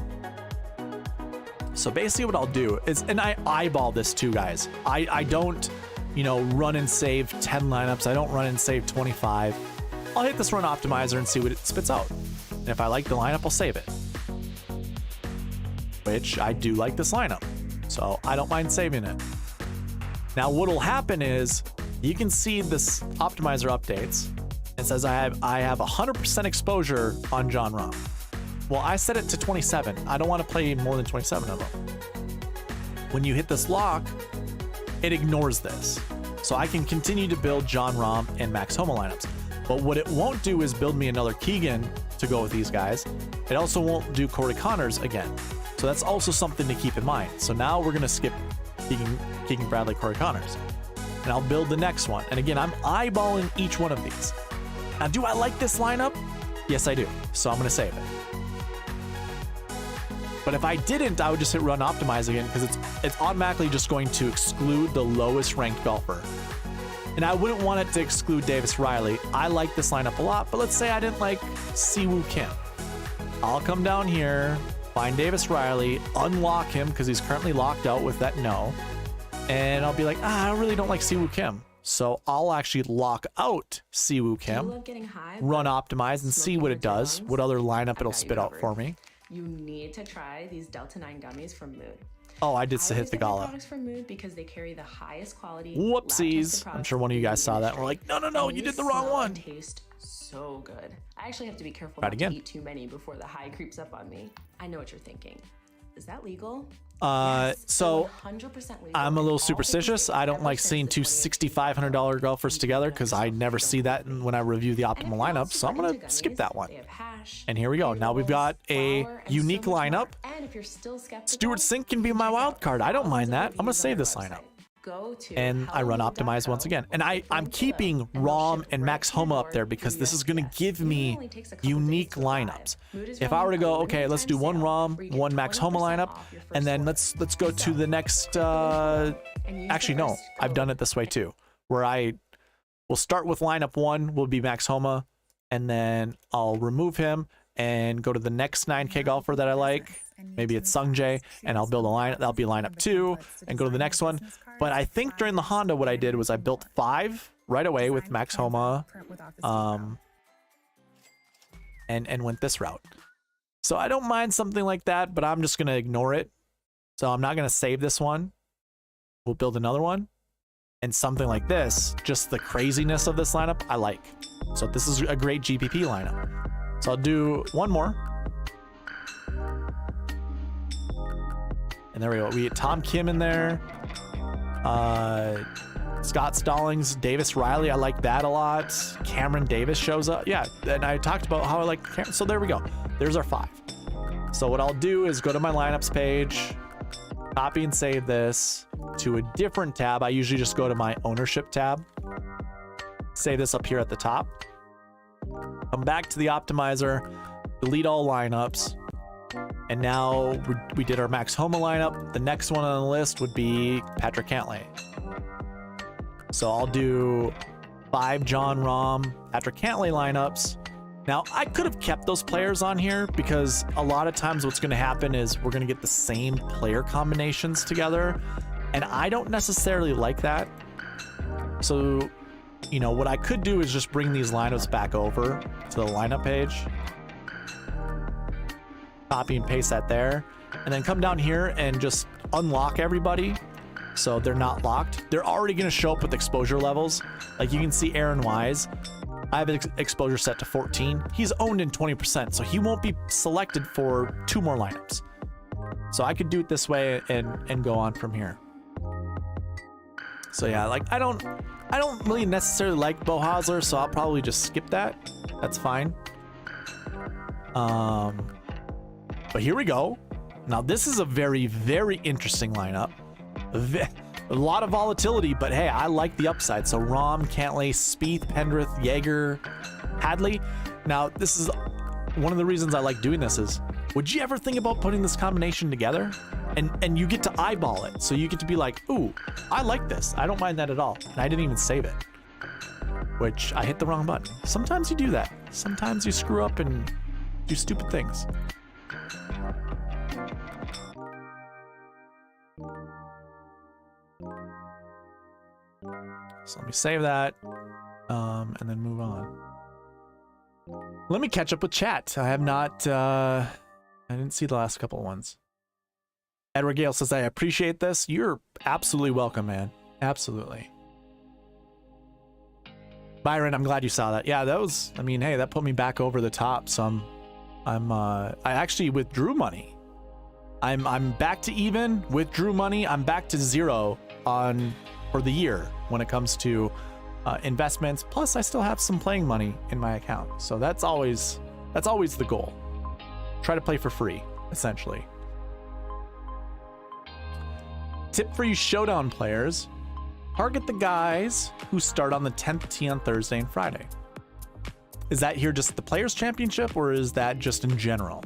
So basically what I'll do is, and I eyeball this too, guys. I don't, you know, run and save 10 lineups. I don't run and save 25. I'll hit this run optimizer and see what it spits out. And if I like the lineup, I'll save it. Which I do like this lineup, so I don't mind saving it. Now what'll happen is you can see this optimizer updates. It says I have 100% exposure on John Rahm. Well, I set it to 27. I don't want to play more than 27 of them. When you hit this lock, it ignores this. So I can continue to build John Rahm and Max Homa lineups. But what it won't do is build me another Keegan to go with these guys. It also won't do Corey Connors again. So that's also something to keep in mind. So now we're going to skip Keegan Bradley, Corey Connors. And I'll build the next one. And again, I'm eyeballing each one of these. Now, do I like this lineup? Yes, I do. So I'm going to save it. But if I didn't, I would just hit run optimize again because it's automatically just going to exclude the lowest ranked golfer. And I wouldn't want it to exclude Davis Riley. I like this lineup a lot, but let's say I didn't like Siwoo Kim. I'll come down here, find Davis Riley, unlock him because he's currently locked out with that no. And I'll be like, I really don't like Siwoo Kim. So I'll actually lock out Siwoo Kim, run optimize and see what it does, what other lineup it'll spit out for me. You need to try these Delta 9 gummies from Mood. Oh, I did hit the gala. Products from Mood because they carry the highest quality. Whoopsies! I'm sure one of you guys saw that. We're like, no, you did the wrong one. Taste so good. I actually have to be careful not to eat too many before the high creeps up on me. I know what you're thinking. Is that legal? Yes, so I'm a little superstitious. I don't like seeing two $6,500 golfers together because I never see that when I review the optimal lineup. So I'm gonna skip that one. And here we go. Now we've got a unique lineup. Stuart Sink can be my wild card. I don't mind that. I'm gonna save this lineup. And I run optimize once again. And I'm keeping Rom and Max Homa up there because this is going to give me unique lineups. If I were to go, okay, let's do one Rom, one Max Homa lineup, and then let's go to the next, actually, no, I've done it this way too, where I will start with lineup 1 will be Max Homa, and then I'll remove him and go to the next 9K golfer that I like. Maybe it's Sungjae, and I'll build a line. That'll be lineup 2, and go to the next one. But I think during the Honda, what I did was I built 5 right away with Max Homa, and went this route. So I don't mind something like that, but I'm just gonna ignore it. So I'm not gonna save this one. We'll build another one, and something like this, just the craziness of this lineup, I like. So this is a great GPP lineup. So I'll do one more. And there we go. We get Tom Kim in there. Scott Stallings, Davis Riley. I like that a lot. Cameron Davis shows up. Yeah, and I talked about how I like Cameron. So there we go. There's our 5. So what I'll do is go to my lineups page, copy and save this to a different tab. I usually just go to my ownership tab. Save this up here at the top. Come back to the optimizer, delete all lineups. And now we did our Max Homa lineup. The next one on the list would be Patrick Cantlay. So I'll do 5 John Rahm, Patrick Cantlay lineups. Now, I could have kept those players on here because a lot of times what's going to happen is we're going to get the same player combinations together. And I don't necessarily like that. So, you know, what I could do is just bring these lineups back over to the lineup page. Copy and paste that there, and then come down here and just unlock everybody so they're not locked. They're already going to show up with exposure levels. Like you can see Aaron Wise, I have exposure set to 14. He's owned in 20%, so he won't be selected for 2 more lineups. So I could do it this way and go on from here. So yeah, like I don't really necessarily like Bo Hosler, so I'll probably just skip that. That's fine. But here we go. Now this is a very, very interesting lineup. A lot of volatility, but hey, I like the upside. So Rahm, Cantlay, Spieth, Pendrith, Jaeger, Hadley. Now this is one of the reasons I like doing this is, would you ever think about putting this combination together? And you get to eyeball it. So you get to be like, ooh, I like this. I don't mind that at all. And I didn't even save it, which I hit the wrong button. Sometimes you do that. Sometimes you screw up and do stupid things. So let me save that, and then move on. Let me catch up with chat. I have not, I didn't see the last couple of ones. Edward Gale says, I appreciate this. You're absolutely welcome, man. Absolutely. Byron, I'm glad you saw that. Yeah, that was, I mean, hey, that put me back over the top. So I actually withdrew money. I'm back to even, withdrew money. I'm back to 0 for the year when it comes to investments. Plus, I still have some playing money in my account. So that's always the goal. Try to play for free, essentially. Tip for you showdown players: target the guys who start on the 10th tee on Thursday and Friday. Is that here just the Players Championship, or is that just in general?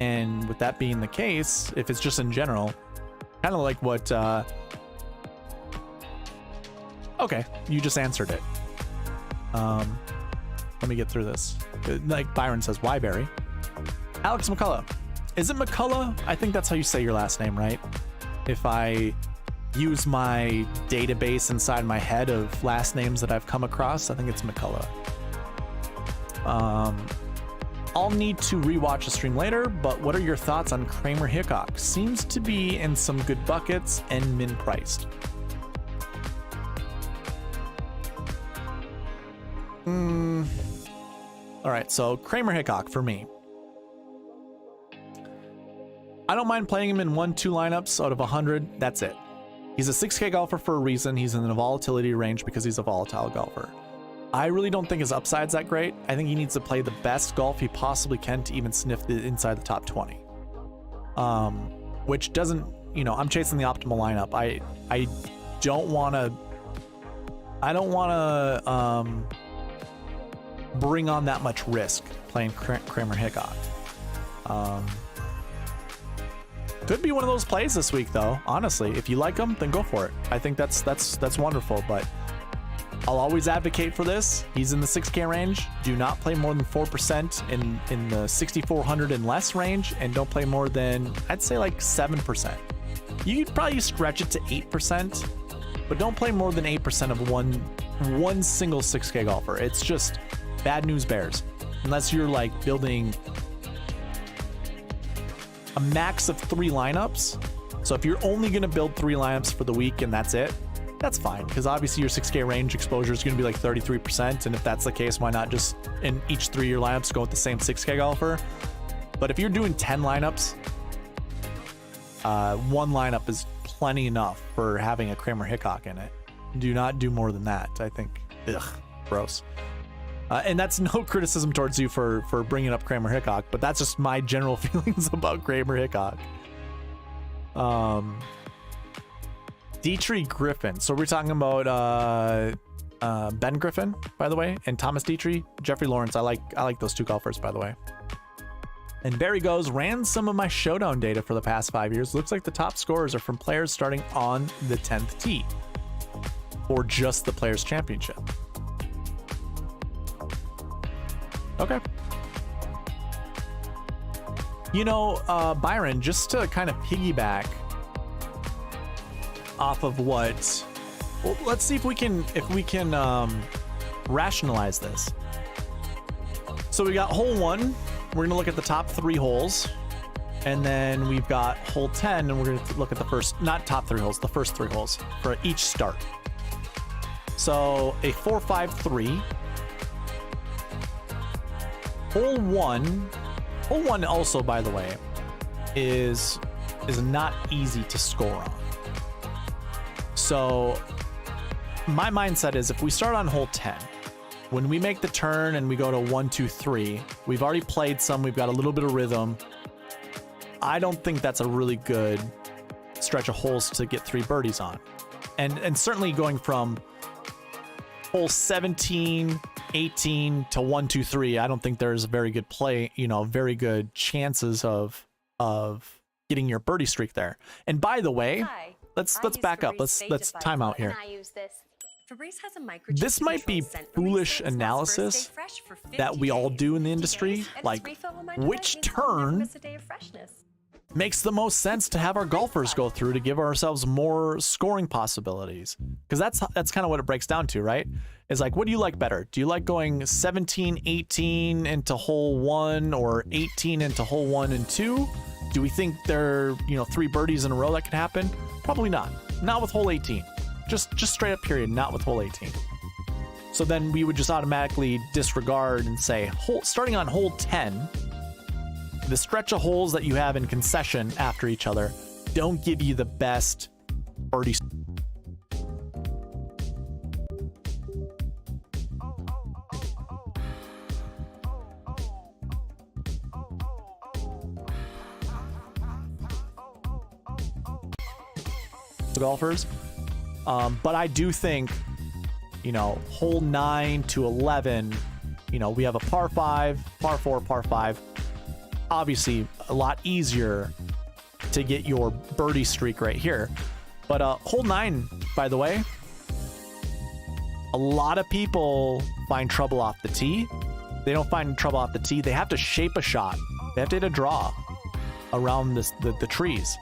And with that being the case, if it's just in general, kind of like what... okay, you just answered it. Let me get through this. Like Byron says, why Barry? Alex McCullough. Is it McCullough? I think that's how you say your last name, right? If I use my database inside my head of last names that I've come across, I think it's McCullough. I'll need to rewatch the stream later, but what are your thoughts on Kramer Hickok? Seems to be in some good buckets and min priced. All right, so Kramer Hickok for me. I don't mind playing him in 1-2 lineups out of 100. That's it. He's a 6K golfer for a reason. He's in the volatility range because he's a volatile golfer. I really don't think his upside's that great. I think he needs to play the best golf he possibly can to even sniff inside the top 20. Which doesn't, you know, I'm chasing the optimal lineup. I don't want to bring on that much risk playing Kramer Hickok. Could be one of those plays this week, though. Honestly, if you like him, then go for it. I think that's wonderful. But I'll always advocate for this. He's in the 6K range. Do not play more than 4% in the 6,400 and less range, and don't play more than, I'd say, like 7%. You could probably stretch it to 8%, but don't play more than 8% of one single 6K golfer. It's just bad news bears, unless you're like building a max of 3 lineups. So if you're only going to build 3 lineups for the week and that's it, that's fine, because obviously your 6K range exposure is going to be like 33%, and if that's the case, why not just in each 3 of your lineups go with the same 6K golfer? But if you're doing 10 lineups, 1 lineup is plenty enough for having a Kramer Hickok in it. Do not do more than that. I think, ugh, gross. And that's no criticism towards you for bringing up Kramer Hickok, but that's just my general feelings about Kramer Hickok. Dietrich Griffin. So we're talking about Ben Griffin, by the way, and Thomas Dietrich. Jeffrey Lawrence. I like those 2 golfers, by the way. And Barry goes, ran some of my showdown data for the past 5 years. Looks like the top scores are from players starting on the 10th tee, or just the Players Championship. Okay. You know, Byron, just to kind of piggyback off of what, well, let's see if we can rationalize this. So we got hole 1. We're going to look at the top 3 holes. And then we've got hole 10, and we're going to look at the first, not top 3 holes, the first 3 holes for each start. So a 4-5-3. Hole 1 also, by the way, is not easy to score on. So my mindset is, if we start on hole 10, when we make the turn and we go to 1, 2, 3, we've already played some, we've got a little bit of rhythm. I don't think that's a really good stretch of holes to get 3 birdies on. And certainly going from hole 17, 18 to 1, 2, 3, I don't think there's a very good play, you know, very good chances of getting your birdie streak there. And by the way, let's back up. Let's time out here. This might be foolish analysis that we all do in the industry. Like, which turn makes the most sense to have our golfers go through to give ourselves more scoring possibilities? Because that's kind of what it breaks down to, right? Is like, what do you like better? Do you like going 17, 18 into hole 1, or 18 into hole 1 and 2? Do we think there are, you know, 3 birdies in a row that could happen? Probably not. Not with hole 18. Just straight up period, not with hole 18. So then we would just automatically disregard and say, starting on hole 10, the stretch of holes that you have in concession after each other don't give you the best birdie. golfers. But I do think, you know, hole 9 to 11, you know, we have a par 5, par 4, par 5. Obviously, a lot easier to get your birdie streak right here. But hole 9, by the way, a lot of people find trouble off the tee. They don't find trouble off the tee. They have to shape a shot. They have to hit a draw around the trees.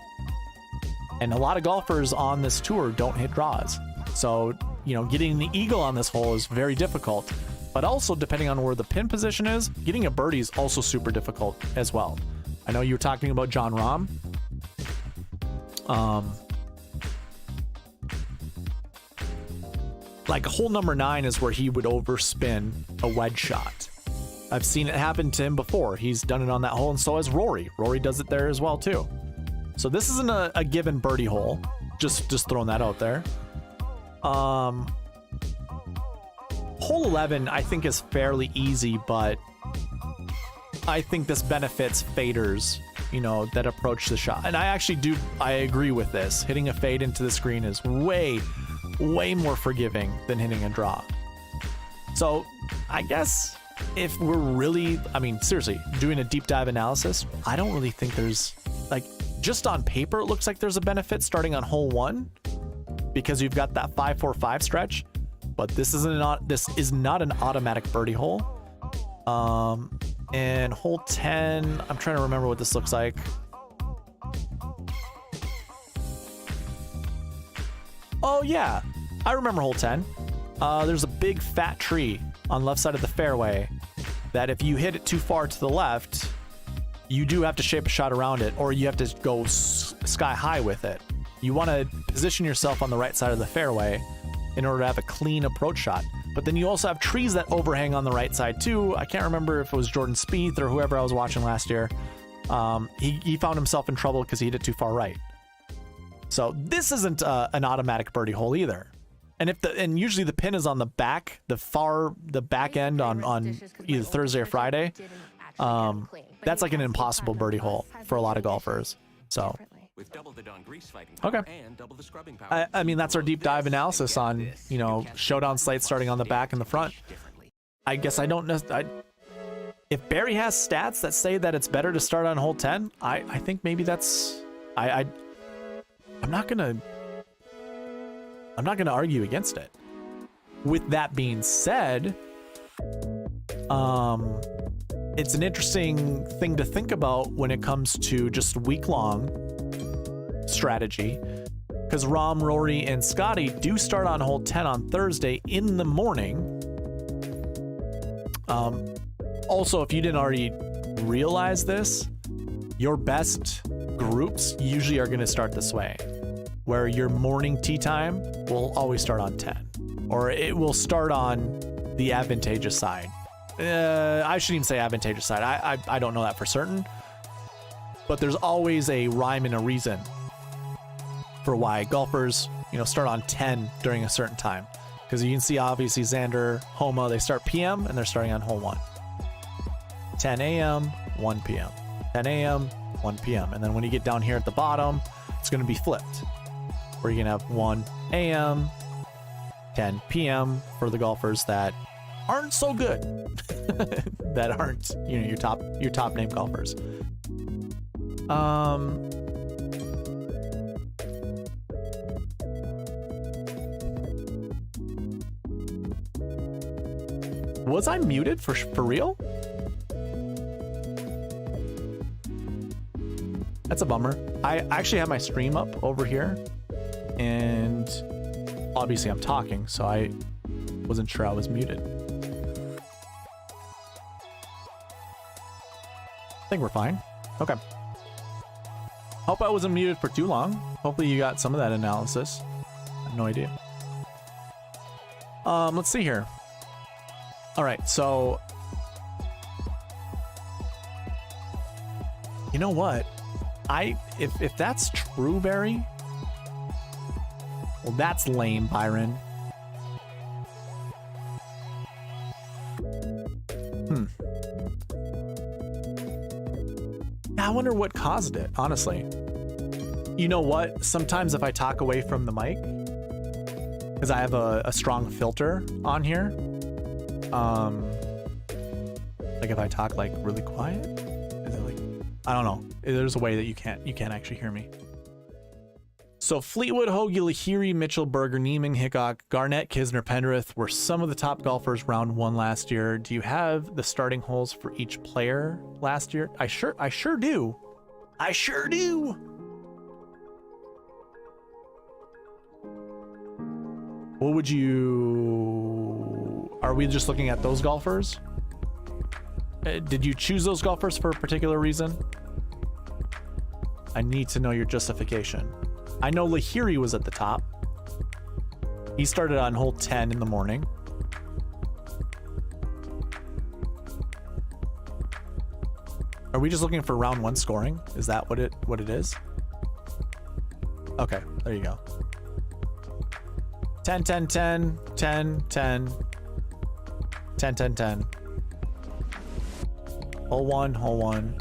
And a lot of golfers on this tour don't hit draws. So, you know, getting the eagle on this hole is very difficult. But also, depending on where the pin position is, getting a birdie is also super difficult as well. I know you were talking about John Rahm. Like hole number 9 is where he would overspin a wedge shot. I've seen it happen to him before. He's done it on that hole, and so has Rory. Rory does it there as well too. So this isn't a given birdie hole. Just throwing that out there. Hole 11 I think is fairly easy, but I think this benefits faders, you know, that approach the shot. And I agree with this. Hitting a fade into the screen is way more forgiving than hitting a draw. So I guess if we're really, I mean, seriously, doing a deep dive analysis, I don't really think there's, like, just on paper, it looks like there's a benefit starting on hole 1 because you've got that 5-4-5 stretch, but this is not an automatic birdie hole. And hole 10, I'm trying to remember what this looks like. Oh yeah, I remember hole 10. There's a big fat tree on the left side of the fairway that if you hit it too far to the left, you do have to shape a shot around it, or you have to go sky high with it. You want to position yourself on the right side of the fairway in order to have a clean approach shot. But then you also have trees that overhang on the right side too. I can't remember if it was Jordan Spieth or whoever I was watching last year. He found himself in trouble because he hit it too far right. So this isn't an automatic birdie hole either. And usually the pin is on the back, the back end on either Thursday or Friday. That's like an impossible birdie hole for a lot of golfers. So okay, I mean, that's our deep dive analysis on, you know, showdown slates starting on the back and the front. I guess I don't know. If Barry has stats that say that it's better to start on hole 10, I think maybe that's I'm not gonna argue against it. With that being said, it's an interesting thing to think about when it comes to just week-long strategy, because Rahm, Rory, and Scotty do start on hole 10 on Thursday in the morning. Also, if you didn't already realize this, your best groups usually are going to start this way, where your morning tee time will always start on 10, or it will start on the advantageous side. I shouldn't even say advantageous side. I don't know that for certain, but there's always a rhyme and a reason for why golfers, you know, start on 10 during a certain time. Because you can see, obviously, Xander, Homa, they start PM and they're starting on hole 1. 10 a.m., 1 p.m. 10 a.m., 1 p.m. And then when you get down here at the bottom, it's going to be flipped, where you're going to have 1 a.m., 10 p.m. for the golfers that aren't so good, that aren't, you know, your top name golfers. Was I muted for real? That's a bummer. I actually have my stream up over here, and obviously I'm talking, so I wasn't sure I was muted. I think we're fine. Okay. Hope I wasn't muted for too long. Hopefully you got some of that analysis. I have no idea. Let's see here. All right, so you know what? If that's true, Barry, well, that's lame, Byron. I wonder what caused it, honestly. You know what? Sometimes if I talk away from the mic, because I have a strong filter on here, like if I talk like really quiet, is it like, I don't know. There's a way that you can't actually hear me. So Fleetwood, Hoagie, Lahiri, Mitchell, Berger, Neiman, Hickok, Garnett, Kisner, Penrith were some of the top golfers round 1 last year. Do you have the starting holes for each player last year? I sure do. I sure do. What would you... Are we just looking at those golfers? Did you choose those golfers for a particular reason? I need to know your justification. I know Lahiri was at the top. He started on hole 10 in the morning. Are we just looking for round 1 scoring? Is that what it is? Okay, there you go. 10, 10, 10, 10, 10, 10, 10, 10. Hole 1, hole 1.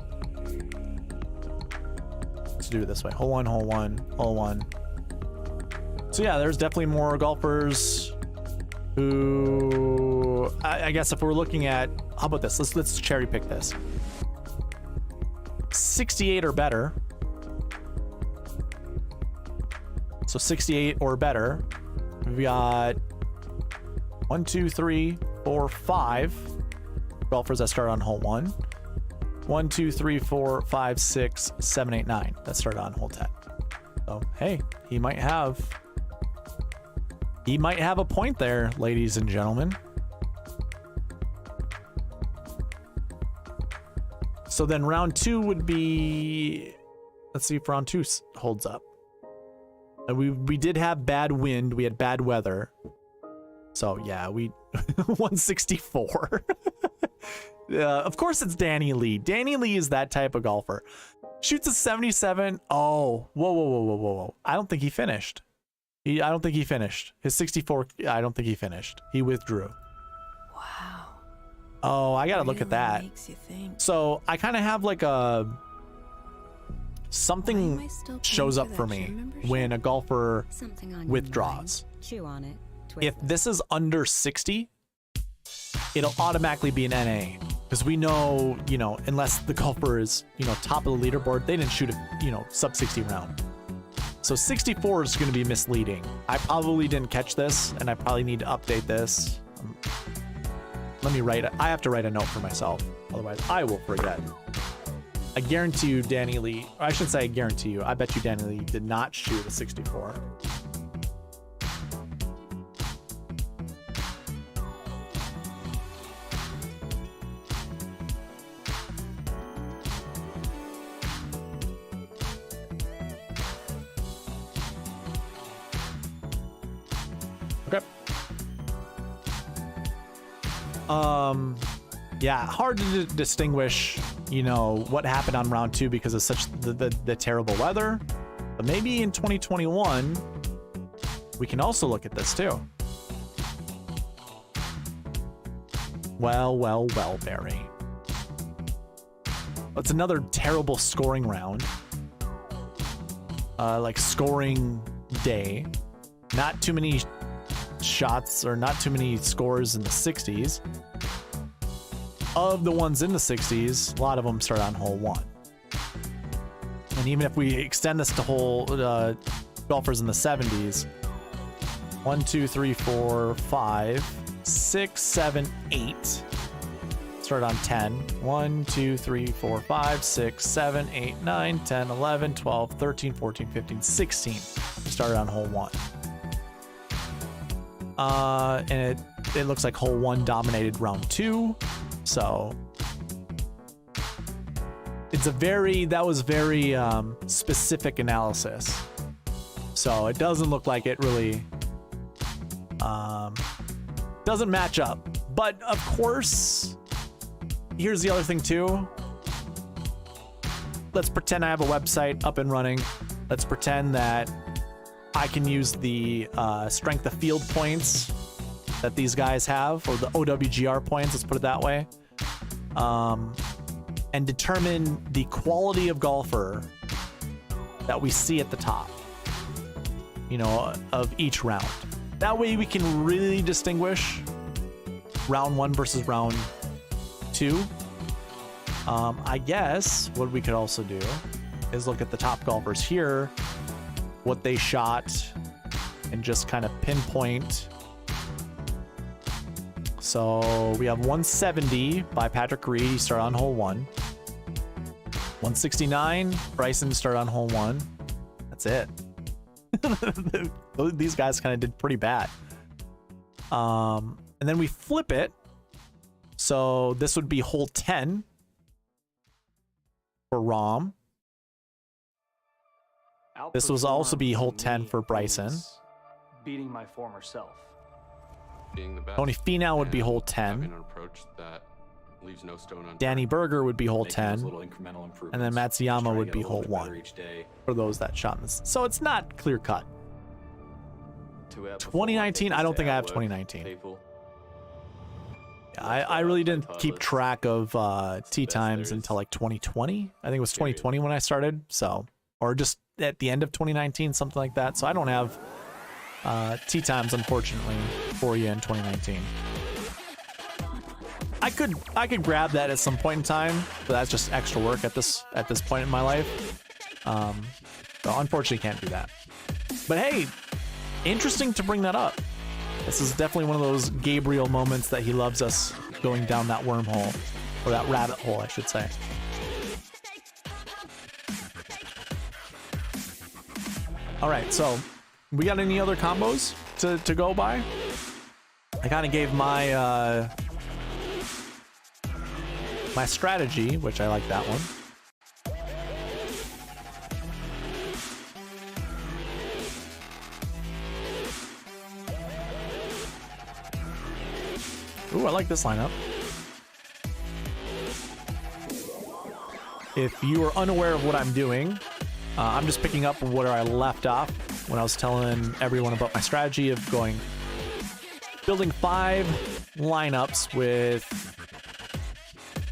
Let's do it this way. Hole 1, hole 1, hole 1. So yeah, there's definitely more golfers who, I guess if we're looking at, how about this? Let's cherry pick this. 68 or better. So 68 or better. We've got 1, 2, 3, 4, 5 golfers that start on hole 1. 1, 2, 3, 4, 5, 6, 7, 8, 9 that started on hole 10. So hey, he might have a point there, ladies and gentlemen. So then round 2 would be, let's see if round 2 holds up. And we did have bad wind, we had bad weather. So yeah, we 164. Of course it's Danny Lee. Danny Lee is that type of golfer. Shoots a 77. Oh, whoa. I don't think he finished. I don't think he finished. His 64, I don't think he finished. He withdrew. Wow. Oh, I gotta look at that. Makes you think. So I kind of have like a... Something shows up for me when a golfer withdraws. Chew on it. If this is under 60, it'll automatically be an NA. Because we know, you know, unless the golfer is, you know, top of the leaderboard, they didn't shoot a, you know, sub 60 round. So 64 is going to be misleading. I probably didn't catch this, and I probably need to update this. Let me write it. I have to write a note for myself. Otherwise, I will forget. I guarantee you Danny Lee, or I shouldn't say I guarantee you, I bet you Danny Lee did not shoot a 64. Okay. Yeah, hard to distinguish, you know, what happened on round 2 because of such the terrible weather. But maybe in 2021, we can also look at this too. Well, Barry. It's another terrible scoring round. Like scoring day. Not too many shots or not too many scores in the 60s. Of the ones in the 60s, a lot of them start on hole 1. And even if we extend this to whole golfers in the 70s, 1, 2, 3, 4, 5, 6, 7, 8 start on 10. 1, 2, 3, 4, 5, 6, 7, 8, 9, 10, 11, 12, 13, 14, 15, 16 started on hole 1. And it looks like hole 1 dominated round 2. So it's that was very specific analysis. So it doesn't look like it really doesn't match up. But of course, here's the other thing too. Let's pretend I have a website up and running. Let's pretend that I can use the strength of field points that these guys have, or the OWGR points, let's put it that way, and determine the quality of golfer that we see at the top, you know, of each round. That way we can really distinguish round 1 versus round 2. I guess what we could also do is look at the top golfers here, what they shot, and just kind of pinpoint. So we have 170 by Patrick Reed. He started on hole 1. 169, Bryson started on hole 1. That's it. These guys kind of did pretty bad. And then we flip it. So this would be hole 10 for Rom. This was also be hole 10 for Bryson. Beating my former self. Being the best. Tony Finau would be hole 10. Having an approach that leaves no stone unturned. Danny Berger would be hole Making those 10. little incremental improvements. And then Matsuyama Trying to would get be a little hole bit 1 better each day. for those that shot this. So it's not clear cut. 2019, I don't think I have 2019. I really didn't keep track of tee times until like 2020. I think it was 2020 when I started. So, or just at the end of 2019, something like that. So I don't have tee times, unfortunately, for you in 2019. I could grab that at some point in time, but that's just extra work at this point in my life. So unfortunately, can't do that. But hey, interesting to bring that up. This is definitely one of those Gabriel moments that he loves us going down that wormhole, or that rabbit hole, I should say. All right, so we got any other combos to go by? I kind of gave my my strategy, which I like that one. Ooh, I like this lineup. If you are unaware of what I'm doing, I'm just picking up where I left off when I was telling everyone about my strategy of building 5 lineups with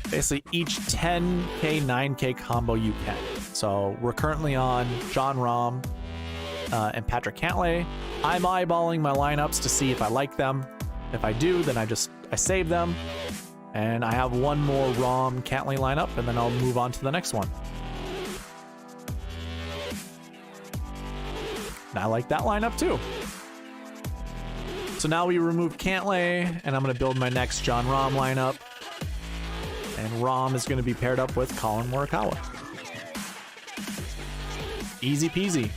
basically each 10K, 9K combo you can. So we're currently on Jon Rahm and Patrick Cantlay. I'm eyeballing my lineups to see if I like them. If I do, then I save them, and I have one more Rahm Cantlay lineup, and then I'll move on to the next one. And I like that lineup too. So now we remove Cantlay, and I'm going to build my next Jon Rahm lineup. And Rahm is going to be paired up with Collin Morikawa. Easy peasy.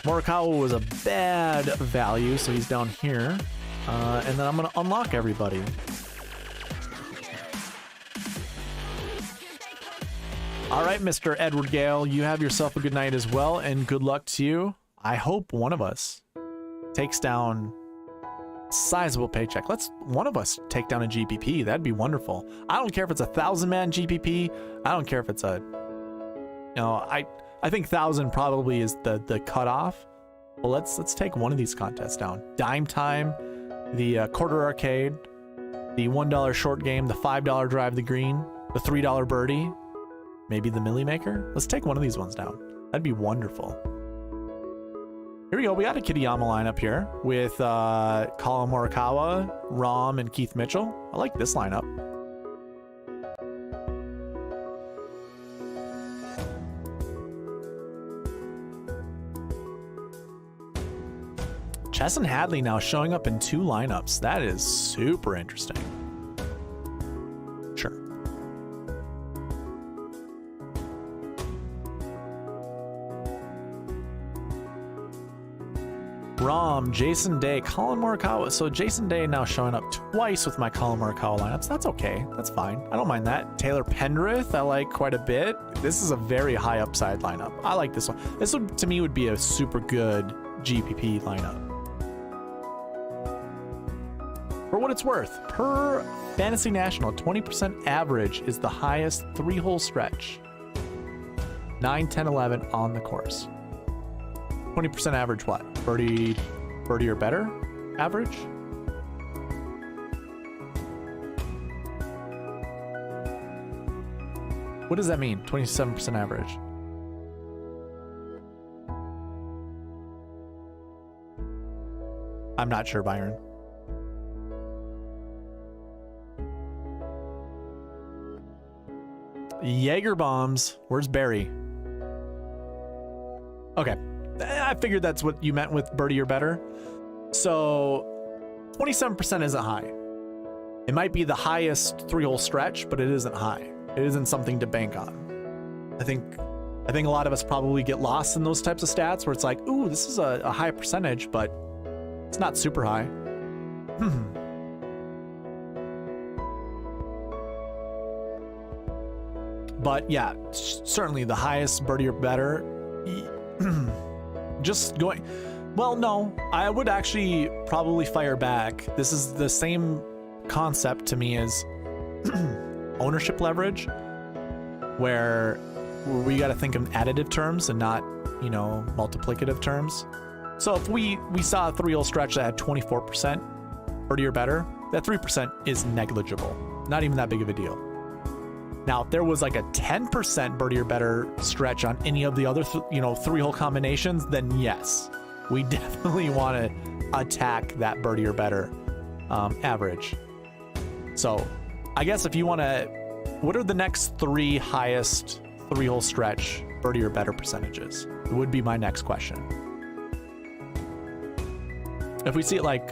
Morikawa was a bad value, so he's down here. And then I'm going to unlock everybody. All right, Mr. Edward Gale, you have yourself a good night as well, and good luck to you. I hope one of us takes down a sizable paycheck. Let's one of us take down a GPP. That'd be wonderful. I don't care if it's a 1,000-man GPP. I don't care if it's a, you know, I think 1,000 probably is the cutoff. Well, let's take one of these contests down. Dime Time, the Quarter Arcade, the $1 short game, the $5 drive the green, the $3 birdie, maybe the Millie Maker. Let's take one of these ones down. That'd be wonderful. Here we go. We got a Kitayama lineup here with Collin Morikawa, Rahm, and Keith Mitchell. I like this lineup. Chesson Hadley now showing up in 2 lineups. That is super interesting. Sure. Rahm, Jason Day, Collin Morikawa. So Jason Day now showing up twice with my Collin Morikawa lineups. That's okay. That's fine. I don't mind that. Taylor Pendrith, I like quite a bit. This is a very high upside lineup. I like this one. This would, to me, would be a super good GPP lineup. For what it's worth, per Fantasy National, 20% average is the highest 3-hole stretch. 9, 10, 11 on the course. 20% average what? Birdie or better average? What does that mean? 27% average. I'm not sure, Byron. Jaeger bombs. Where's Barry? Okay. I figured that's what you meant with birdie or better. So 27% isn't high. It might be the highest 3-hole stretch, but it isn't high. It isn't something to bank on. I think a lot of us probably get lost in those types of stats where it's like, ooh, this is a high percentage, but it's not super high. But yeah, certainly the highest birdie or better. Just going, well, no, I would actually probably fire back. This is the same concept to me as ownership leverage, where we got to think in additive terms and not, you know, multiplicative terms. So if we saw a 3-hole stretch that had 24% birdie or better, that 3% is negligible. Not even that big of a deal. Now, if there was like a 10% birdie or better stretch on any of the other, 3-hole combinations, then yes, we definitely want to attack that birdie or better average. So I guess if you want to, what are the next 3 highest 3-hole stretch birdie or better percentages? It would be my next question. If we see it like,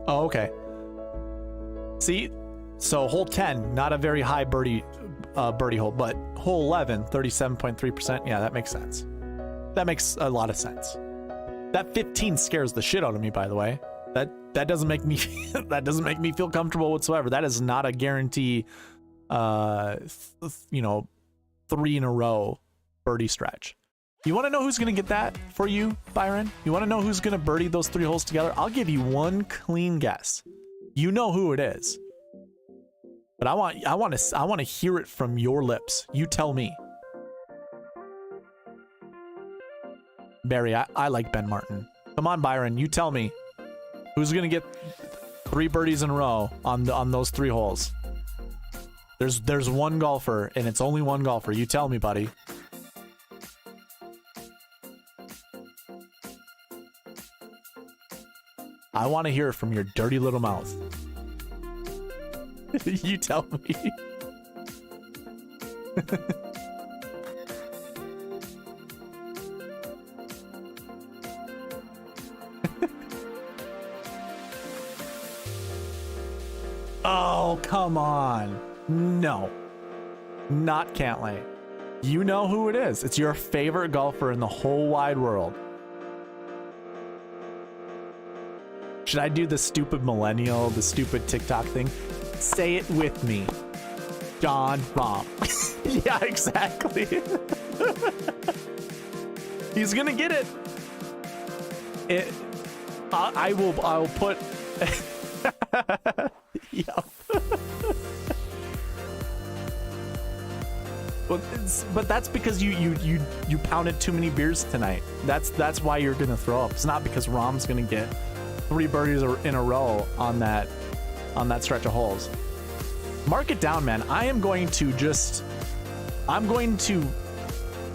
oh, okay. See, so hole 10, not a very high birdie hole, but hole 11, 37.3%. Yeah, that makes sense. That makes a lot of sense. That 15 scares the shit out of me, by the way. That doesn't make me that doesn't make me feel comfortable whatsoever. That is not a guarantee. 3 in a row birdie stretch. You want to know who's going to get that for you, Byron? You want to know who's going to birdie those 3 holes together? I'll give you one clean guess. You know who it is. But I want to hear it from your lips. You tell me. Barry, I like Ben Martin. Come on, Byron, you tell me. Who's going to get 3 birdies in a row on those 3 holes? There's one golfer, and it's only one golfer. You tell me, buddy. I want to hear it from your dirty little mouth. You tell me. Oh, come on. No. Not Cantlay. You know who it is. It's your favorite golfer in the whole wide world. Should I do the stupid millennial, the stupid TikTok thing? Say it with me. Jon Rahm. Yeah, exactly. He's gonna get it. I'll put. Yep. But that's because you pounded too many beers tonight. That's why you're gonna throw up. It's not because Rahm's gonna get 3 birdies in a row on that stretch of holes. Mark it down, man. I'm going to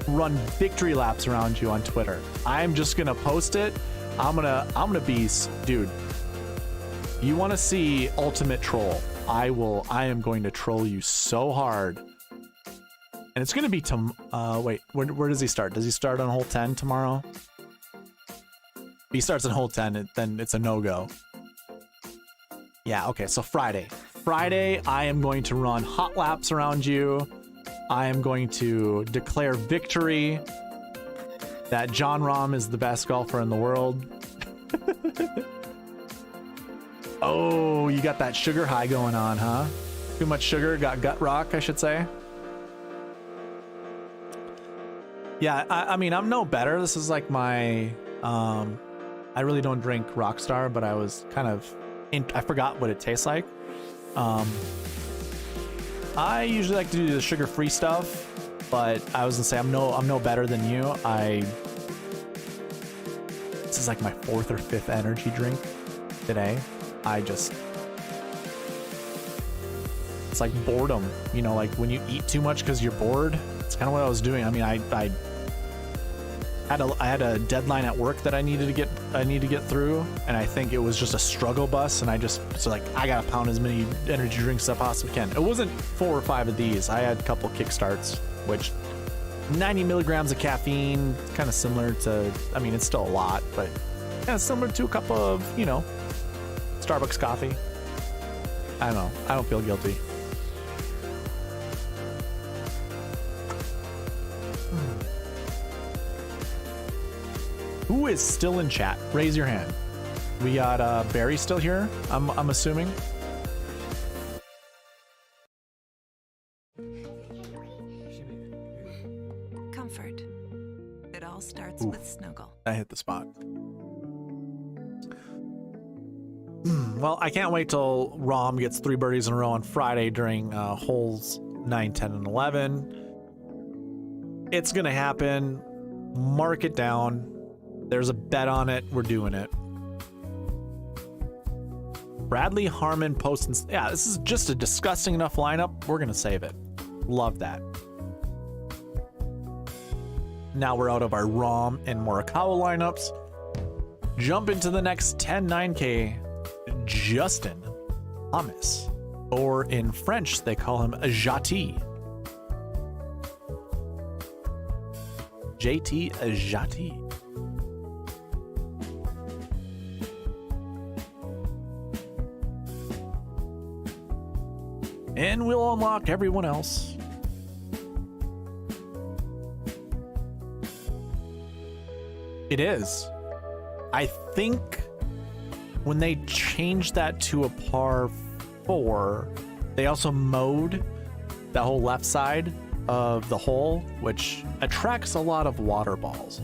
run victory laps around you on Twitter. I'm just gonna post it. I'm gonna be, dude. You want to see ultimate troll? I am going to troll you so hard. And it's gonna be wait, where does he start? Does he start on hole 10 tomorrow? If he starts on hole 10, then it's a no-go. Yeah, okay, so Friday. Friday, I am going to run hot laps around you. I am going to declare victory that Jon Rahm is the best golfer in the world. Oh, you got that sugar high going on, huh? Too much sugar, got gut rock, I should say. Yeah, I mean, I'm no better. This is like my, I really don't drink Rockstar, but I was kind of, I forgot what it tastes like. I usually like to do the sugar-free stuff, but I was gonna say I'm no better than you. This is like my 4th or 5th energy drink today. It's like boredom, you know, like when you eat too much because you're bored. It's kind of what I was doing. I mean, I had a deadline at work that I need to get through, and I think it was just a struggle bus, and I gotta pound as many energy drinks as I possibly can. It wasn't 4 or 5 of these. I had a couple kickstarts, which 90 milligrams of caffeine, kind of similar to, I mean, it's still a lot, but kind of similar to a cup of, you know, Starbucks coffee. I don't know. I don't feel guilty. Who is still in chat? Raise your hand. We got Barry still here, I'm assuming. Comfort. It all starts with snuggle. I hit the spot. Well, I can't wait till Rom gets 3 birdies in a row on Friday during holes 9, 10, and 11. It's gonna happen. Mark it down. There's a bet on it. We're doing it. Bradley Harmon posting. Yeah, this is just a disgusting enough lineup. We're going to save it. Love that. Now we're out of our Rom and Morikawa lineups. Jump into the next 10 9K. Justin Thomas. Or in French, they call him Jati. JT Jati. And we'll unlock everyone else. It is. I think when they changed that to a par 4, they also mowed that whole left side of the hole, which attracts a lot of water balls.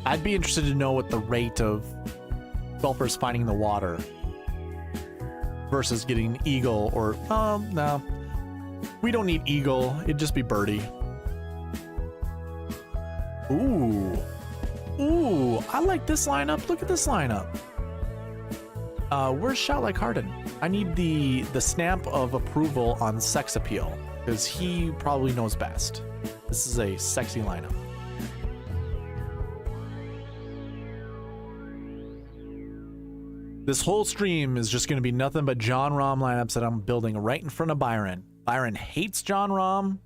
I'd be interested to know what the rate of golfers finding the water versus getting eagle or no, we don't need eagle. It'd just be birdie. Ooh, I like this lineup. Look at this lineup. Where's Shot Like Harden? I need the stamp of approval on sex appeal because he probably knows best. This is a sexy lineup. This whole stream is just going to be nothing but John Rahm lineups that I'm building right in front of Byron. Byron hates John Rahm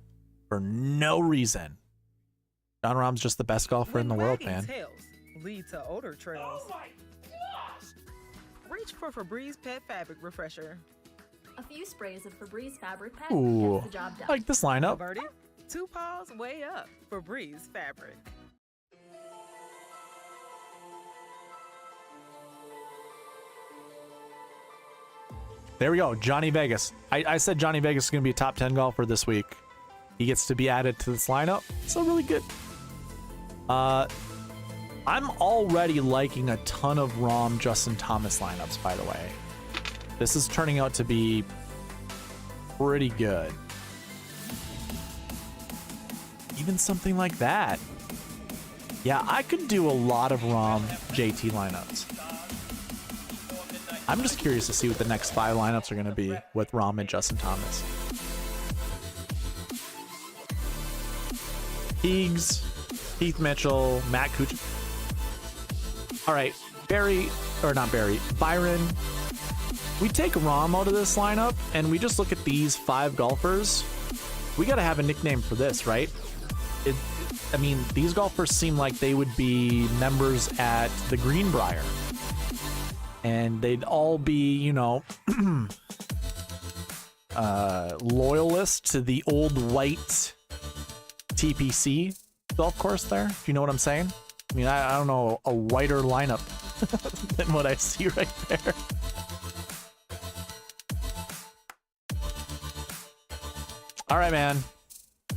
for no reason. John Rahm's just the best golfer in the world, man. Tails lead to odor trails. Oh my gosh! Reach for Febreze Pet Fabric Refresher. A few sprays of Febreze Fabric Pet Ooh, gets the job done. I like this lineup. Birdie, 2 paws way up. Febreze Fabric. There we go, Johnny Vegas. I said Johnny Vegas is going to be a top 10 golfer this week. He gets to be added to this lineup. So really good. I'm already liking a ton of Rahm, Justin Thomas lineups, by the way. This is turning out to be pretty good. Even something like that. Yeah, I could do a lot of Rahm JT lineups. I'm just curious to see what the next 5 lineups are going to be with Rahm and Justin Thomas. Higgs, Heath Mitchell, Matt Kuchar. All right, Byron. We take Rahm out of this lineup and we just look at these 5 golfers. We got to have a nickname for this, right? I mean, these golfers seem like they would be members at the Greenbrier. And they'd all be, you know, loyalists to the old white TPC golf course there, if you know what I'm saying. I mean, I don't know a whiter lineup than what I see right there. All right, man.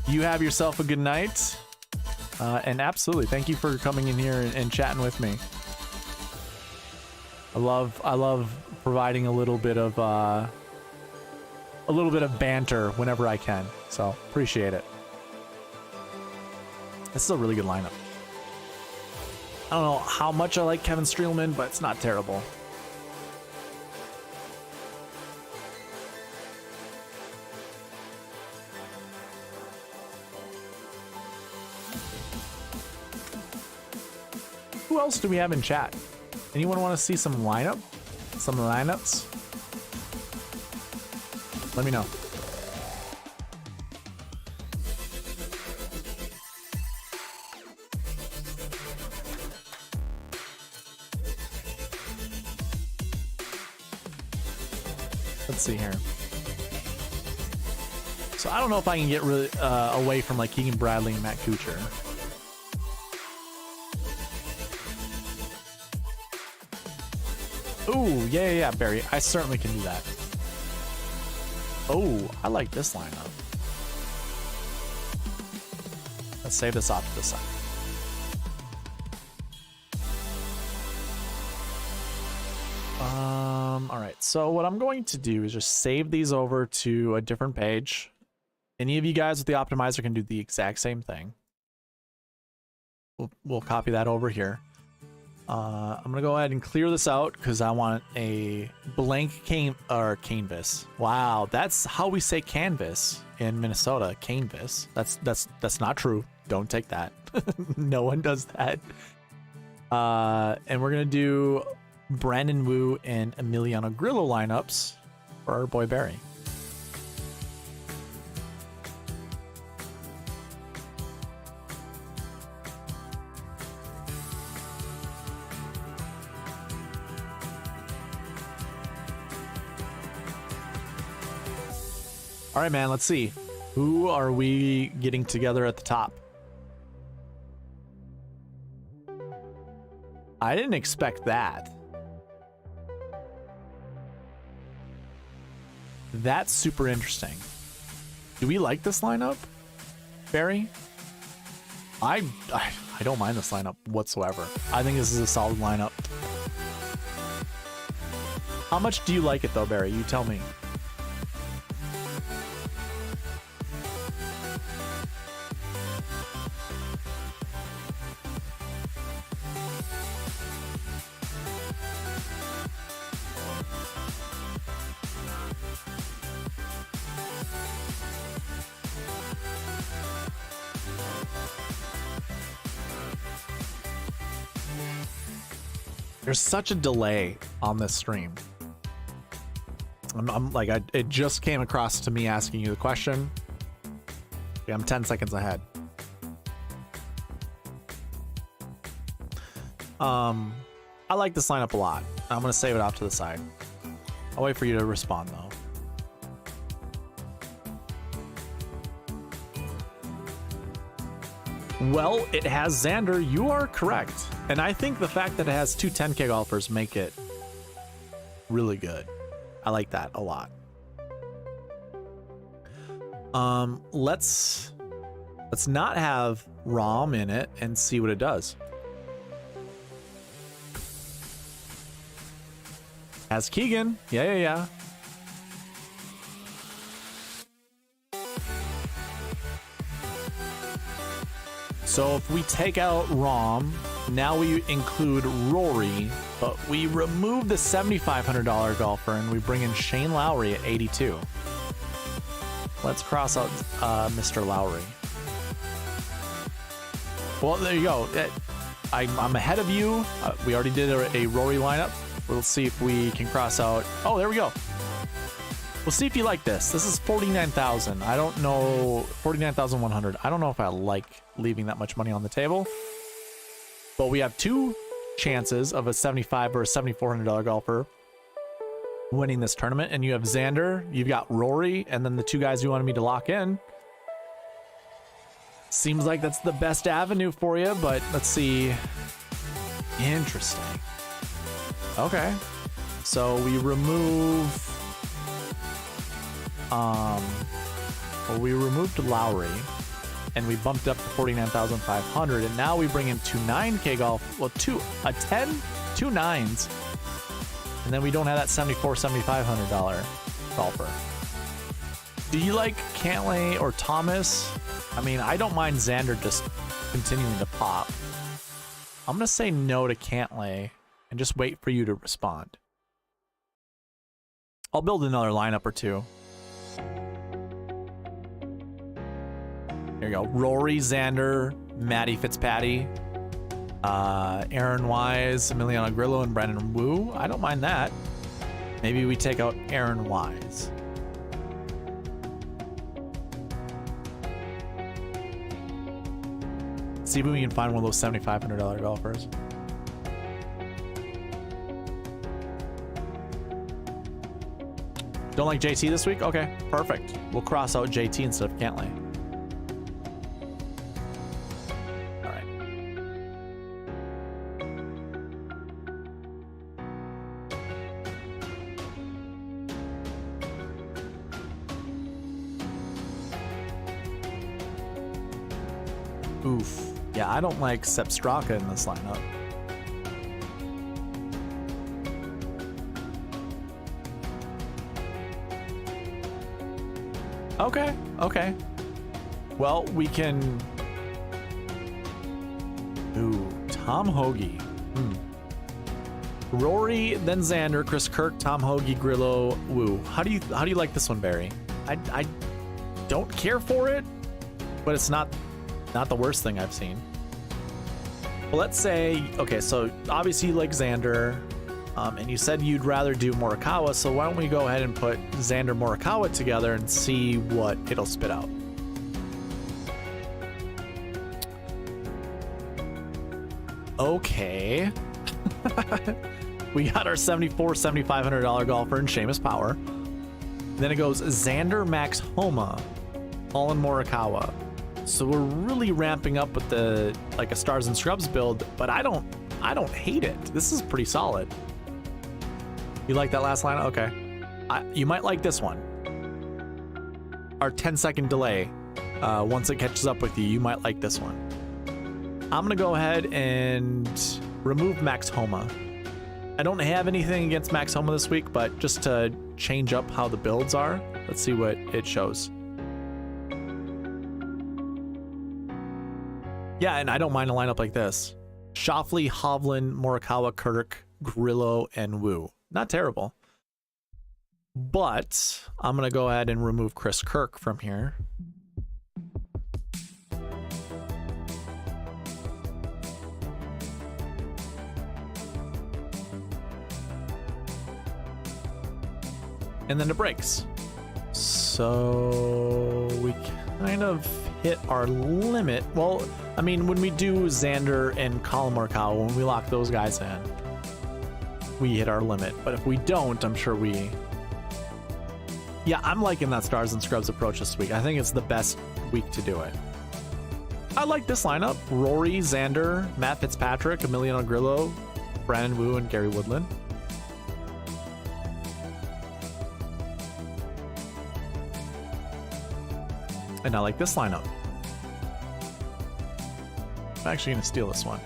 You have yourself a good night. And absolutely, thank you for coming in here and chatting with me. I love providing a little bit of banter whenever I can. So appreciate it. This is a really good lineup. I don't know how much I like Kevin Streelman, but it's not terrible. Who else do we have in chat? Anyone want to see some lineup? Some lineups? Let me know. Let's see here. So I don't know if I can get really away from like Keegan Bradley and Matt Kuchar. Ooh, yeah, Barry. I certainly can do that. Oh, I like this lineup. Let's save this off to the side. All right. So what I'm going to do is just save these over to a different page. Any of you guys with the optimizer can do the exact same thing. We'll copy that over here. I'm gonna go ahead and clear this out because I want a blank canvas. Wow, that's how we say canvas in Minnesota. Canvas. That's not true. Don't take that. No one does that. And we're gonna do Brandon Wu and Emiliano Grillo lineups for our boy Barry. All right, man, let's see. Who are we getting together at the top? I didn't expect that. That's super interesting. Do we like this lineup, Barry? I don't mind this lineup whatsoever. I think this is a solid lineup. How much do you like it though, Barry? You tell me. There's such a delay on this stream. I'm like, it just came across to me asking you the question. Okay, I'm 10 seconds ahead. I like this lineup a lot. I'm gonna save it off to the side. I'll wait for you to respond though. Well, it has Xander. You are correct. And I think the fact that it has two 10K golfers make it really good. I like that a lot. Let's not have ROM in it and see what it does. Has Keegan. Yeah. So if we take out ROM, now we include Rory, but we remove the $7,500 golfer and we bring in Shane Lowry at 82. Let's cross out Mr. Lowry. Well, there you go. I'm ahead of you. We already did a Rory lineup. We'll see if we can cross out. Oh, there we go. We'll see if you like this. This is 49,000. I don't know. 49,100. I don't know if I like leaving that much money on the table. But we have two chances of a $7,500 or a $7,400 golfer winning this tournament. And you have Xander, you've got Rory, and then the two guys you wanted me to lock in. Seems like that's the best avenue for you, but let's see. Interesting. Okay. So we remove... we removed Lowry and we bumped up to 49,500, and now we bring in two 9K golf. Well, two 9s, and then we don't have that $7,500 golfer. Do you like Cantlay or Thomas? I mean, I don't mind Xander just continuing to pop. I'm going to say no to Cantlay and just wait for you to respond. I'll build another lineup or two. There you go. Rory, Xander, Matty Fitzpatrick, Aaron Wise, Emiliano Grillo, and Brandon Wu. I don't mind that. Maybe we take out Aaron Wise. See if we can find one of those $7,500 golfers. Don't like JT this week? Okay, perfect. We'll cross out JT instead of Cantlay. All right. Oof. Yeah, I don't like Sepp Straka in this lineup. Okay, okay. Well, we can... Ooh, Tom Hoagie. Rory, then Xander, Chris Kirk, Tom Hoagie, Grillo, Wu. How do you like this one, Barry? I don't care for it, but it's not the worst thing I've seen. Well, let's say, okay, so obviously you like Xander, and you said you'd rather do Morikawa, so why don't we go ahead and put Xander Morikawa together and see what it'll spit out. Okay. We got our $7,500 golfer in Seamus Power. Then it goes Xander, Max Homa, Colin Morikawa. So we're really ramping up with the like a Stars and Scrubs build, but I don't hate it. This is pretty solid. You like that last line? Okay. You might like this one. Our 10-second delay. Once it catches up with you, you might like this one. I'm gonna go ahead and remove Max Homa. I don't have anything against Max Homa this week, but just to change up how the builds are, let's see what it shows. Yeah, and I don't mind a lineup like this. Schauffele, Hovland, Morikawa, Kirk, Grillo, and Wu. Not terrible. But I'm going to go ahead and remove Chris Kirk from here. And then it breaks. So we kind of hit our limit. Well, I mean, when we do Xander and Colin Morikawa, when we lock those guys in, we hit our limit. But if we don't, I'm sure we... Yeah, I'm liking that Stars and Scrubs approach this week. I think it's the best week to do it. I like this lineup. Rory, Xander, Matt Fitzpatrick, Emiliano Grillo, Brandon Wu, and Gary Woodland. And I like this lineup. I'm actually going to steal this one.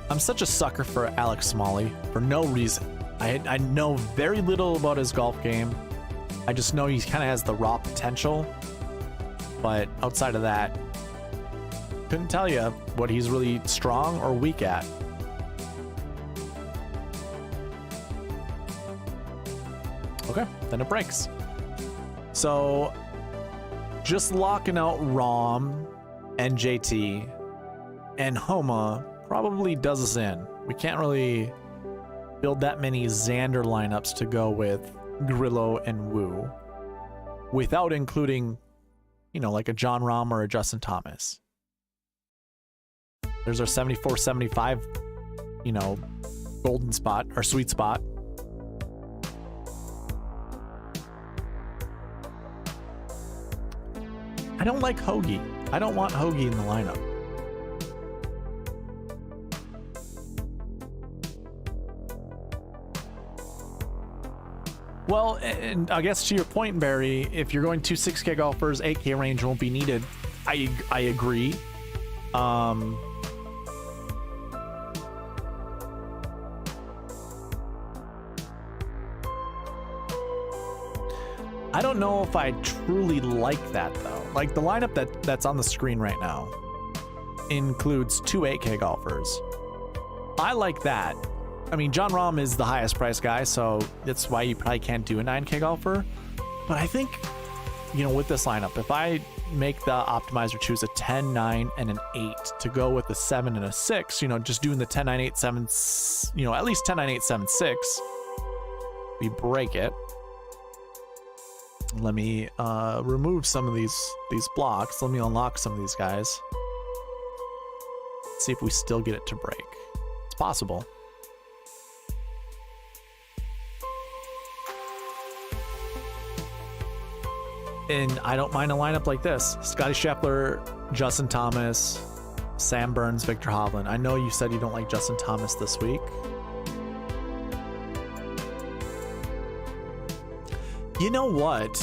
I'm such a sucker for Alex Smalley for no reason. I know very little about his golf game. I just know he kind of has the raw potential. But outside of that, couldn't tell you what he's really strong or weak at. Okay, then it breaks. So... just locking out Rom and JT and Homa probably does us in. We can't really build that many Xander lineups to go with Grillo and Wu without including, you know, like a John Rahm or a Justin Thomas. There's our 74-75, you know, golden spot, our sweet spot. I don't like Hoagie. I don't want Hoagie in the lineup. Well, and I guess to your point, Barry, if you're going to 6K golfers, 8K range won't be needed. I agree. I don't know if I truly like that though. Like the lineup that's on the screen right now. includes 2 8K golfers. I like that. I mean, John Rahm is the highest price guy, so that's why you probably can't do a 9K golfer. But I think, you know, with this lineup, if I make the optimizer choose a 10, 9, and an 8 to go with a 7 and a 6, you know, just doing the 10, 9, 8, 7, you know, at least 10, 9, 8, 7, 6, we break it. Let me remove some of these blocks. Let me unlock some of these guys. See if we still get it to break. It's possible. And I don't mind a lineup like this. Scotty Scheffler, Justin Thomas, Sam Burns, Victor Hovland. I know you said you don't like Justin Thomas this week. You know what?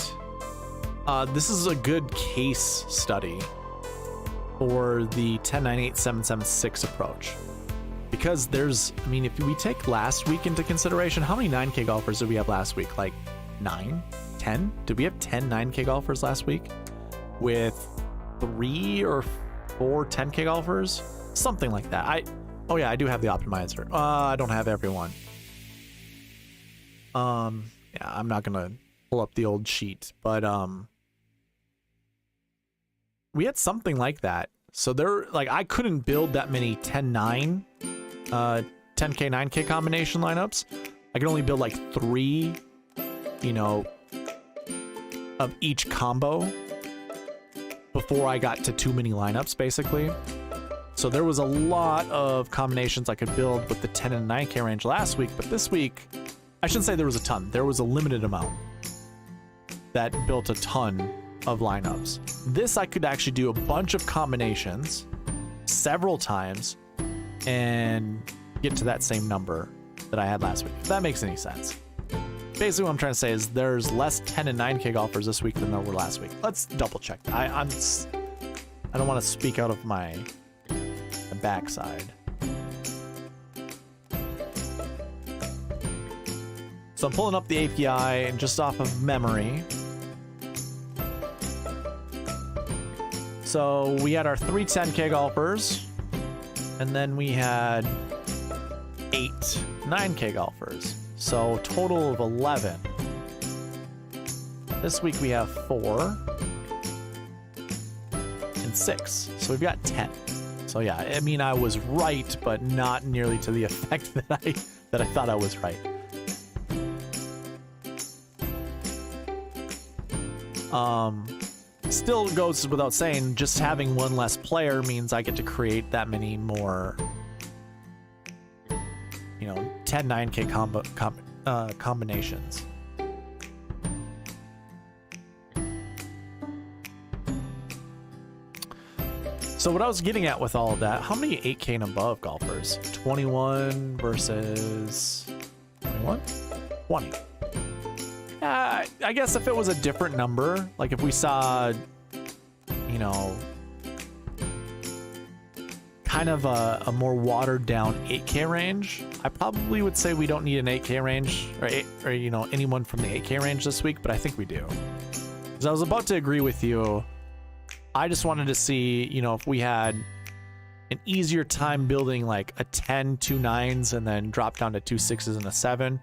This is a good case study for the 10, 9, 8, 7, 7, 6 approach. Because there's, I mean, if we take last week into consideration, how many 9K golfers did we have last week? Like 9? 10? Did we have 10 9K golfers last week? With 3 or 4 10K golfers? Something like that. Oh yeah, I do have the optimizer. I don't have everyone. Yeah, I'm not gonna pull up the old sheet, but we had something like that. So there, like, I couldn't build that many 10-9 10K 9K combination lineups. I could only build like 3, you know, of each combo before I got to too many lineups, basically. So there was a lot of combinations I could build with the 10 and 9K range last week, but this week, I shouldn't say there was a ton. There was a limited amount that built a ton of lineups. This I could actually do a bunch of combinations several times and get to that same number that I had last week, if that makes any sense. Basically what I'm trying to say is there's less 10 and 9K golfers this week than there were last week. Let's double check that. I don't want to speak out of my backside. So I'm pulling up the API and just off of memory. So we had our 3 10K golfers, and then we had 8 9K golfers. So total of 11. This week we have 4 and 6. So we've got 10. So yeah, I mean, I was right, but not nearly to the effect that I thought I was right. Still goes without saying, just having one less player means I get to create that many more, you know, 10 9K combinations. So what I was getting at with all of that, how many 8K and above golfers? 21 versus 21? 20. I guess if it was a different number, like if we saw, you know, kind of a more watered down 8K range, I probably would say we don't need an 8K range or you know, anyone from the 8K range this week, but I think we do. Because I was about to agree with you. I just wanted to see, you know, if we had an easier time building like a 10, 2 9s and then drop down to 2 6s and a 7.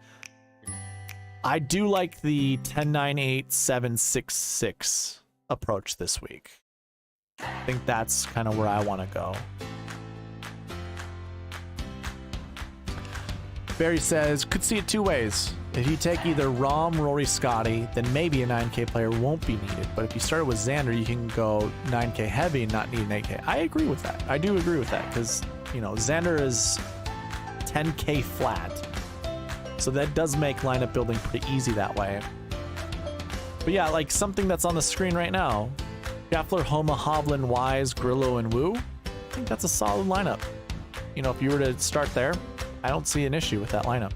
I do like the 10 9 8 7 6 6 approach this week. I think that's kind of where I want to go. Barry says, could see it 2 ways. If you take either Rahm, Rory, Scotty, then maybe a 9K player won't be needed. But if you start with Xander, you can go 9K heavy and not need an 8K. I agree with that. I do agree with that because, you know, Xander is 10K flat. So that does make lineup building pretty easy that way. But yeah, like something that's on the screen right now, Scheffler, Homa, Hovland, Wise, Grillo, and Wu, I think that's a solid lineup. You know, if you were to start there, I don't see an issue with that lineup.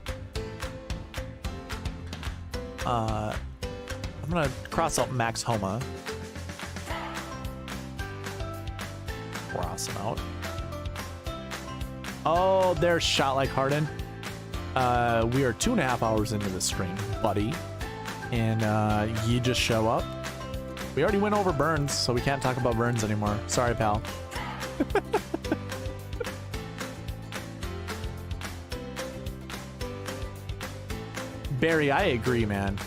I'm gonna cross out Max Homa. Cross him out. Oh, there's Shot Like Harden. We are 2.5 hours into the stream, buddy. And you just show up. We already went over Burns, so we can't talk about Burns anymore. Sorry, pal. Barry, I agree, man.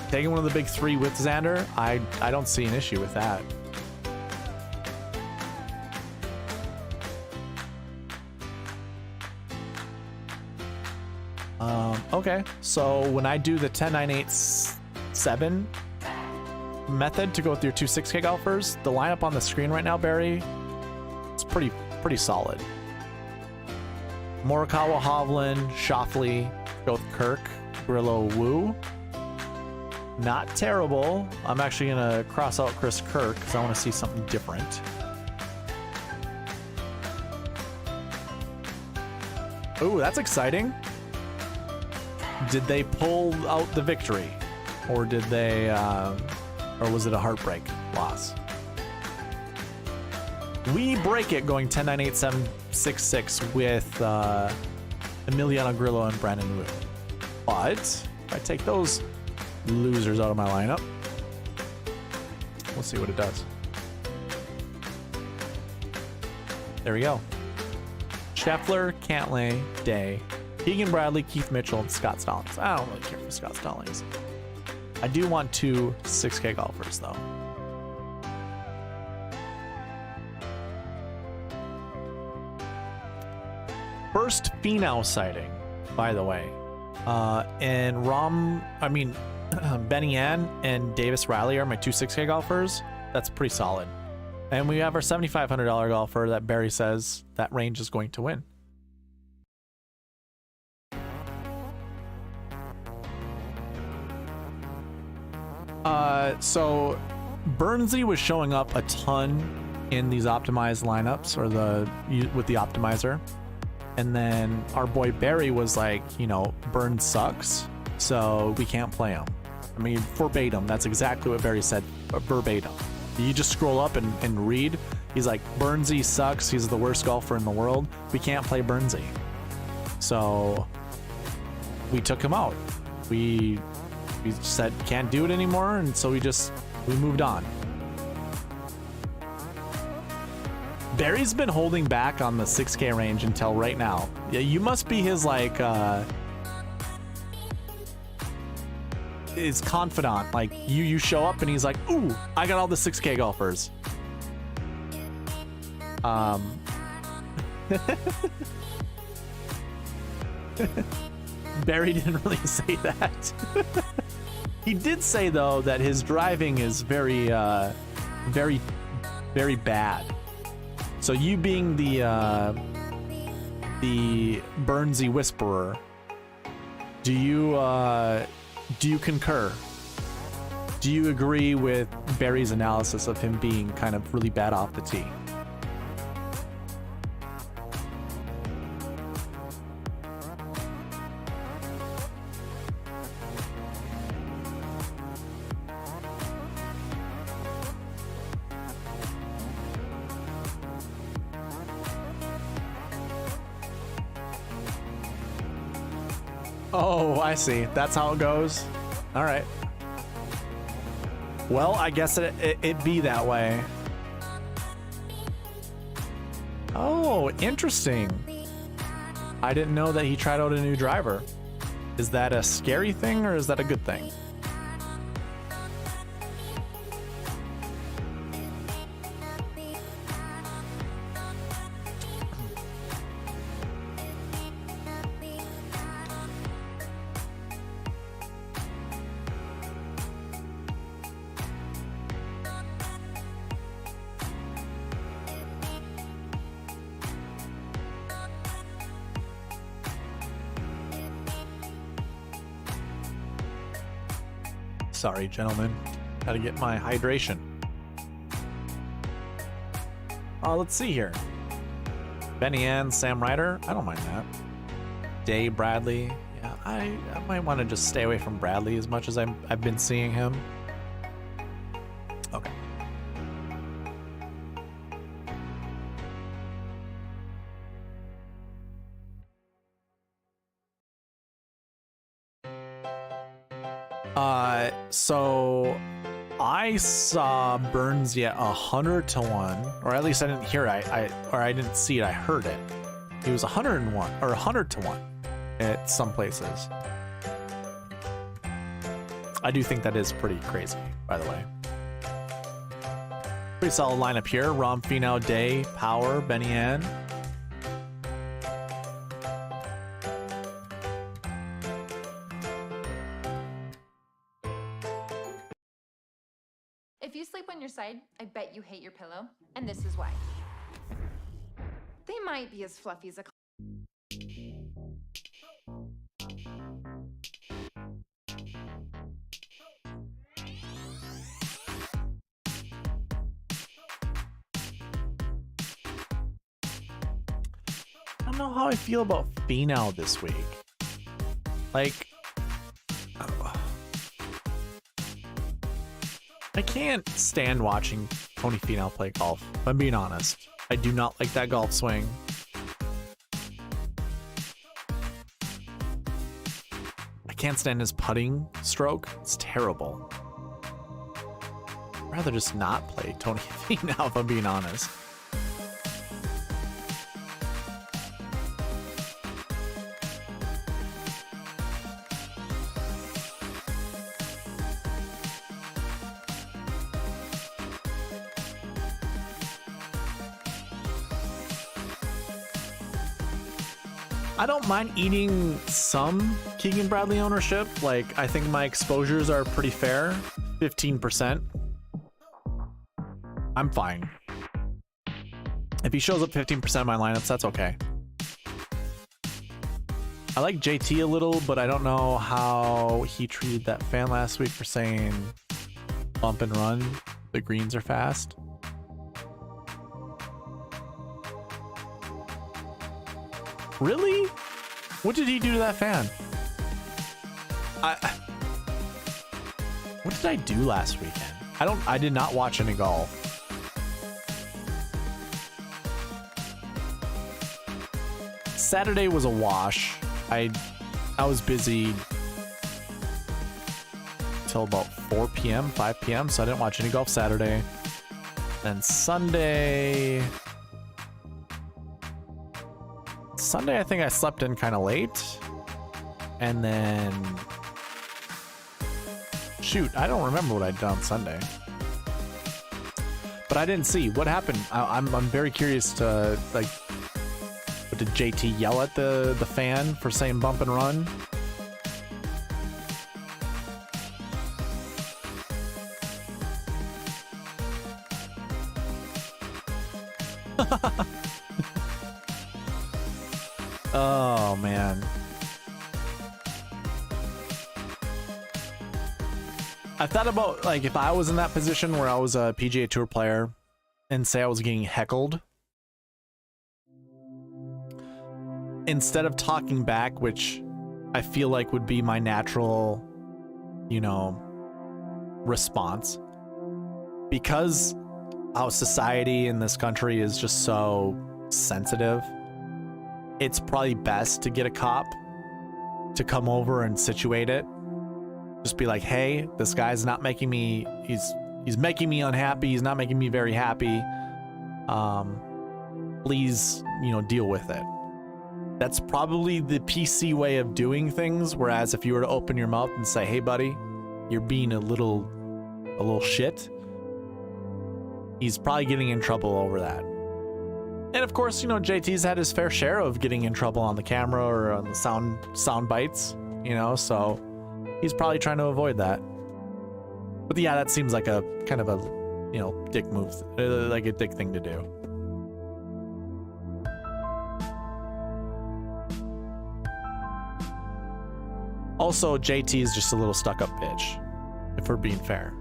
Taking one of the big three with Xander, I don't see an issue with that. Okay, so when I do the 10, 9, 8, 7 method to go with your two 6K golfers, the lineup on the screen right now, Barry, it's pretty solid. Morikawa, Hovland, Schauffele, go with Kirk, Grillo, Wu. Not terrible. I'm actually gonna cross out Chris Kirk because I want to see something different. Ooh, that's exciting. Did they pull out the victory, or did they, or was it a heartbreak loss? We break it going 10, 9, 8, 7, 6, 6 with Emiliano Grillo and Brandon Wu. But if I take those losers out of my lineup, we'll see what it does. There we go. Scheffler, Cantlay, Day, Keegan Bradley, Keith Mitchell, and Scott Stallings. I don't really care for Scott Stallings. I do want two 6K golfers, though. First Finau sighting, by the way. And Benny Ann and Davis Riley are my two 6K golfers. That's pretty solid. And we have our $7,500 golfer that Barry says that range is going to win. So Burnsy was showing up a ton in these optimized lineups, or with the optimizer. And then our boy Barry was like, Burns sucks, so we can't play him. I mean, verbatim, that's exactly what Barry said, verbatim. You just scroll up and read. He's like, Burnsy sucks, he's the worst golfer in the world. We can't play Burnsy. So we took him out. We said, can't do it anymore, and so we moved on. Barry's been holding back on the 6K range until right now. Yeah, you must be his his confidant. Like you show up and he's like, ooh, I got all the 6K golfers. Barry didn't really say that. He did say though that his driving is very very bad. So you being the Burnsy whisperer, do you concur? Do you agree with Barry's analysis of him being kind of really bad off the tee? Oh, I see. That's how it goes. All right. Well, I guess it be that way. Oh, interesting. I didn't know that he tried out a new driver. Is that a scary thing or is that a good thing? Sorry, gentlemen. Gotta get my hydration. Let's see here. Benny Ann, Sam Ryder. I don't mind that. Dave Bradley. Yeah, I might want to just stay away from Bradley as much as I've been seeing him. Okay. So I saw Burns 100 to 1, or at least I didn't hear it. I didn't see it. I heard it. He was 101 or 100 to 1 at some places. I do think that is pretty crazy, by the way. Pretty solid lineup here. Rom, Finau, Day, Power, Benny Ann. If you sleep on your side, I bet you hate your pillow, and this is why. They might be as fluffy as a I don't know how I feel about Finau this week. Like, I can't stand watching Tony Finau play golf, if I'm being honest. I do not like that golf swing. I can't stand his putting stroke. It's terrible. I'd rather just not play Tony Finau, if I'm being honest. I don't mind eating some Keegan Bradley ownership. Like, I think my exposures are pretty fair. 15%. I'm fine. If he shows up 15% of my lineups, that's okay. I like JT a little, but I don't know how he treated that fan last week for saying bump and run. The greens are fast. Really? What did he do to that fan? What did I do last weekend? I did not watch any golf. Saturday was a wash. I was busy till about 4 p.m., 5 p.m., so I didn't watch any golf Saturday. Then Sunday, I think I slept in kind of late. And then, shoot, I don't remember what I'd done Sunday. But I didn't see what happened. I'm very curious to, like, what did JT yell at the fan for saying bump and run? Oh, man. I thought about, like, if I was in that position where I was a PGA Tour player and say I was getting heckled, instead of talking back, which I feel like would be my natural, you know, response, because how society in this country is just so sensitive, it's probably best to get a cop to come over and situate it. Just be like, hey, this guy's not making me, he's making me unhappy. He's not making me very happy. Please, you know, deal with it. That's probably the PC way of doing things. Whereas if you were to open your mouth and say, hey, buddy, you're being a little shit, he's probably getting in trouble over that. And of course, you know, JT's had his fair share of getting in trouble on the camera or on the sound bites, you know, so he's probably trying to avoid that. But yeah, that seems like a kind of a, you know, dick move, like a dick thing to do. Also, JT is just a little stuck-up bitch, if we're being fair.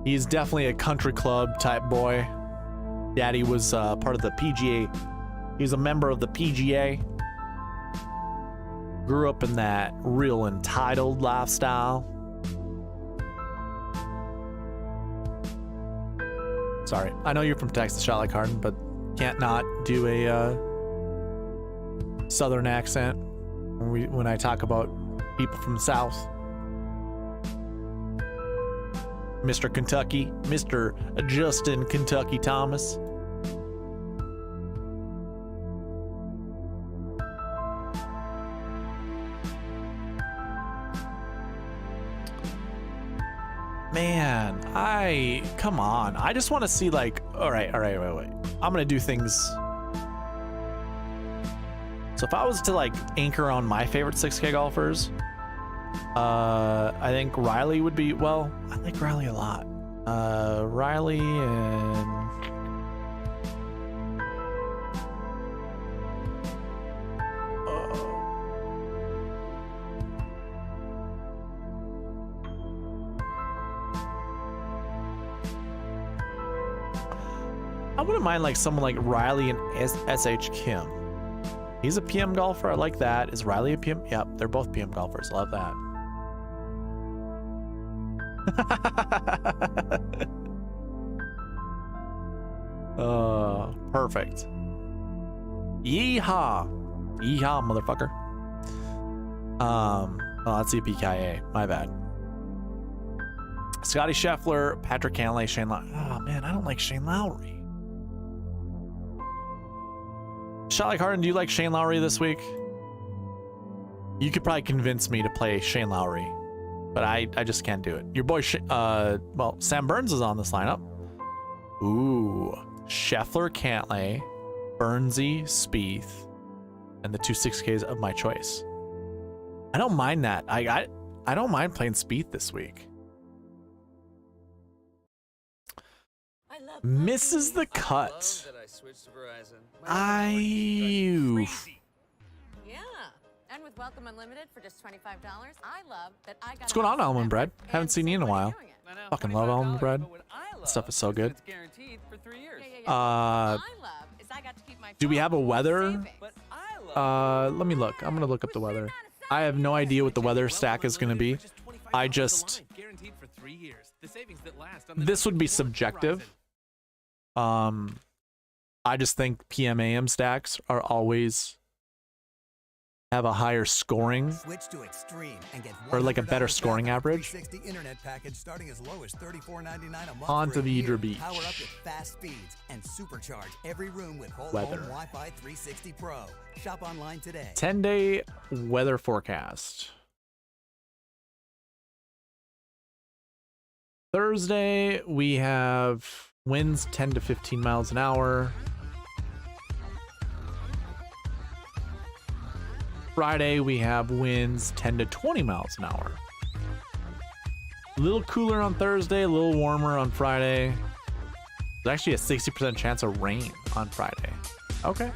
He's definitely a country club type boy. Daddy was part of the PGA. He was a member of the PGA. Grew up in that real entitled lifestyle. Sorry, I know you're from Texas, Shot Like Harden, but can't not do a southern accent when I talk about people from the South. Mr. Kentucky, Mr. Justin Kentucky Thomas. Man, come on. I just want to see like, all right, wait. I'm going to do things. So if I was to like anchor on my favorite 6K golfers, I think Riley would be, well, I like Riley a lot. Riley and I wouldn't mind like someone like Riley and SH Kim. He's a PM golfer. I like that. Is Riley a PM? Yep, they're both PM golfers. Love that. Perfect. Yeehaw. Yeehaw, motherfucker. Oh, let's see PKA. My bad. Scotty Scheffler, Patrick Cantlay, Shane Lowry. Oh man, I don't like Shane Lowry. Shot like Harden, do you like Shane Lowry this week? You could probably convince me to play Shane Lowry, but I just can't do it. Your boy, well, Sam Burns is on this lineup. Ooh, Scheffler, Cantlay, Burnsy, Spieth, and the 2 6Ks of my choice. I don't mind that. I don't mind playing Spieth this week. Misses the cut. Yeah. And with Welcome Unlimited for just $25, I love that I got. What's going on, Almond Bread? Haven't seen you in a while. Fucking love almond bread. That stuff is so good. Do we have a weather? Let me look. I'm gonna look up the weather. I have no idea what the weather stack is gonna be. This would be subjective. I just think PM AM stacks are always have a higher scoring, Switch to Extreme and get or like a better scoring average. 360 internet package starting as low as $34.99 a month. On to Vidra Beach. Power up with fast speeds and supercharge every room with whole Weather. home Wi-Fi 360 Pro. Shop online today. 10-day weather forecast. Thursday, we have winds 10 to 15 miles an hour. Friday, we have winds 10 to 20 miles an hour. A little cooler on Thursday, a little warmer on Friday. There's actually a 60% chance of rain on Friday. Okay.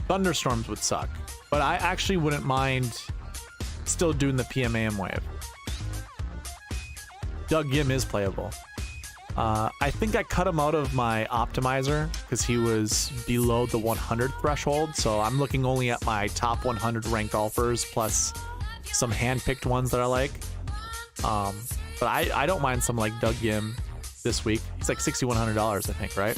Thunderstorms would suck, but I actually wouldn't mind still doing the PMAM wave. Doug Gim is playable. I think I cut him out of my optimizer because he was below the 100 threshold, so I'm looking only at my top 100 ranked golfers plus some hand-picked ones that I like. But I don't mind some like Doug Gim this week. He's like $6,100, I think, right?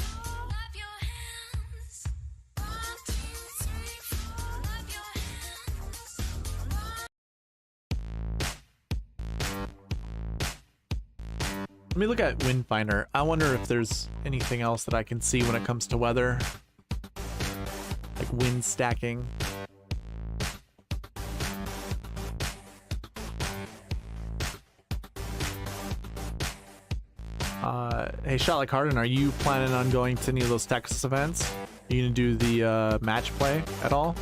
Let me look at Wind Finder. I wonder if there's anything else that I can see when it comes to weather. Like wind stacking. Hey, Shot Like Harden, are you planning on going to any of those Texas events? Are you gonna do the match play at all?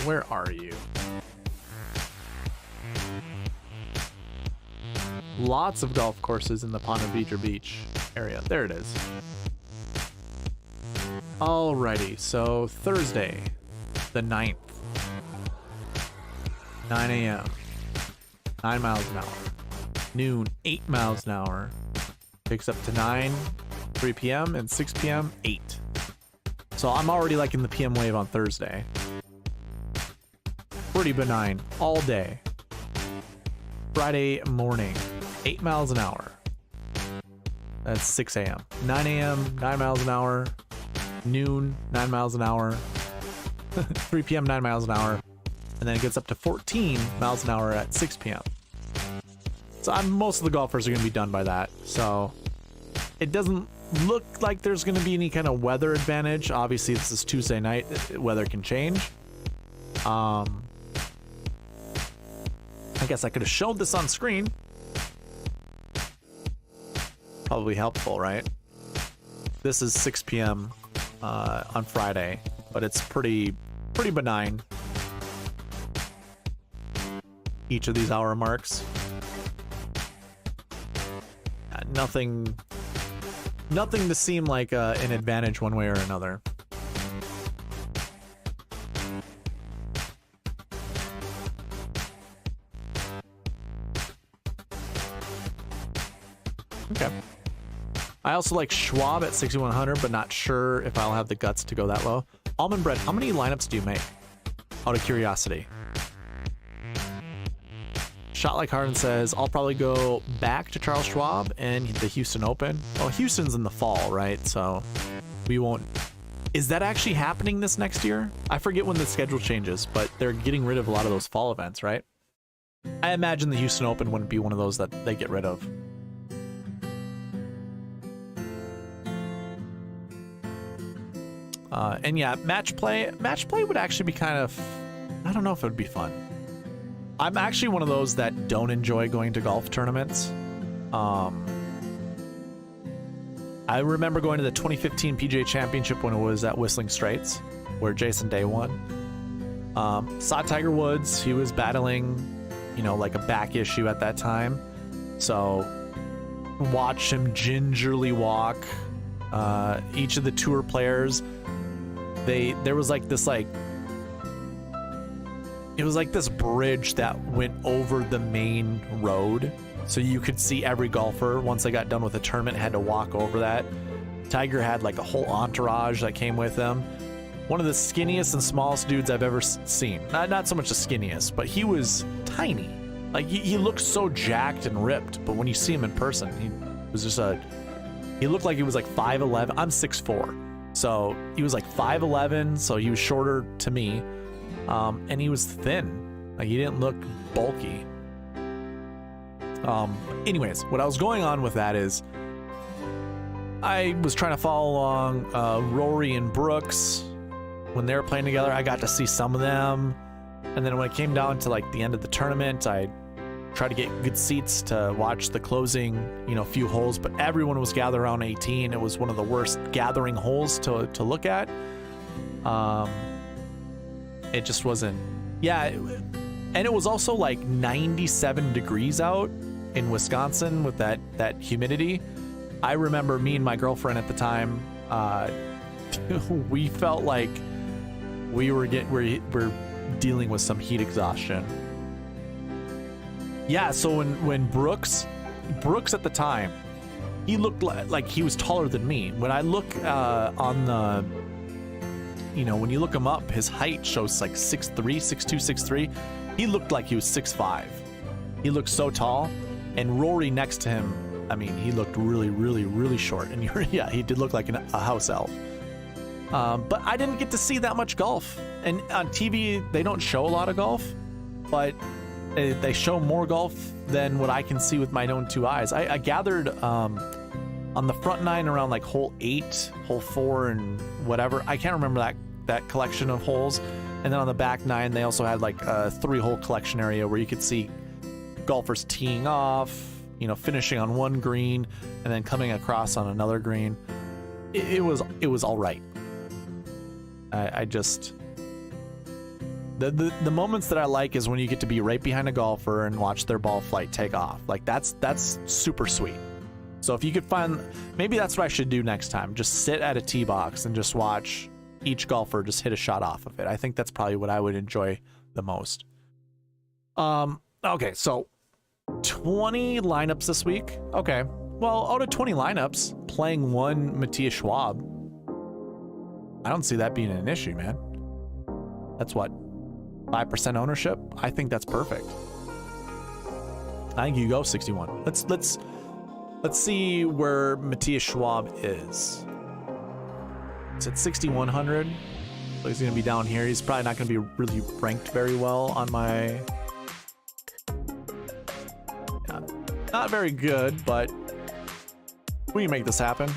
Where are you? Lots of golf courses in the Ponte Vedra Beach area. There it is. Alrighty, so Thursday, the 9th, 9 a.m., 9 miles an hour. Noon, 8 miles an hour. Picks up to 9, 3 p.m., and 6 p.m., 8. So I'm already like in the PM wave on Thursday. Pretty benign all day. Friday morning, 8 miles an hour. That's 6 a.m. 9 a.m., 9 miles an hour. Noon, 9 miles an hour. 3 p.m., 9 miles an hour. And then it gets up to 14 miles an hour at 6 p.m. So most of the golfers are going to be done by that. So It doesn't look like there's going to be any kind of weather advantage. Obviously, this is Tuesday night. Weather can change. I guess I could have showed this on screen. Probably helpful, right? This is 6 p.m. On Friday, but it's pretty benign. Each of these hour marks. Nothing to seem like an advantage one way or another. Okay. I also like Schwab at 6,100, but not sure if I'll have the guts to go that low. Almond Bread, how many lineups do you make? Out of curiosity. Shot Like Harden says, I'll probably go back to Charles Schwab and the Houston Open. Well, Houston's in the fall, right? So we won't... Is that actually happening this next year? I forget when the schedule changes, but they're getting rid of a lot of those fall events, right? I imagine the Houston Open wouldn't be one of those that they get rid of. And yeah, match play would actually be kind of... I don't know if it would be fun. I'm actually one of those that don't enjoy going to golf tournaments. I remember going to the 2015 PGA Championship when it was at Whistling Straits, where Jason Day won. Saw Tiger Woods. He was battling, you know, like a back issue at that time. So watch him gingerly walk. Each of the tour players, there was like this it was like this bridge that went over the main road, so you could see every golfer once they got done with the tournament had to walk over that. Tiger had like a whole entourage that came with him. One of the skinniest and smallest dudes I've ever seen. Not so much the skinniest, but he was tiny. Like he looked so jacked and ripped, but when you see him in person, he was just he looked like he was like 5'11". I'm 6'4", so he was like 5'11", so he was shorter to me. And he was thin. Like, he didn't look bulky. Anyways, what I was going on with that is I was trying to follow along Rory and Brooks. When they were playing together, I got to see some of them. And then when it came down to like the end of the tournament, I tried to get good seats to watch the closing, few holes, but everyone was gathered around 18. It was one of the worst gathering holes to look at. It just wasn't, and it was also like 97 degrees out in Wisconsin with that humidity. I remember me and my girlfriend at the time, we felt like we're dealing with some heat exhaustion. Yeah, so when Brooks at the time, he looked like he was taller than me. When I look on the, when you look him up, his height shows like 6'3", 6'2", 6'3". He looked like he was 6'5". He looked so tall. And Rory next to him, I mean, he looked really, really, really short. And he did look like a house elf. But I didn't get to see that much golf. And on TV, they don't show a lot of golf, but they show more golf than what I can see with my own two eyes. I gathered on the front nine around like hole 8, hole 4, and whatever. I can't remember that collection of holes. And then on the back 9, they also had like a 3-hole collection area where you could see golfers teeing off, finishing on one green and then coming across on another green. It was all right. I just... The moments that I like is when you get to be right behind a golfer and watch their ball flight take off. Like that's super sweet. So if you could find, maybe that's what I should do next time. Just sit at a tee box and just watch each golfer just hit a shot off of it. I think that's probably what I would enjoy the most. Okay, so 20 lineups this week. Okay, well, out of 20 lineups, playing one Matthias Schwab, I don't see that being an issue, man. That's what, 5% ownership? I think that's perfect. I think you go 61. Let's see where Matthias Schwab is. It's at 6,100. So he's going to be down here. He's probably not going to be really ranked very well on my... Yeah, not very good, but We can make this happen.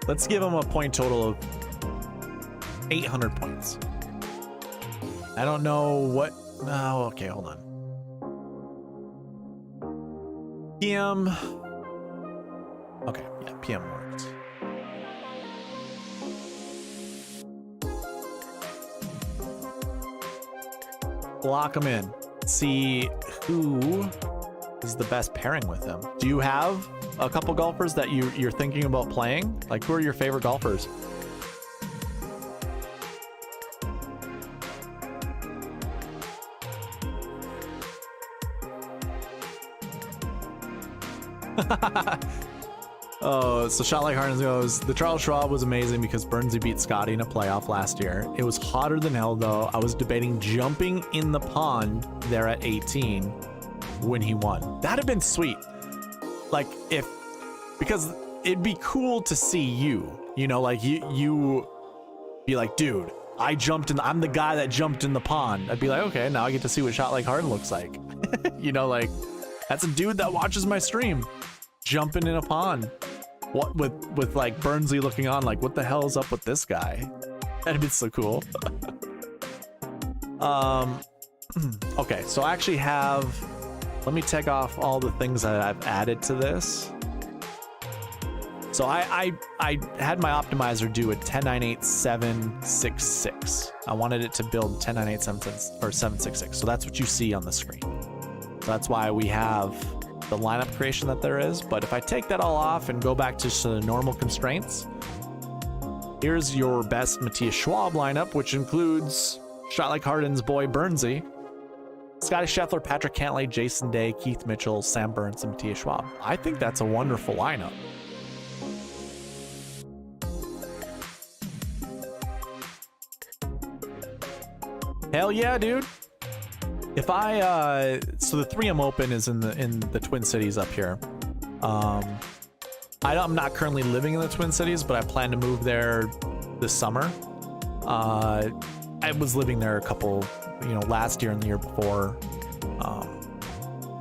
Let's give him a point total of 800 points. I don't know what... Oh, okay, hold on. PM... Okay, yeah, PM works. Lock him in. See who is the best pairing with him. Do you have a couple golfers that you're thinking about playing? Like, who are your favorite golfers? Oh, so Shot Like Hardens goes, the Charles Schwab was amazing because Burnsy beat Scotty in a playoff last year. It was hotter than hell though. I was debating jumping in the pond there at 18 when he won. That'd have been sweet. Like because it'd be cool to see you know, like you be like, dude, I'm the guy that jumped in the pond. I'd be like, okay, now I get to see what Shot Like Harden looks like. You know, like, that's a dude that watches my stream jumping in a pond. What with like Burnsley looking on like, what the hell is up with this guy? That'd be so cool. Okay, so I actually have, let me take off all the things that I've added to this. So I had my optimizer do a 1098-766. I wanted it to build 1098-766. So that's what you see on the screen. So that's why we have the lineup creation that there is. But if I take that all off and go back to the normal constraints, here's your best Matthias Schwab lineup, which includes Shot Like Harden's boy Burnsy, Scotty Scheffler, Patrick Cantlay, Jason Day, Keith Mitchell, Sam Burns, and Matthias Schwab. I think that's a wonderful lineup. Hell yeah, dude. If I so the 3M Open is in the Twin Cities up here. I'm not currently living in the Twin Cities, but I plan to move there this summer. I was living there a couple, last year and the year before.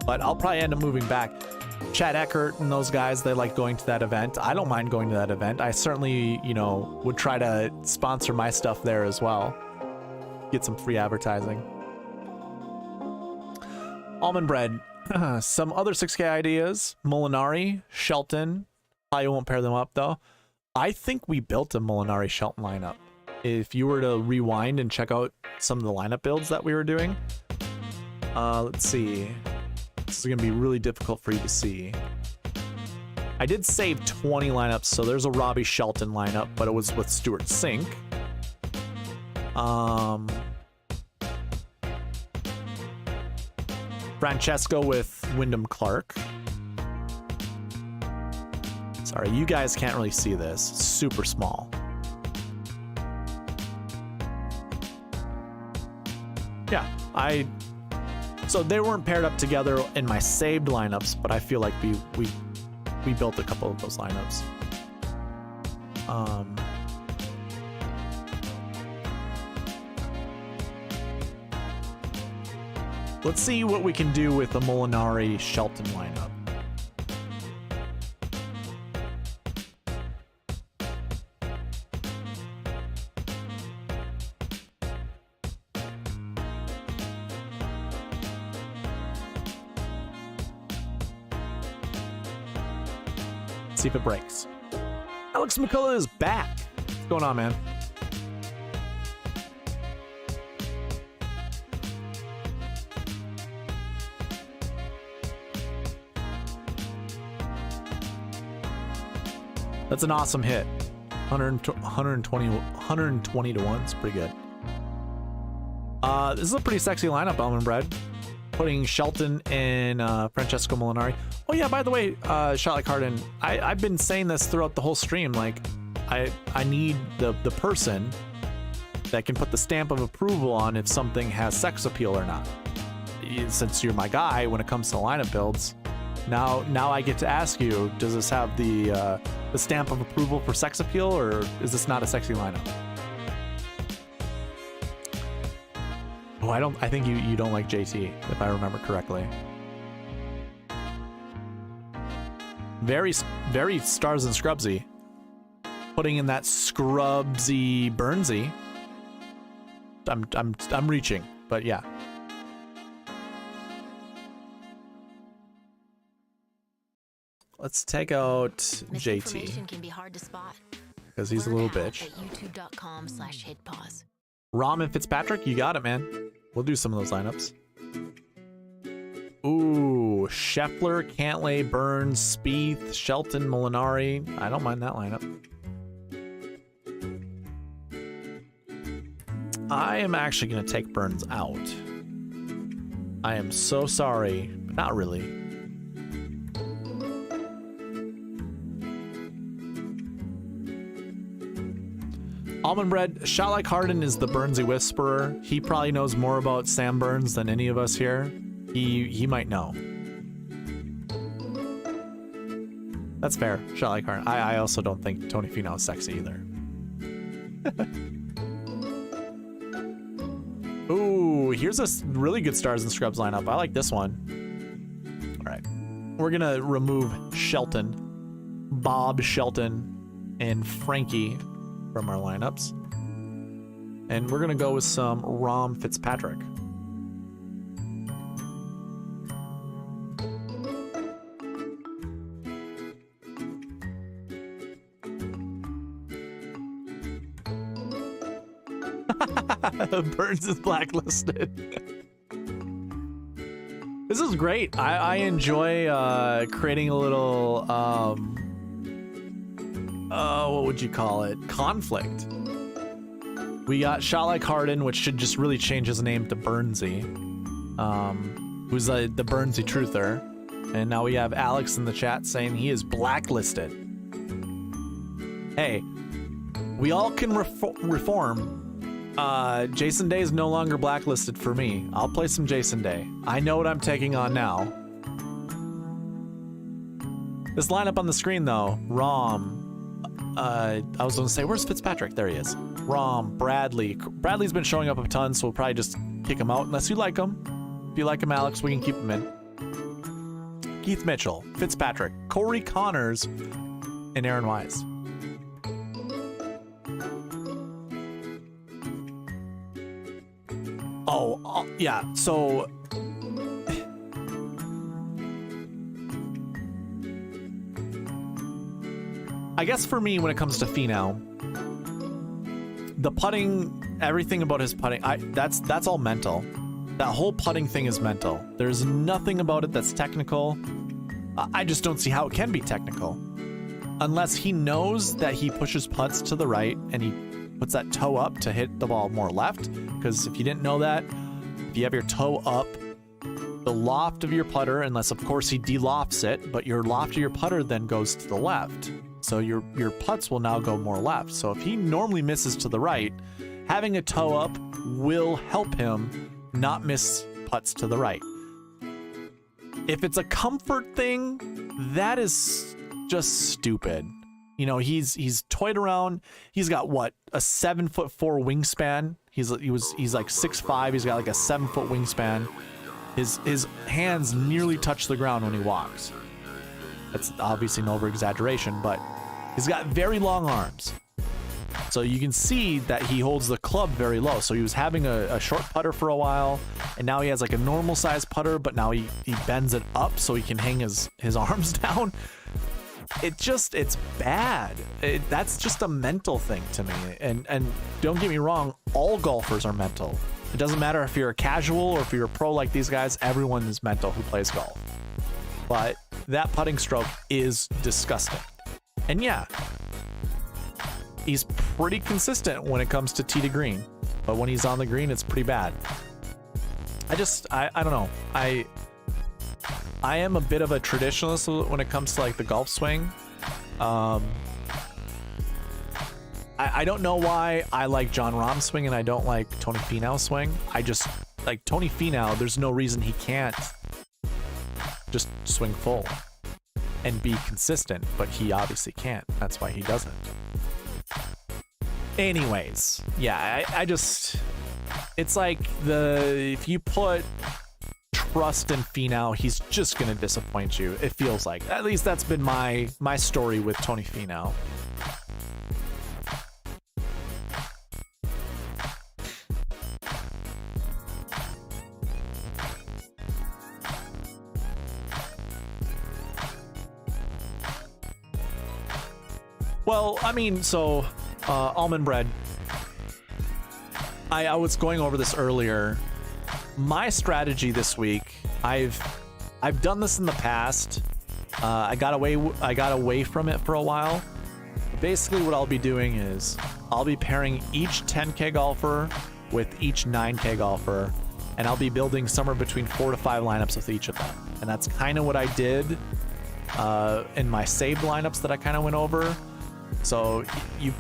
But I'll probably end up moving back. Chad Eckert and those guys, they like going to that event. I don't mind going to that event. I certainly, would try to sponsor my stuff there as well. Get some free advertising. Almond Bread. Some other 6K ideas. Molinari, Shelton. I won't pair them up though. I think we built a Molinari Shelton lineup. If you were to rewind and check out some of the lineup builds that we were doing. Let's see. This is going to be really difficult for you to see. I did save 20 lineups, so there's a Robbie Shelton lineup, but it was with Stuart Sink. Francesco with Wyndham Clark. Sorry, you guys can't really see this. Super small. Yeah, so they weren't paired up together in my saved lineups, but I feel like we built a couple of those lineups. Let's see what we can do with the Molinari Shelton lineup. See if it breaks. Alex McCullough is back. What's going on, man? That's an awesome hit. 120 to 1. It's pretty good. This is a pretty sexy lineup, Almond Bread. Putting Shelton and Francesco Molinari. Oh yeah, by the way, Shot Like Harden, I've been saying this throughout the whole stream. Like, I need the person that can put the stamp of approval on if something has sex appeal or not. Since you're my guy when it comes to lineup builds, now I get to ask you: does this have the stamp of approval for sex appeal, or is this not a sexy lineup? Oh, I think you don't like JT, if I remember correctly. Very stars and scrubsy. Putting in that scrubsy Burnsy. I'm reaching, but yeah. Let's take out JT. Can be hard to spot. Because he's a little bitch. YouTube.com/hitpause. Rom and Fitzpatrick, you got it, man. We'll do some of those lineups. Ooh, Scheffler, Cantlay, Burns, Spieth, Shelton, Molinari. I don't mind that lineup. I am actually going to take Burns out. I am so sorry, but not really. Almond Bread, Shot Like Harden is the Burnsy whisperer. He probably knows more about Sam Burns than any of us here. He might know. That's fair. Shot Like Harden. I also don't think Tony Finau is sexy either. Ooh, here's a really good Stars and Scrubs lineup. I like this one. All right. We're going to remove Shelton, Bob Shelton, and Frankie from our lineups. And we're going to go with some Rom Fitzpatrick. Burns is blacklisted. This is great. I enjoy creating a little what would you call it? Conflict. We got Shot Like Harden, which should just really change his name to Burnsy, who's the Burnsy truther. And now we have Alex in the chat saying he is blacklisted. Hey, we all can reform. Jason Day is no longer blacklisted for me. I'll play some Jason Day. I know what I'm taking on now. This lineup on the screen, though, Rom. I was going to say, where's Fitzpatrick? There he is. Rom, Bradley. Bradley's been showing up a ton, so we'll probably just kick him out unless you like him. If you like him, Alex, we can keep him in. Keith Mitchell, Fitzpatrick, Corey Connors, and Aaron Wise. Oh, yeah, so... I guess for me, when it comes to Finau, the putting, everything about his putting, that's all mental. That whole putting thing is mental. There's nothing about it that's technical. I just don't see how it can be technical. Unless he knows that he pushes putts to the right and he puts that toe up to hit the ball more left. Because if you didn't know that, if you have your toe up, the loft of your putter, unless of course he de-lofts it, but your loft of your putter then goes to the left. So your putts will now go more left. So if he normally misses to the right, having a toe up will help him not miss putts to the right. If it's a comfort thing, that is just stupid. You know, he's toyed around. He's got what, a 7'4" wingspan. He's like 6'5". He's got like a 7-foot wingspan. His hands nearly touch the ground when he walks. That's obviously an over-exaggeration, but he's got very long arms. So you can see that he holds the club very low. So he was having a short putter for a while, and now he has like a normal size putter, but now he bends it up so he can hang his arms down. It's bad. That's just a mental thing to me. And don't get me wrong, all golfers are mental. It doesn't matter if you're a casual or if you're a pro like these guys, everyone is mental who plays golf. But that putting stroke is disgusting. And yeah, he's pretty consistent when it comes to tee to green, but when he's on the green, it's pretty bad. I don't know. I am a bit of a traditionalist when it comes to like the golf swing. I don't know why I like John Rahm's swing and I don't like Tony Finau's swing. I just like Tony Finau. There's no reason he can't just swing full and be consistent, but he obviously can't. That's why he doesn't. Anyways, yeah, It's like if you put trust in Finau, he's just gonna disappoint you. It feels like. At least that's been my story with Tony Finau. Well, I mean, so almond bread. I was going over this earlier. My strategy this week, I've done this in the past. I got away from it for a while. Basically, what I'll be doing is I'll be pairing each 10K golfer with each 9K golfer, and I'll be building somewhere between 4 to 5 lineups with each of them. And that's kind of what I did in my saved lineups that I kind of went over. So you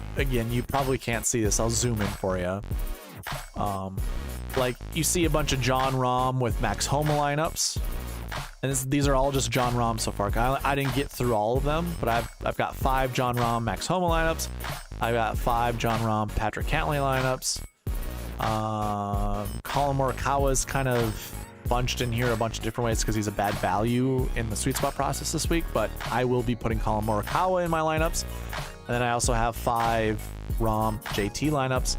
probably can't see this. I'll zoom in for you. Like you see a bunch of John Rahm with Max Homa lineups, and these are all just John Rahm so far. I didn't get through all of them, but I've got 5 John Rahm Max Homa lineups. I've got 5 John Rahm Patrick Cantlay lineups. Colin Morikawa's kind of bunched in here a bunch of different ways because he's a bad value in the sweet spot process this week, but I will be putting Colin Morikawa in my lineups. And then I also have 5 Rahm JT lineups.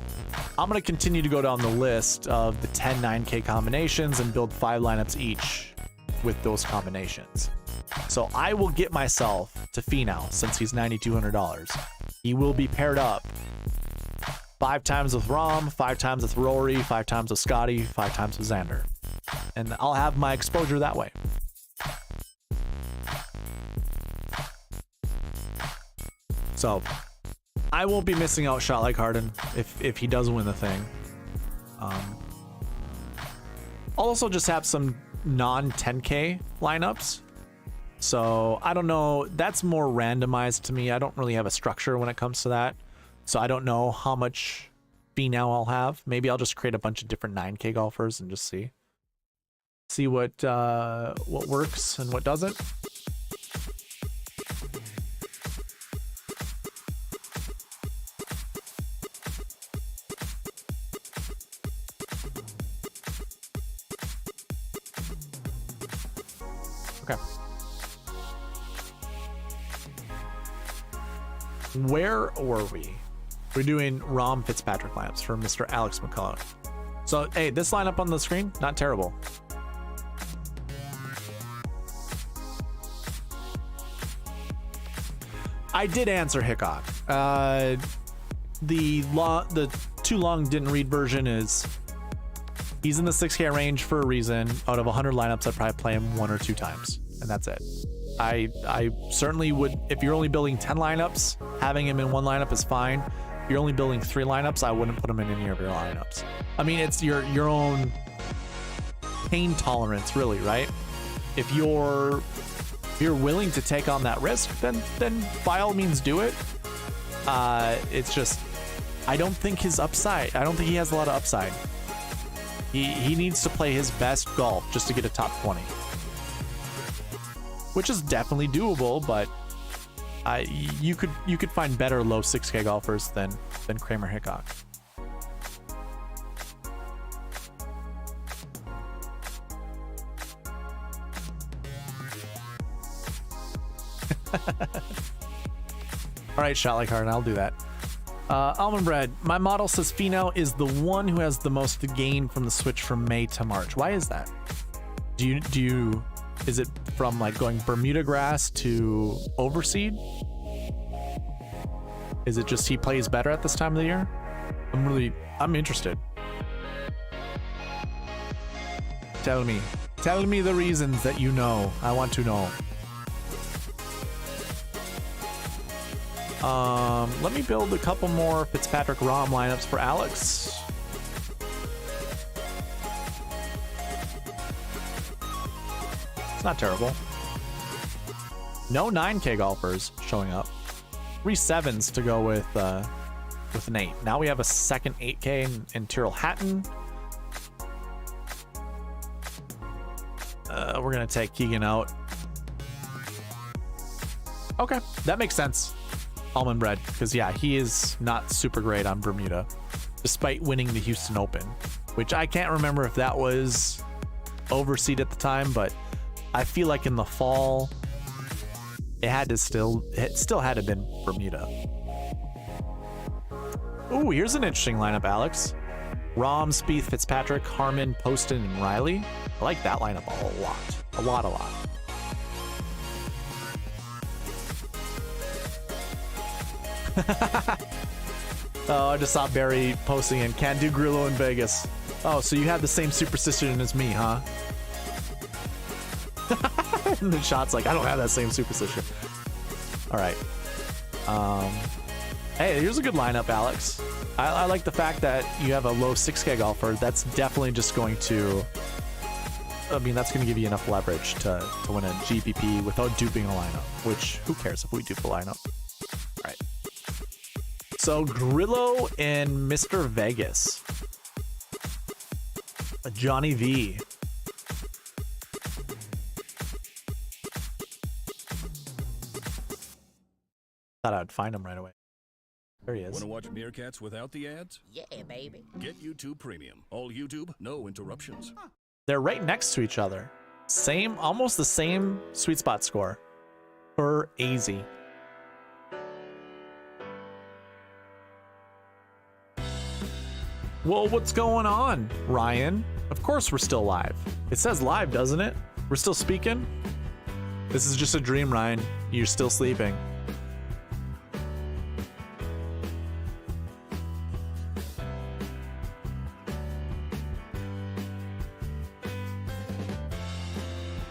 I'm going to continue to go down the list of the 10 9K combinations and build 5 lineups each with those combinations. So I will get myself to Finau since he's $9,200. He will be paired up 5 times with Rahm, 5 times with Rory, 5 times with Scotty, 5 times with Xander. And I'll have my exposure that way. So I won't be missing out shot like Harden if he does win the thing. I'll also just have some non-10K lineups. So I don't know. That's more randomized to me. I don't really have a structure when it comes to that. So I don't know how much Finau I'll have. Maybe I'll just create a bunch of different 9K golfers and just see what works and what doesn't. Okay. Where were we? We're doing Rahm Fitzpatrick lineups for Mr. Alex McCullough. So, hey, this lineup on the screen, not terrible. I did answer Hickok. The too long didn't read version is he's in the 6K range for a reason. Out of 100 lineups, I'd probably play him 1 or 2 times, and that's it. I certainly would, if you're only building 10 lineups, having him in 1 lineup is fine. If you're only building 3 lineups, I wouldn't put him in any of your lineups. I mean, it's your own pain tolerance, really, right? If you're willing to take on that risk, then by all means do it. It's just, I don't think his upside, I don't think he has a lot of upside. He needs to play his best golf just to get a top 20, which is definitely doable, but you could find better low 6K golfers than Kramer Hickok. All right, shot like hard, I'll do that. Almond bread. My model says Finau is the one who has the most to gain from the switch from May to March. Why is that? Do you is it from like going Bermuda grass to overseed? Is it just he plays better at this time of the year? I'm interested. Tell me the reasons that you know. I want to know. Let me build a couple more Fitzpatrick Rahm lineups for Alex. It's not terrible. No 9K golfers showing up. 3 7s to go with an 8. Now we have a second 8K in Tyrrell Hatton. We're gonna take Keegan out. Okay, that makes sense. Almond bread, because yeah, he is not super great on Bermuda. despite winning the Houston Open, which I can't remember if that was overseed at the time, but I feel like in the fall it still had to have been Bermuda. Ooh, here's an interesting lineup, Alex. Rahm, Spieth, Fitzpatrick, Harmon, Poston, and Riley. I like that lineup a lot. A lot. Oh, I just saw Barry posting in, can't do Grillo in Vegas. Oh, so you have the same superstition as me, huh? And the shot's like, I don't have that same superstition. All right. Hey, here's a good lineup, Alex. I like the fact that you have a low 6K golfer. That's definitely just going to, I mean, that's going to give you enough leverage to win a GPP without duping a lineup, which who cares if we dupe a lineup? All right. So Grillo and Mr. Vegas. Johnny V. Thought I'd find him right away. There he is. Want to watch Meerkats without the ads? Yeah, baby. Get YouTube Premium. All YouTube, no interruptions. They're right next to each other. Same, almost the same sweet spot score. For AZ. Well, what's going on, Ryan? Of course we're still live. It says live, doesn't it? We're still speaking? This is just a dream, Ryan. You're still sleeping.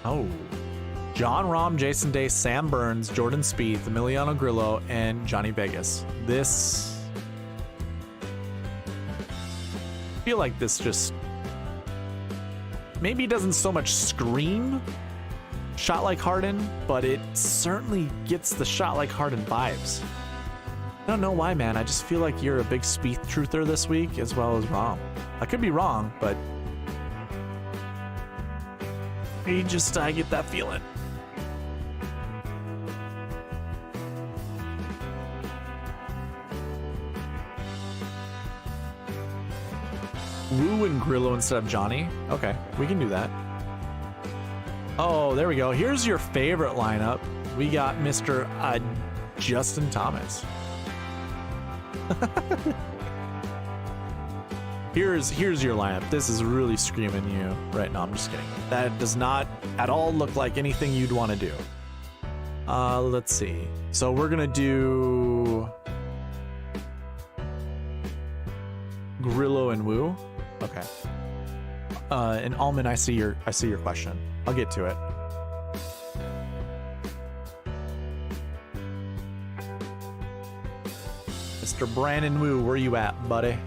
Oh. John Rahm, Jason Day, Sam Burns, Jordan Spieth, Emiliano Grillo, and Johnny Vegas. This... I feel like this just... maybe doesn't so much scream shot like Harden, but it certainly gets the shot like Harden vibes. I don't know why, man. I just feel like you're a big Spieth truther this week, as well as Rahm. I could be wrong, but... I get that feeling. Woo and Grillo instead of Johnny. Okay, we can do that. Oh, there we go. Here's your favorite lineup. We got Mr. Justin Thomas. Here's your lineup. This is really screaming you right now. I'm just kidding. That does not at all look like anything you'd want to do. Let's see. So we're gonna do Grillo and Woo. Okay. And Almond, I see your question. I'll get to it. Mr. Brandon Woo, where you at, buddy?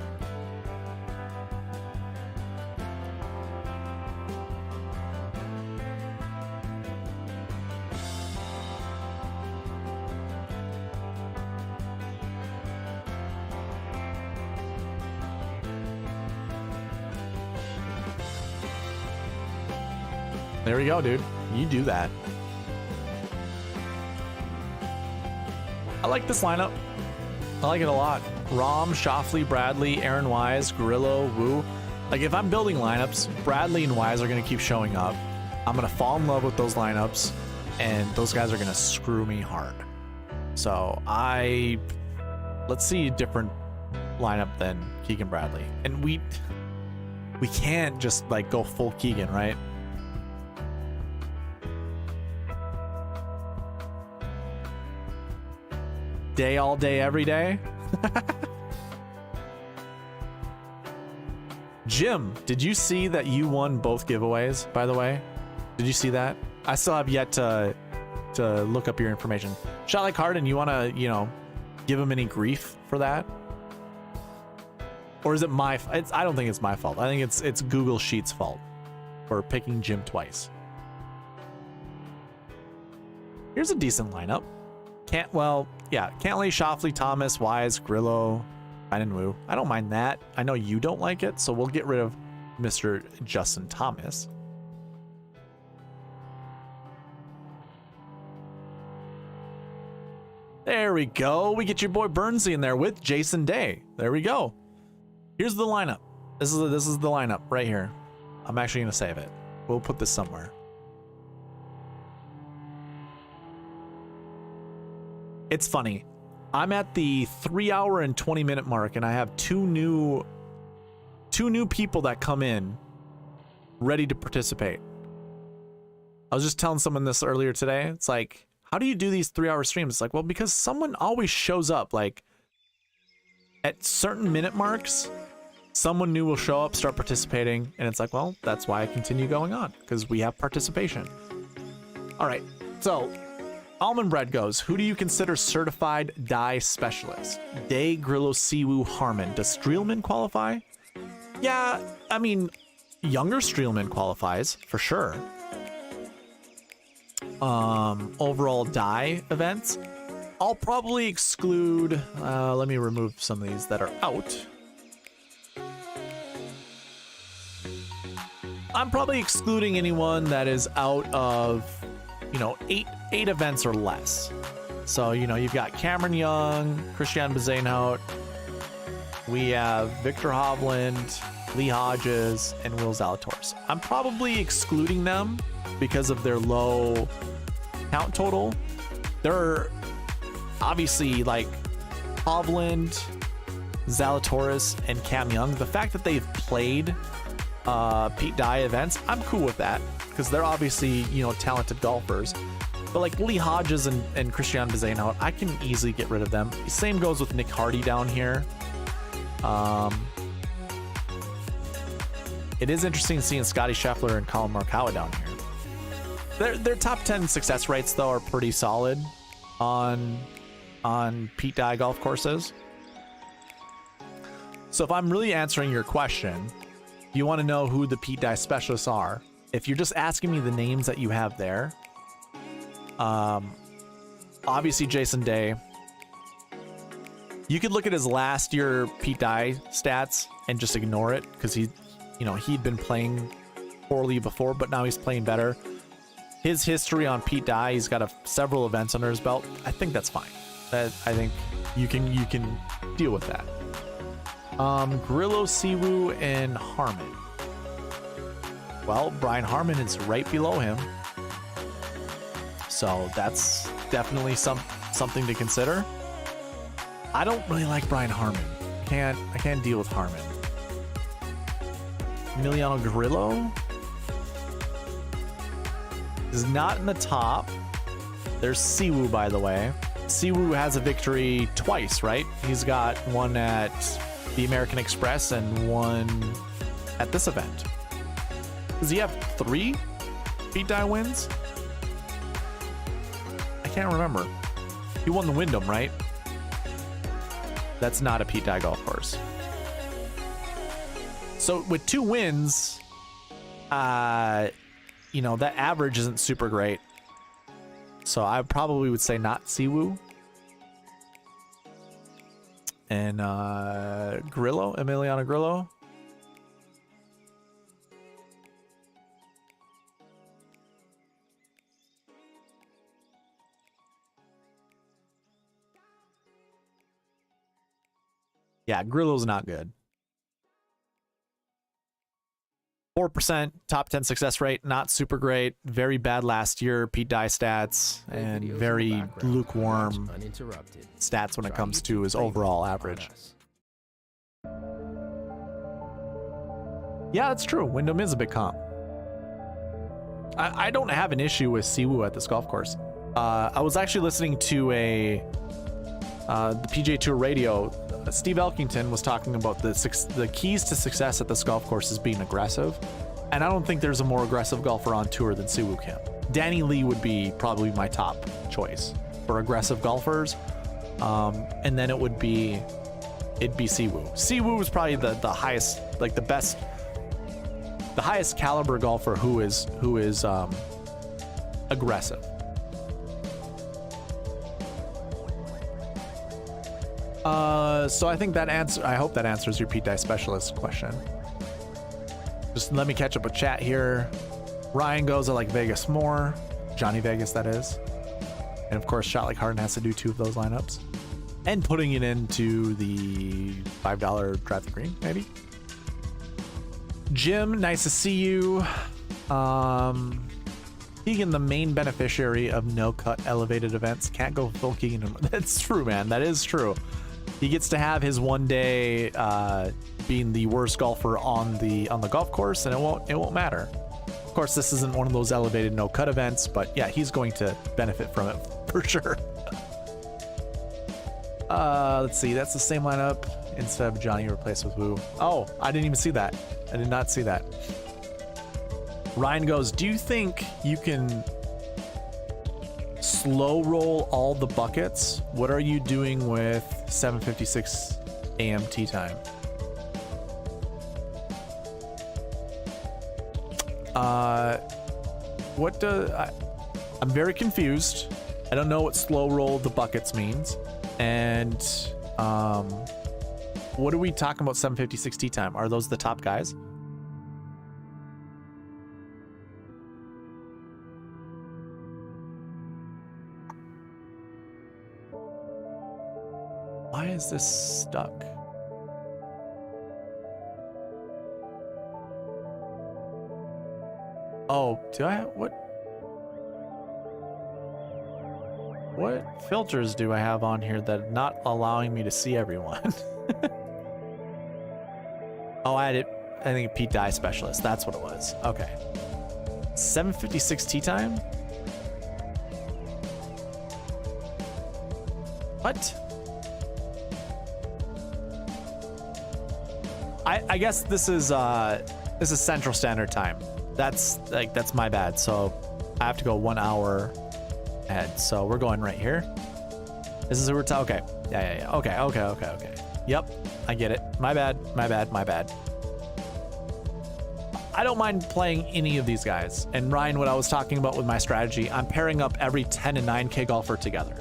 There we go, dude. You do that. I like this lineup. I like it a lot. Rahm, Schauffele, Bradley, Aaron Wise, Grillo, Woo. Like, if I'm building lineups, Bradley and Wise are going to keep showing up. I'm going to fall in love with those lineups, and those guys are going to screw me hard. So let's see a different lineup than Keegan Bradley. And we can't just like go full Keegan, right? Day, all day, every day. Jim, did you see that you won both giveaways, by the way? Did you see that? I still have yet to look up your information. Shot like Harden, you want to, give him any grief for that? Or is it I don't think it's my fault. I think it's Google Sheets' fault for picking Jim twice. Here's a decent lineup. Cantlay, Schauffele, Thomas, Wise, Grillo, Brandon Woo. I don't mind that. I know you don't like it, so we'll get rid of Mr. Justin Thomas. There we go. We get your boy Burnsy in there with Jason Day. There we go. Here's the lineup. This is the lineup right here. I'm actually gonna save it. We'll put this somewhere. It's funny. I'm at the 3 hour and 20 minute mark, and I have two new people that come in ready to participate. I was just telling someone this earlier today. It's like, how do you do these 3 hour streams? It's like, well, because someone always shows up. Like at certain minute marks, someone new will show up, start participating, and it's like, well, that's why I continue going on, because we have participation. All right, so Almond Bread goes, who do you consider certified die specialist? Day, Grillo, Siwoo, Harmon. Does Streelman qualify? Yeah, I mean, younger Streelman qualifies for sure. Overall die events, I'll probably exclude, let me remove some of these that are out. I'm probably excluding anyone that is out of, you know, eight events or less. So, you know, you've got Cameron Young, Christian Bezainhout, we have Victor Hovland, Lee Hodges, and Will Zalatoris. I'm probably excluding them because of their low count total. They're obviously like Hovland, Zalatoris, and Cam Young. The fact that they've played Pete Dye events, I'm cool with that because they're obviously, you know, talented golfers. But like Lee Hodges and Christian Bezainhout, I can easily get rid of them. Same goes with Nick Hardy down here. It is interesting seeing Scotty Scheffler and Colin Morikawa down here. Their top 10 success rates though are pretty solid on Pete Dye golf courses. So if I'm really answering your question, you want to know who the Pete Dye specialists are. If you're just asking me the names that you have there, obviously Jason Day. You could look at his last year Pete Dye stats and just ignore it because he'd been playing poorly before, but now he's playing better. His history on Pete Dye, he's got several events under his belt. I think that's fine. I think you can deal with that. Grillo, Siwoo, and Harmon. Well, Brian Harmon is right below him, so that's definitely something to consider. I don't really like Brian Harmon. I can't deal with Harmon. Emiliano Grillo is not in the top. There's Siwoo, by the way. Siwoo has a victory twice, right? He's got one at the American Express and one at this event. Does he have 3 Pete Dye wins? I can't remember. He won the Wyndham, right? That's not a Pete Dye golf course. So with 2 wins, you know, that average isn't super great. So I probably would say not Siwoo. And Grillo, Emiliano Grillo. Yeah, Grillo's not good. 4% top 10 success rate, not super great. Very bad last year, Pete Dye stats, and very lukewarm stats when it comes to his overall average. Yeah, that's true. Wyndham is a big comp. I don't have an issue with Siwoo at this golf course. I was actually listening to the PGA Tour radio. Steve Elkington was talking about the keys to success at this golf course is being aggressive, and I don't think there's a more aggressive golfer on tour than Siwoo Kim. Danny Lee would be probably my top choice for aggressive golfers, and then it'd be Siwoo. Siwoo is probably the highest, like the highest caliber golfer who is aggressive. So I think I hope that answers your Pete Dye specialist question. Just let me catch up with chat here. Ryan goes, I like Vegas more. Johnny Vegas, that is. And of course, Shot Like Harden has to do 2 of those lineups. and putting it into the $5 Drive the Green, maybe. Jim, nice to see you. Keegan, the main beneficiary of no-cut elevated events. Can't go full Keegan. That's true, man. That is true. He gets to have his one day being the worst golfer on the golf course, and it won't matter. Of course, this isn't one of those elevated no-cut events, but yeah, he's going to benefit from it for sure. Let's see. That's the same lineup instead of Johnny replaced with Woo. Oh, I didn't even see that. I did not see that. Ryan goes, do you think you can slow roll all the buckets? What are you doing with 7:56 a.m. tee time? I'm very confused. I don't know what slow roll the buckets means. And what are we talking about 7:56 tee time? Are those the top guys? Why is this stuck? Oh, do I have what filters do I have on here that are not allowing me to see everyone? Oh, I think Pete Dye Specialist. That's what it was. Okay. 7:56 tee time? What? I guess this is Central Standard Time. That's my bad. So I have to go 1 hour ahead. So we're going right here. This is who we're okay. Yeah. Okay. Yep. I get it. My bad. I don't mind playing any of these guys. And Ryan, what I was talking about with my strategy, I'm pairing up every 10 and 9K golfer together.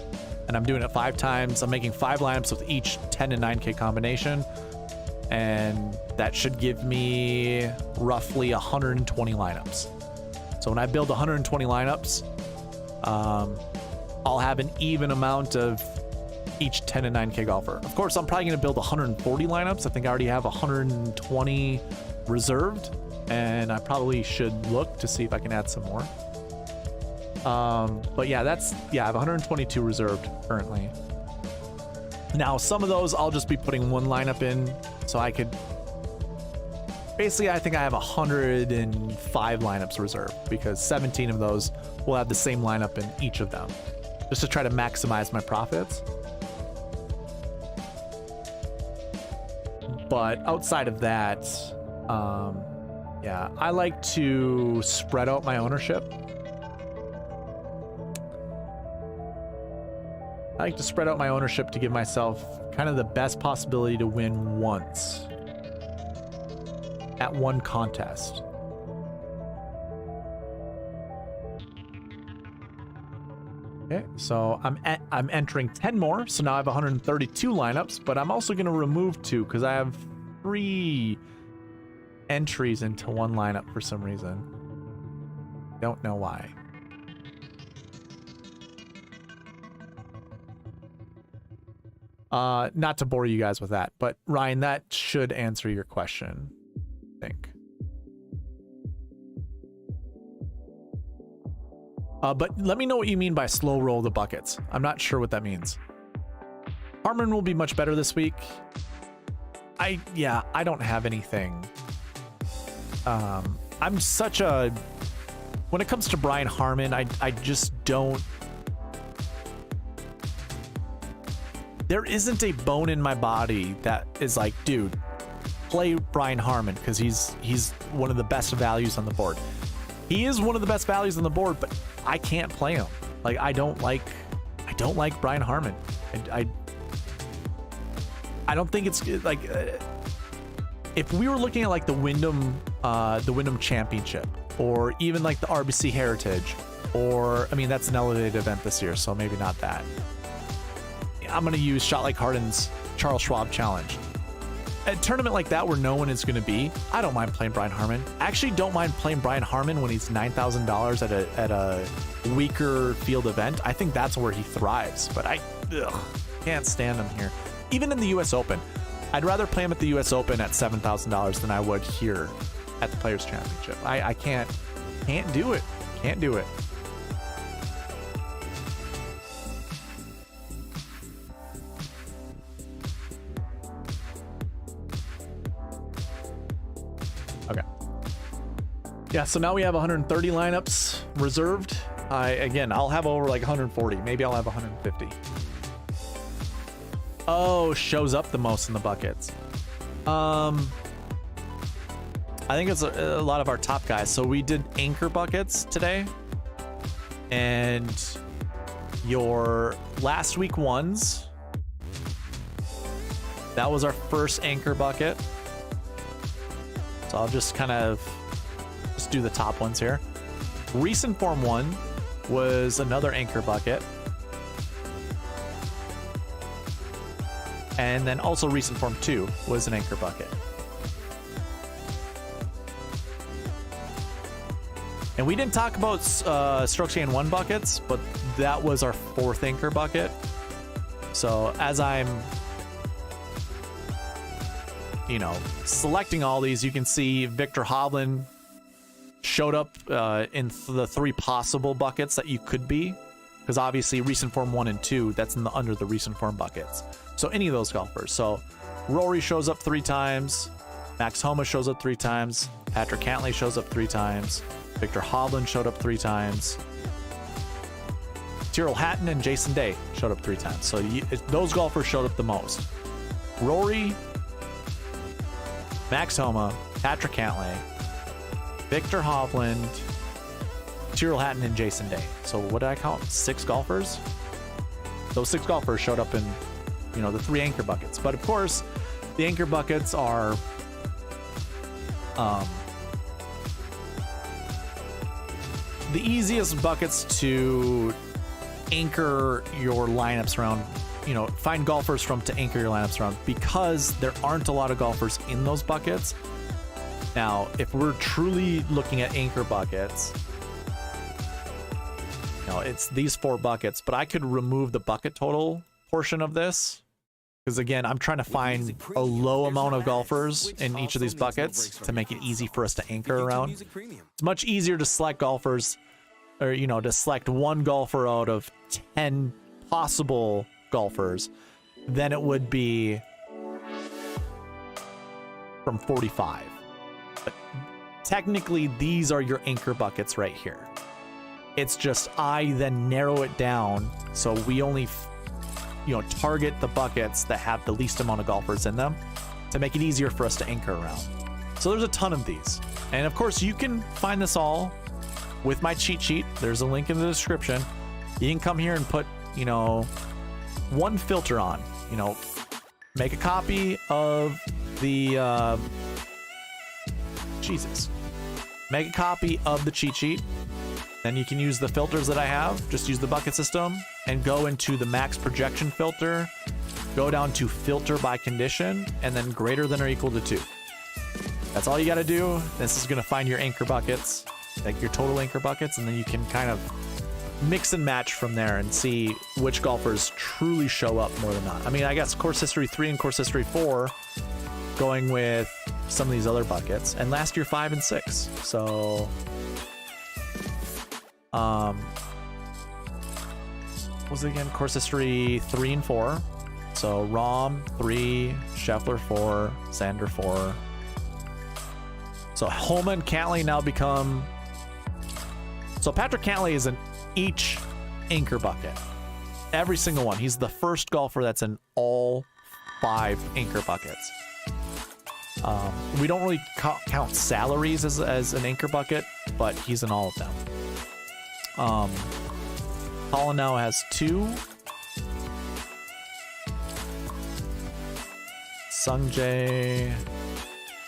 And I'm doing it 5 times. I'm making 5 lineups with each 10 and 9K combination. And that should give me roughly 120 lineups. So when I build 120 lineups, I'll have an even amount of each 10 and 9K golfer. Of course, I'm probably going to build 140 lineups. I think I already have 120 reserved, and I probably should look to see if I can add some more. But yeah, I have 122 reserved currently. Now, some of those I'll just be putting one lineup in, so I could... Basically, I think I have 105 lineups reserved, because 17 of those will have the same lineup in each of them, just to try to maximize my profits. But outside of that, yeah, I like to spread out my ownership. I like to spread out my ownership to give myself kind of the best possibility to win once at one contest. Okay, so I'm entering 10 more, so now I have 132 lineups, but I'm also going to remove 2 because I have 3 entries into one lineup for some reason. Don't know why. Not to bore you guys with that, but Ryan, that should answer your question, I think. But let me know what you mean by slow roll the buckets. I'm not sure what that means. Harmon will be much better this week. I don't have anything. I'm such a... When it comes to Brian Harmon, I just don't... There isn't a bone in my body that is like, dude, play Brian Harmon because he's one of the best values on the board. He is one of the best values on the board, but I can't play him. Like, I don't like Brian Harmon. I don't think it's like if we were looking at like the Wyndham Championship, or even like the RBC Heritage, or I mean that's an elevated event this year, so maybe not that. I'm going to use Shot Like Harden's Charles Schwab Challenge. A tournament like that where no one is going to be, I don't mind playing Brian Harmon. I actually don't mind playing Brian Harmon when he's $9,000 at a weaker field event. I think that's where he thrives. But Can't stand him here. Even in the U.S. Open, I'd rather play him at the U.S. Open at $7,000 than I would here at the Players Championship. I can't do it. Can't do it. Okay. Yeah, so now we have 130 lineups reserved. I'll have over like 140. Maybe I'll have 150. Oh, shows up the most in the buckets. I think it's a lot of our top guys. So we did anchor buckets today. And your last week ones, that was our first anchor bucket. So I'll just kind of just do the top ones here. Recent form 1 was another anchor bucket. And then also recent form 2 was an anchor bucket. And we didn't talk about strokes gained 1 buckets, but that was our 4th anchor bucket. So as I'm, selecting all these, you can see Victor Hovland showed up in the 3 possible buckets that you could be, because obviously recent form 1 and 2, that's under the recent form buckets. So any of those golfers. So Rory shows up 3 times, Max Homa shows up 3 times, Patrick Cantlay shows up 3 times, Victor Hovland showed up 3 times, Tyrrell Hatton and Jason Day showed up 3 times. So those golfers showed up the most. Rory, Max Homa, Patrick Cantlay, Victor Hovland, Tyrrell Hatton, and Jason Day. So what did I count? 6 golfers? Those 6 golfers showed up in, the 3 anchor buckets. But of course, the anchor buckets are the easiest buckets to anchor your lineups around, find golfers to anchor your lineups around, because there aren't a lot of golfers in those buckets. Now, if we're truly looking at anchor buckets, it's these 4 buckets, but I could remove the bucket total portion of this, because again, I'm trying to find a low amount of golfers in each of these buckets to make it easy for us to anchor around. It's much easier to select golfers, or to select 1 golfer out of 10 possible golfers than it would be from 45. But technically, these are your anchor buckets right here. It's just I then narrow it down, so we only target the buckets that have the least amount of golfers in them to make it easier for us to anchor around. So there's a ton of these, and of course you can find this all with my cheat sheet. There's a link in the description. You can come here and put 1 filter on, make a copy of the make a copy of the cheat sheet. Then you can use the filters that I have. Just use the bucket system and go into the max projection filter, go down to filter by condition, and then greater than or equal to 2. That's all you got to do. This is going to find your anchor buckets, like your total anchor buckets, and then you can kind of mix and match from there and see which golfers truly show up more than not. I mean, I guess course history 3 and course history 4 going with some of these other buckets, and last year 5 and 6. So what was it again? Course history 3 and 4. So Rahm 3, Scheffler 4, Xander 4. So Homa and Cantlay now become. So Patrick Cantlay is in each anchor bucket, every single one. He's the first golfer that's in all 5 anchor buckets. We don't really count salaries as an anchor bucket, but he's in all of them. Colin now has 2. Sungjae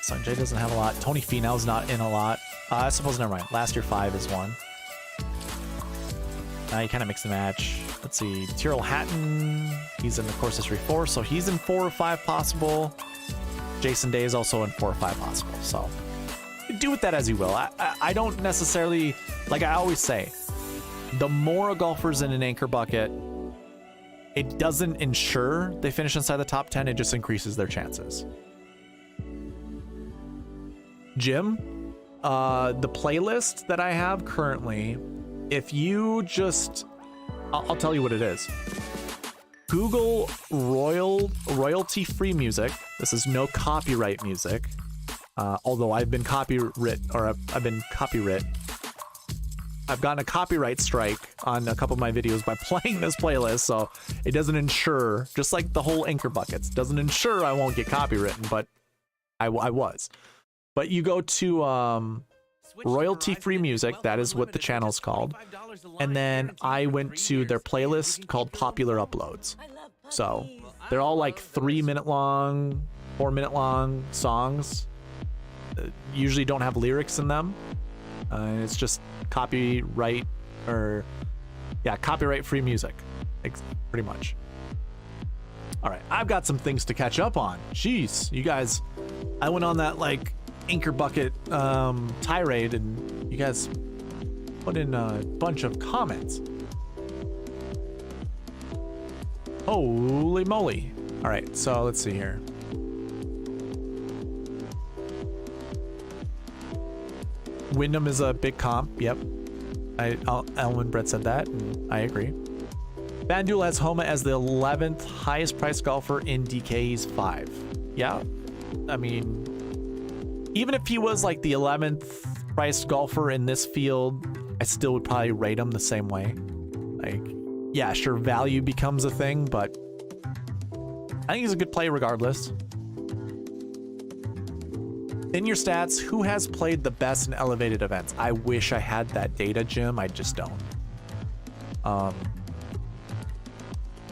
doesn't have a lot. Tony Finau's not in a lot. I suppose, never mind. Last year 5 is 1. Now you kind of mix and match. Let's see. Tyrrell Hatton, he's in the course history 4, so he's in 4 or 5 possible. Jason Day is also in 4 or 5 possible. So do with that as you will. I don't necessarily, like I always say, the more a golfer's in an anchor bucket, It doesn't ensure they finish inside the top 10, it just increases their chances. Jim, the playlist that I have currently, if you just, I'll tell you what it is. Google royalty-free music. This is no copyright music. Although I've been I've gotten a copyright strike on a couple of my videos by playing this playlist, so it doesn't ensure, just like the whole anchor buckets, doesn't ensure I won't get copywritten, but I was. But you go to royalty-free music, that is what the channel's called, and then I went to their playlist called Popular Uploads. So they're all like 3-minute long, 4-minute long songs. Usually don't have lyrics in them. It's just copyright free music, pretty much. All right, I've got some things to catch up on. Jeez, you guys, I went on that like anchor bucket tirade, and you guys put in a bunch of comments. Holy moly. All right, so let's see here. Wyndham is a big comp. Yep. Elwin Brett said that, and I agree. FanDuel has Homa as the 11th highest priced golfer in DK's 5. Yeah. I mean, even if he was like the 11th priced golfer in this field, I still would probably rate him the same way. Like, yeah, sure, value becomes a thing, but I think he's a good play regardless. In your stats, who has played the best in elevated events? I wish I had that data, Jim. I just don't.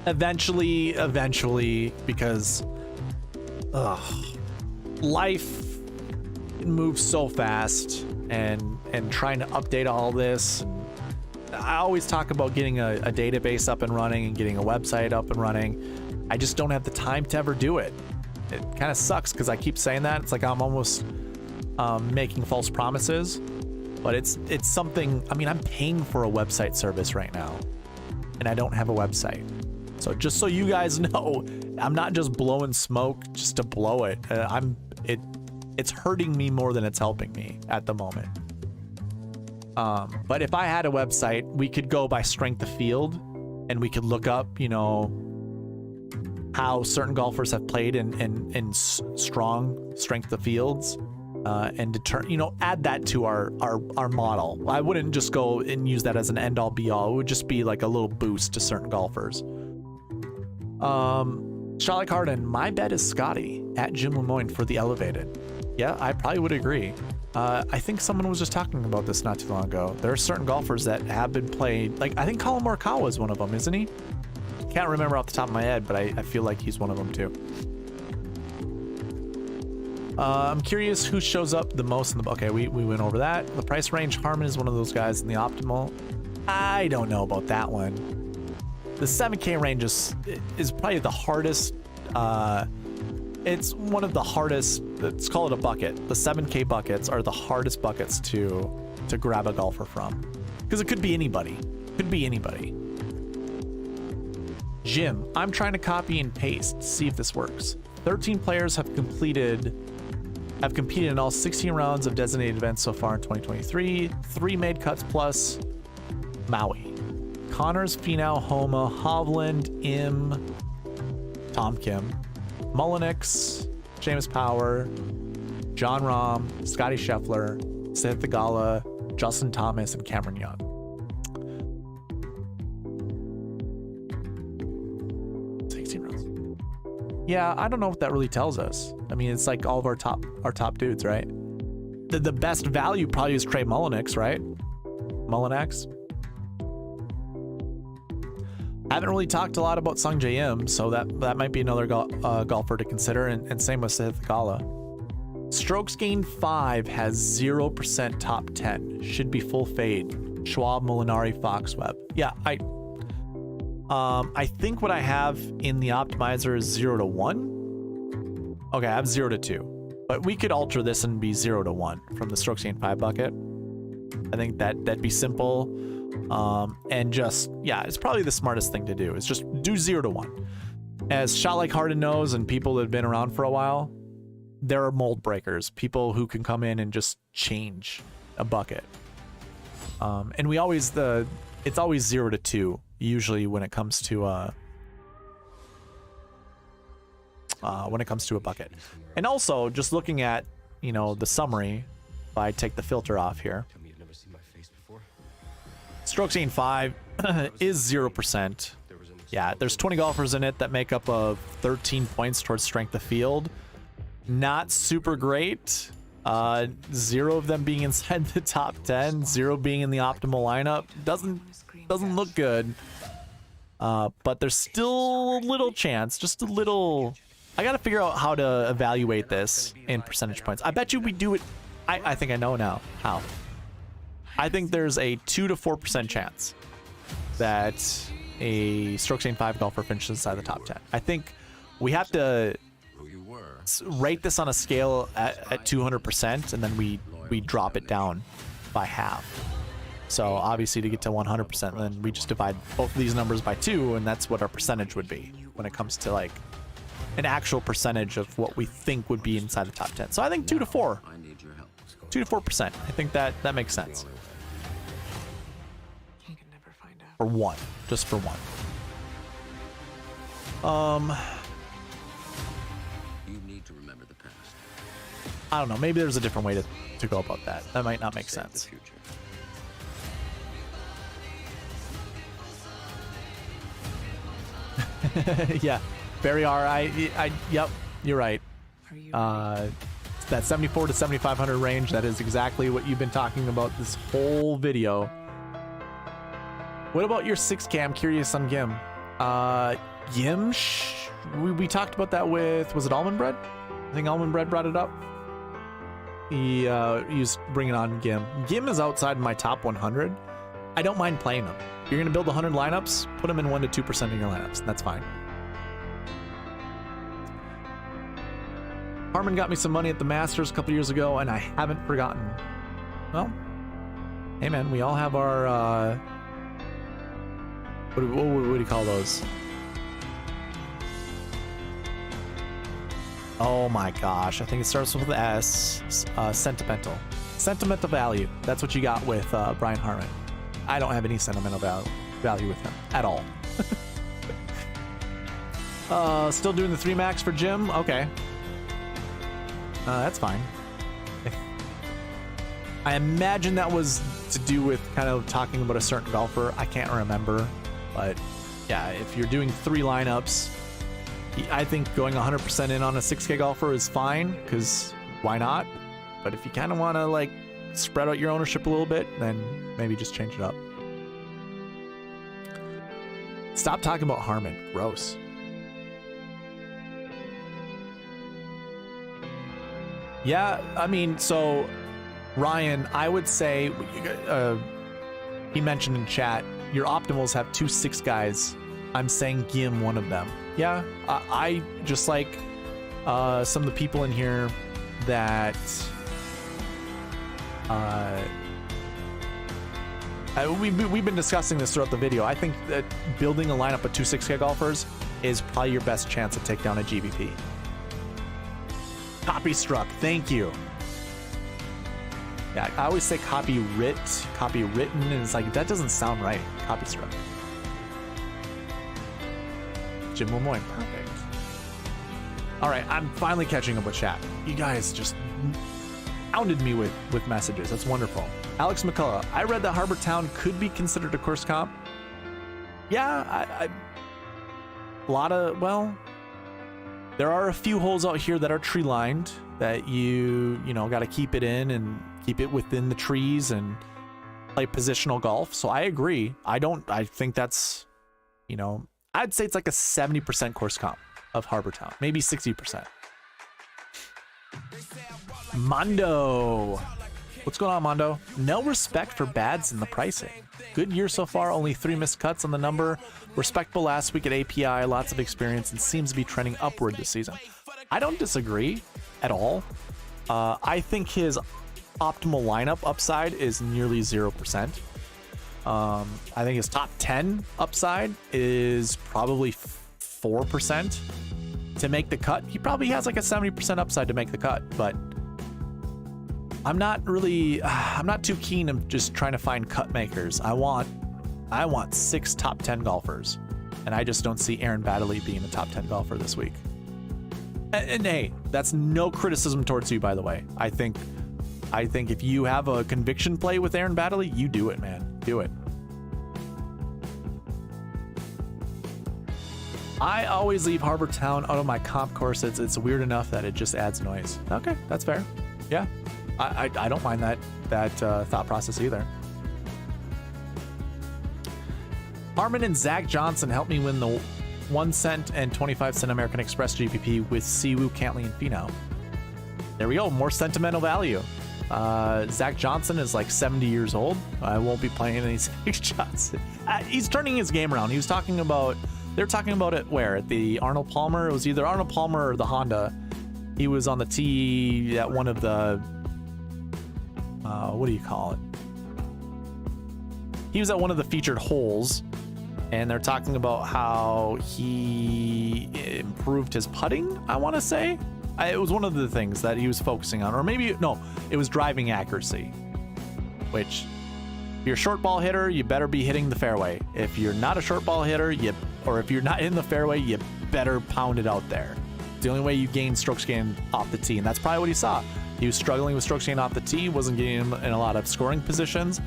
Eventually, because life moves so fast, and trying to update all this. And I always talk about getting a database up and running and getting a website up and running. I just don't have the time to ever do it. It kind of sucks because I keep saying that. It's like I'm almost making false promises, but it's something. I mean, I'm paying for a website service right now, and I don't have a website. So just so you guys know, I'm not just blowing smoke just to blow it. It's hurting me more than it's helping me at the moment. But if I had a website, we could go by strength of field, and we could look up, you know, how certain golfers have played in strong strength of fields, and add that to our model. I wouldn't just go and use that as an end all be all. It would just be like a little boost to certain golfers. Charlie Carden, my bet is Scotty at Jim Lemoyne for the elevated. Yeah, I probably would agree. I think someone was just talking about this not too long ago. There are certain golfers that have been played, like I think Colin Morikawa is one of them, isn't he? Can't remember off the top of my head, but I feel like he's one of them too. I'm curious who shows up the most in the... Okay, we went over that. The price range, Harmon is one of those guys in the optimal. I don't know about that one. The 7K range is probably the hardest. It's one of the hardest. Let's call it a bucket. The 7K buckets are the hardest buckets to grab a golfer from, because it could be anybody. Could be anybody. Jim, I'm trying to copy and paste, see if this works. 13 players have competed in all 16 rounds of designated events so far in 2023. 3 made cuts plus Maui. Connors, Finau, Homa, Hovland, Im, Tom Kim, Mullinix, James Power, John Rahm, Scotty Scheffler, Seth Theegala, Justin Thomas, and Cameron Young. Yeah, I don't know what that really tells us. I mean, it's like all of our top dudes, right? The best value probably is Trey Mullinax, right? Mullinax. Haven't really talked a lot about Sungjae Im, so that might be another golfer to consider, and same with Seth Theegala. Strokes gained 5 has 0% top 10. Should be full fade. Schwab, Molinari, Foxweb. Yeah, I think what I have in the optimizer is 0 to 1. Okay, I have 0 to 2, but we could alter this and be 0 to 1 from the strokes gained 5 bucket. I think that'd be simple. And just, yeah, it's probably the smartest thing to do is just do 0 to 1. As Shot Like Harden knows, and people that have been around for a while, there are mold breakers, people who can come in and just change a bucket. And we always, it's always 0 to 2, usually when it comes to a bucket. And also, just looking at, you know, the summary, if I take the filter off here, Strokes gained 5 is 0%. Yeah, there's 20 golfers in it that make up of 13 points towards strength of field. Not super great. 0 of them being inside the top 10, 0 being in the optimal lineup. Doesn't look good. But there's still a little chance, just a little. I got to figure out how to evaluate this in percentage points. I bet you we do it. I think I know now how. I think there's a 2 to 4% chance that a strokes gained 5 golfer finishes inside the top 10. I think we have to rate this on a scale at 200%, and then we drop it down by half. So obviously to get to 100%, then we just divide both of these numbers by 2, and that's what our percentage would be when it comes to like an actual percentage of what we think would be inside the top 10. So I think 2 to 4. 2 to 4%. I think that makes sense. For one, just for one. You need to remember the past. I don't know. Maybe there's a different way to go about that. That might not make sense. Yeah, Barry R. Yep, you're right. That 74 to 7,500 range. That is exactly what you've been talking about this whole video. What about your 6K? I'm curious on Gim. Gim, we talked about that with, was it Almond Bread? I think Almond Bread brought it up. He was bringing on Gim. Gim is outside my top 100. I don't mind playing him. If you're going to build 100 lineups, put him in 1 to 2% of your lineups. That's fine. Harmon got me some money at the Masters a couple years ago, and I haven't forgotten. Well, hey man, we all have our, what do you call those? Oh my gosh, I think it starts with the S. Sentimental. Sentimental value. That's what you got with Brian Harmon. I don't have any sentimental value with him at all. Still doing the 3 max for Jim? Okay. That's fine. I imagine that was to do with kind of talking about a certain golfer. I can't remember. But yeah, if you're doing 3 lineups, I think going 100% in on a 6K golfer is fine, because why not? But if you kind of want to like spread out your ownership a little bit, then maybe just change it up. Stop talking about Harmon. Gross. Yeah, I mean, so Ryan, I would say, he mentioned in chat, your optimals have 2 6 guys. I'm saying Gim one of them. Yeah, I just like some of the people in here that we've been discussing this throughout the video. I think that building a lineup of 2 6K golfers is probably your best chance to take down a GVP. Copy struck, thank you. Yeah, I always say copywritten, and it's like, that doesn't sound right. Copy struck. Jim Lemoyne, perfect. All right, I'm finally catching up with chat. You guys just pounded me with messages. That's wonderful. Alex McCullough, I read that Harbor Town could be considered a course comp. Yeah, a lot of, well, there are a few holes out here that are tree lined that you know, got to keep it in and keep it within the trees and play positional golf. So I agree. I think that's, you know, I'd say it's like a 70% course comp of Harbor Town, maybe 60%. Mondo. What's going on, Mondo? No respect for bads in the pricing. Good year so far, only 3 missed cuts on the number. Respectable last week at API, lots of experience, and seems to be trending upward this season. I don't disagree at all. I think his optimal lineup upside is nearly 0%. I think his top 10 upside is probably 4% to make the cut. He probably has like a 70% upside to make the cut, but I'm not too keen of just trying to find cut makers. I want 6 top 10 golfers, and I just don't see Aaron Baddeley being a top 10 golfer this week. And hey, that's no criticism towards you, by the way. I think if you have a conviction play with Aaron Baddeley, you do it, man. Do it. I always leave Harbor Town out of my comp course. It's weird enough that it just adds noise. Okay, that's fair. Yeah, I don't mind that thought process either. Harmon and Zach Johnson helped me win the 1 cent and 25 cent American Express GPP with Siwoo, Cantley, and Finau. There we go. More sentimental value. Zach Johnson is like 70 years old. I won't be playing any Zach Johnson. He's turning his game around. He was talking about, they're talking about it where? At the Arnold Palmer? It was either Arnold Palmer or the Honda. He was on the tee at one of the, what do you call it? He was at one of the featured holes, and they're talking about how he improved his putting, I want to say. It was one of the things that he was focusing on, or maybe, no, it was driving accuracy, which if you're a short ball hitter, you better be hitting the fairway. If you're not a short ball hitter, or if you're not in the fairway, you better pound it out there. It's the only way you gain strokes gained off the tee, and that's probably what he saw. He was struggling with strokes gained off the tee, wasn't getting him in a lot of scoring positions.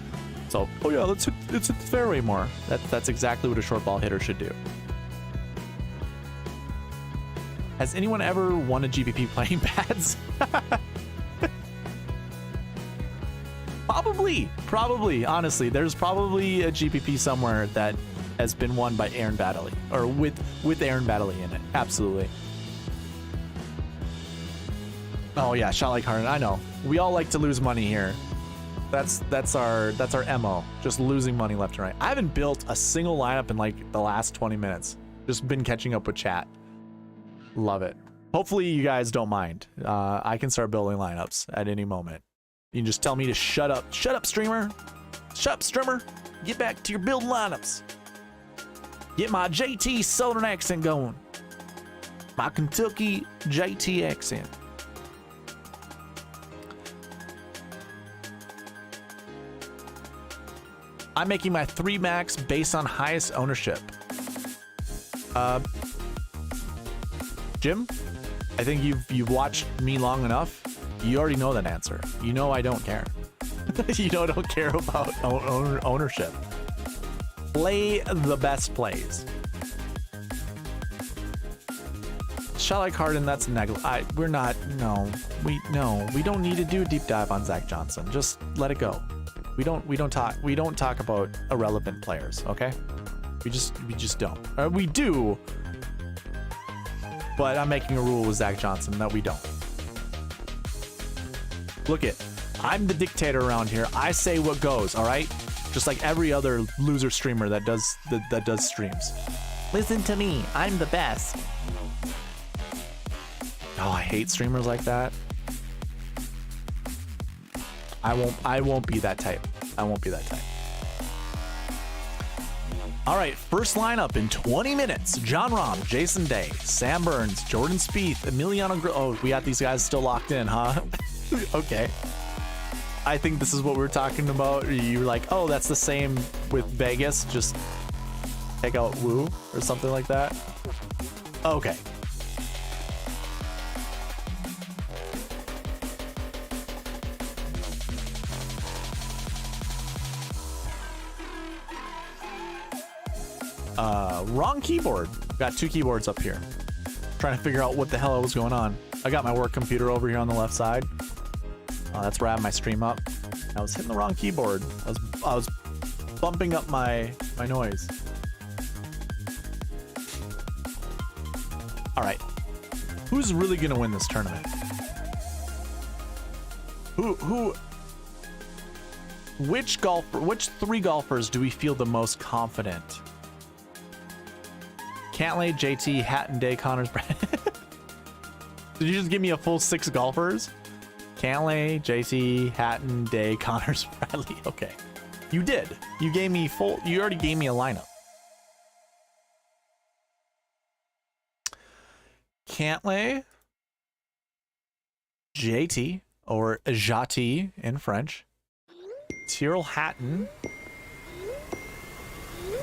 So, oh yeah, let's hit the fairway more. That's exactly what a short ball hitter should do. Has anyone ever won a GPP playing pads? Probably. Honestly, there's probably a GPP somewhere that has been won by Aaron Baddeley, or with Aaron Baddeley in it. Absolutely. Oh yeah, shot like Harden. I know. We all like to lose money here. That's our MO. Just losing money left and right. I haven't built a single lineup in like the last 20 minutes. Just been catching up with chat. Love it. Hopefully you guys don't mind. I can start building lineups at any moment. You can just tell me to shut up. Shut up, streamer. Shut up, streamer. Get back to your build lineups. Get my JT Southern accent going. My Kentucky JT accent. I'm making my 3 max based on highest ownership. Jim, I think you've watched me long enough. You already know that answer. You know I don't care. You know I don't care about ownership. Play the best plays. Shot like Harden, that's we don't need to do a deep dive on Zach Johnson. Just let it go. We don't talk about irrelevant players, okay? We just don't. We do, but I'm making a rule with Zach Johnson that we don't. Look it, I'm the dictator around here. I say what goes, all right? Just like every other loser streamer that does streams. Listen to me, I'm the best. Oh, I hate streamers like that. I won't be that type. I won't be that type. All right, first lineup in 20 minutes. John Rahm, Jason Day, Sam Burns, Jordan Spieth, Emiliano Oh, we got these guys still locked in, huh? Okay. I think this is what we're talking about. You're like, oh, that's the same with Vegas. Just take out Woo or something like that. Okay. Wrong keyboard. Got 2 keyboards up here. Trying to figure out what the hell was going on. I got my work computer over here on the left side. That's where I have my stream up. I was hitting the wrong keyboard. I was bumping up my noise. All right. Who's really gonna win this tournament? Which 3 golfers do we feel the most confident? Cantlay, JT, Hatton, Day, Connors, Brad. Did you just give me a full 6 golfers? Cantlay, JT, Hatton, Day, Connors, Bradley. Okay. You did. You gave me full. You already gave me a lineup. Cantlay, JT, or Jati in French, Tyrrell Hatton,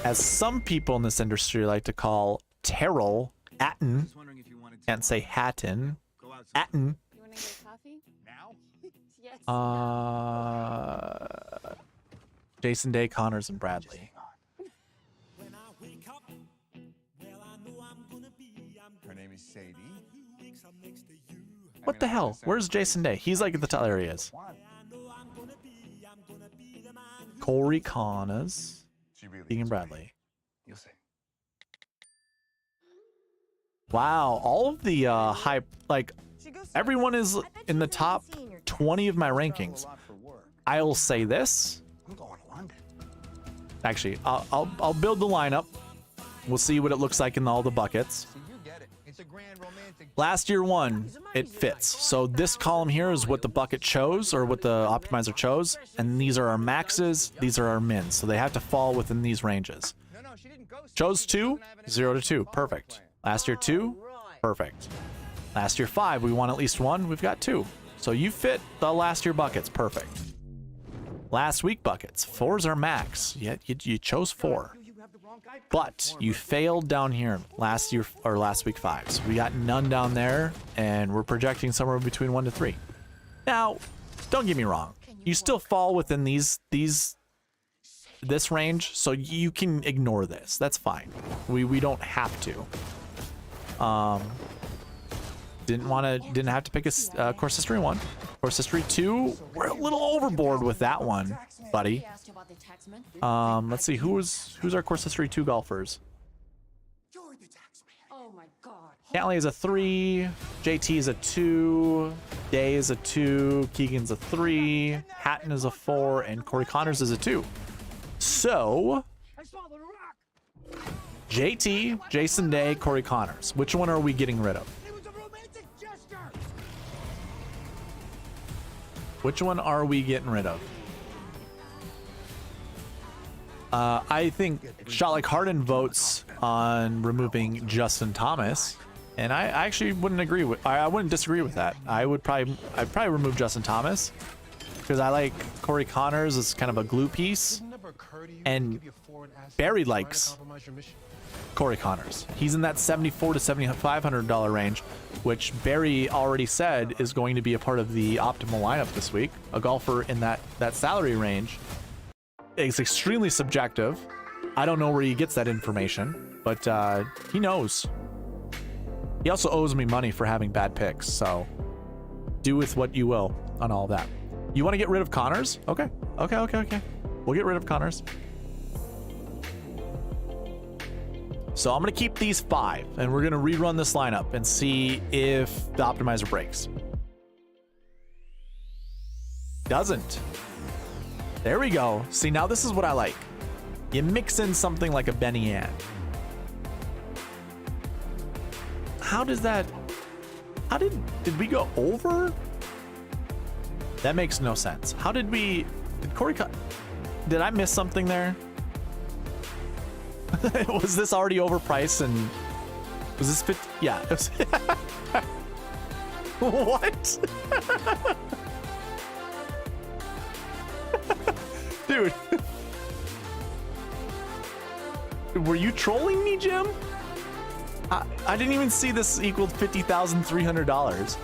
as some people in this industry like to call Terrell Atten. Can't say Hatton. Atten. You want to get coffee? Now? Yes. Jason Day, Connors, and Bradley. Her name is Sadie. What the hell? Where's Jason Day? He's like at the top. There he is. Corey Connors, Keegan Bradley. You'll see. Wow, all of the high, like, everyone is in the top 20 of my rankings. I'll say this. Actually, I'll build the lineup. We'll see what it looks like in all the buckets. Last year one, it fits. So this column here is what the bucket chose, or what the optimizer chose, and these are our maxes, these are our mins. So they have to fall within these ranges. Chose 2, 0 to 2, perfect. Last year 2, perfect. Last year 5, we won at least 1, we've got 2. So you fit the last year buckets, perfect. Last week buckets, 4's our max. Yet you chose 4. But you failed down here last year, or last week 5s. We got none down there, and we're projecting somewhere between 1 to 3. Now, don't get me wrong. You still fall within this range, so you can ignore this. That's fine. We don't have to. Didn't have to pick a course history 1. Course history 2, we're a little overboard with that one, buddy. Let's see, who's our course history 2 golfers? Oh my God. Cantlay is a 3, JT is a 2, Day is a 2, Keegan's a 3, Hatton is a 4, and Corey Connors is a 2. So, JT, Jason Day, Corey Connors. Which one are we getting rid of? Which one are we getting rid of? I think Shot Like Harden votes on removing Justin Thomas, and I actually wouldn't agree with. I wouldn't disagree with that. I'd probably remove Justin Thomas because I like Corey Connors as kind of a glue piece, and Barry likes Corey Connors. He's in that $7,400 to $7,500 range, which Barry already said is going to be a part of the optimal lineup this week. A golfer in that salary range. It's extremely subjective. I don't know where he gets that information, but he knows. He also owes me money for having bad picks, so do with what you will on all of that. You want to get rid of Connors? Okay. We'll get rid of Connors. So I'm going to keep these 5, and we're going to rerun this lineup and see if the optimizer breaks. Doesn't. There we go. See, now this is what I like. You mix in something like a Benny Ann. Did we go over? That makes no sense. Did I miss something there? Was this already overpriced, and was this 50? Yeah. It was what? Dude. Were you trolling me, Jim? I didn't even see this equaled $50,300.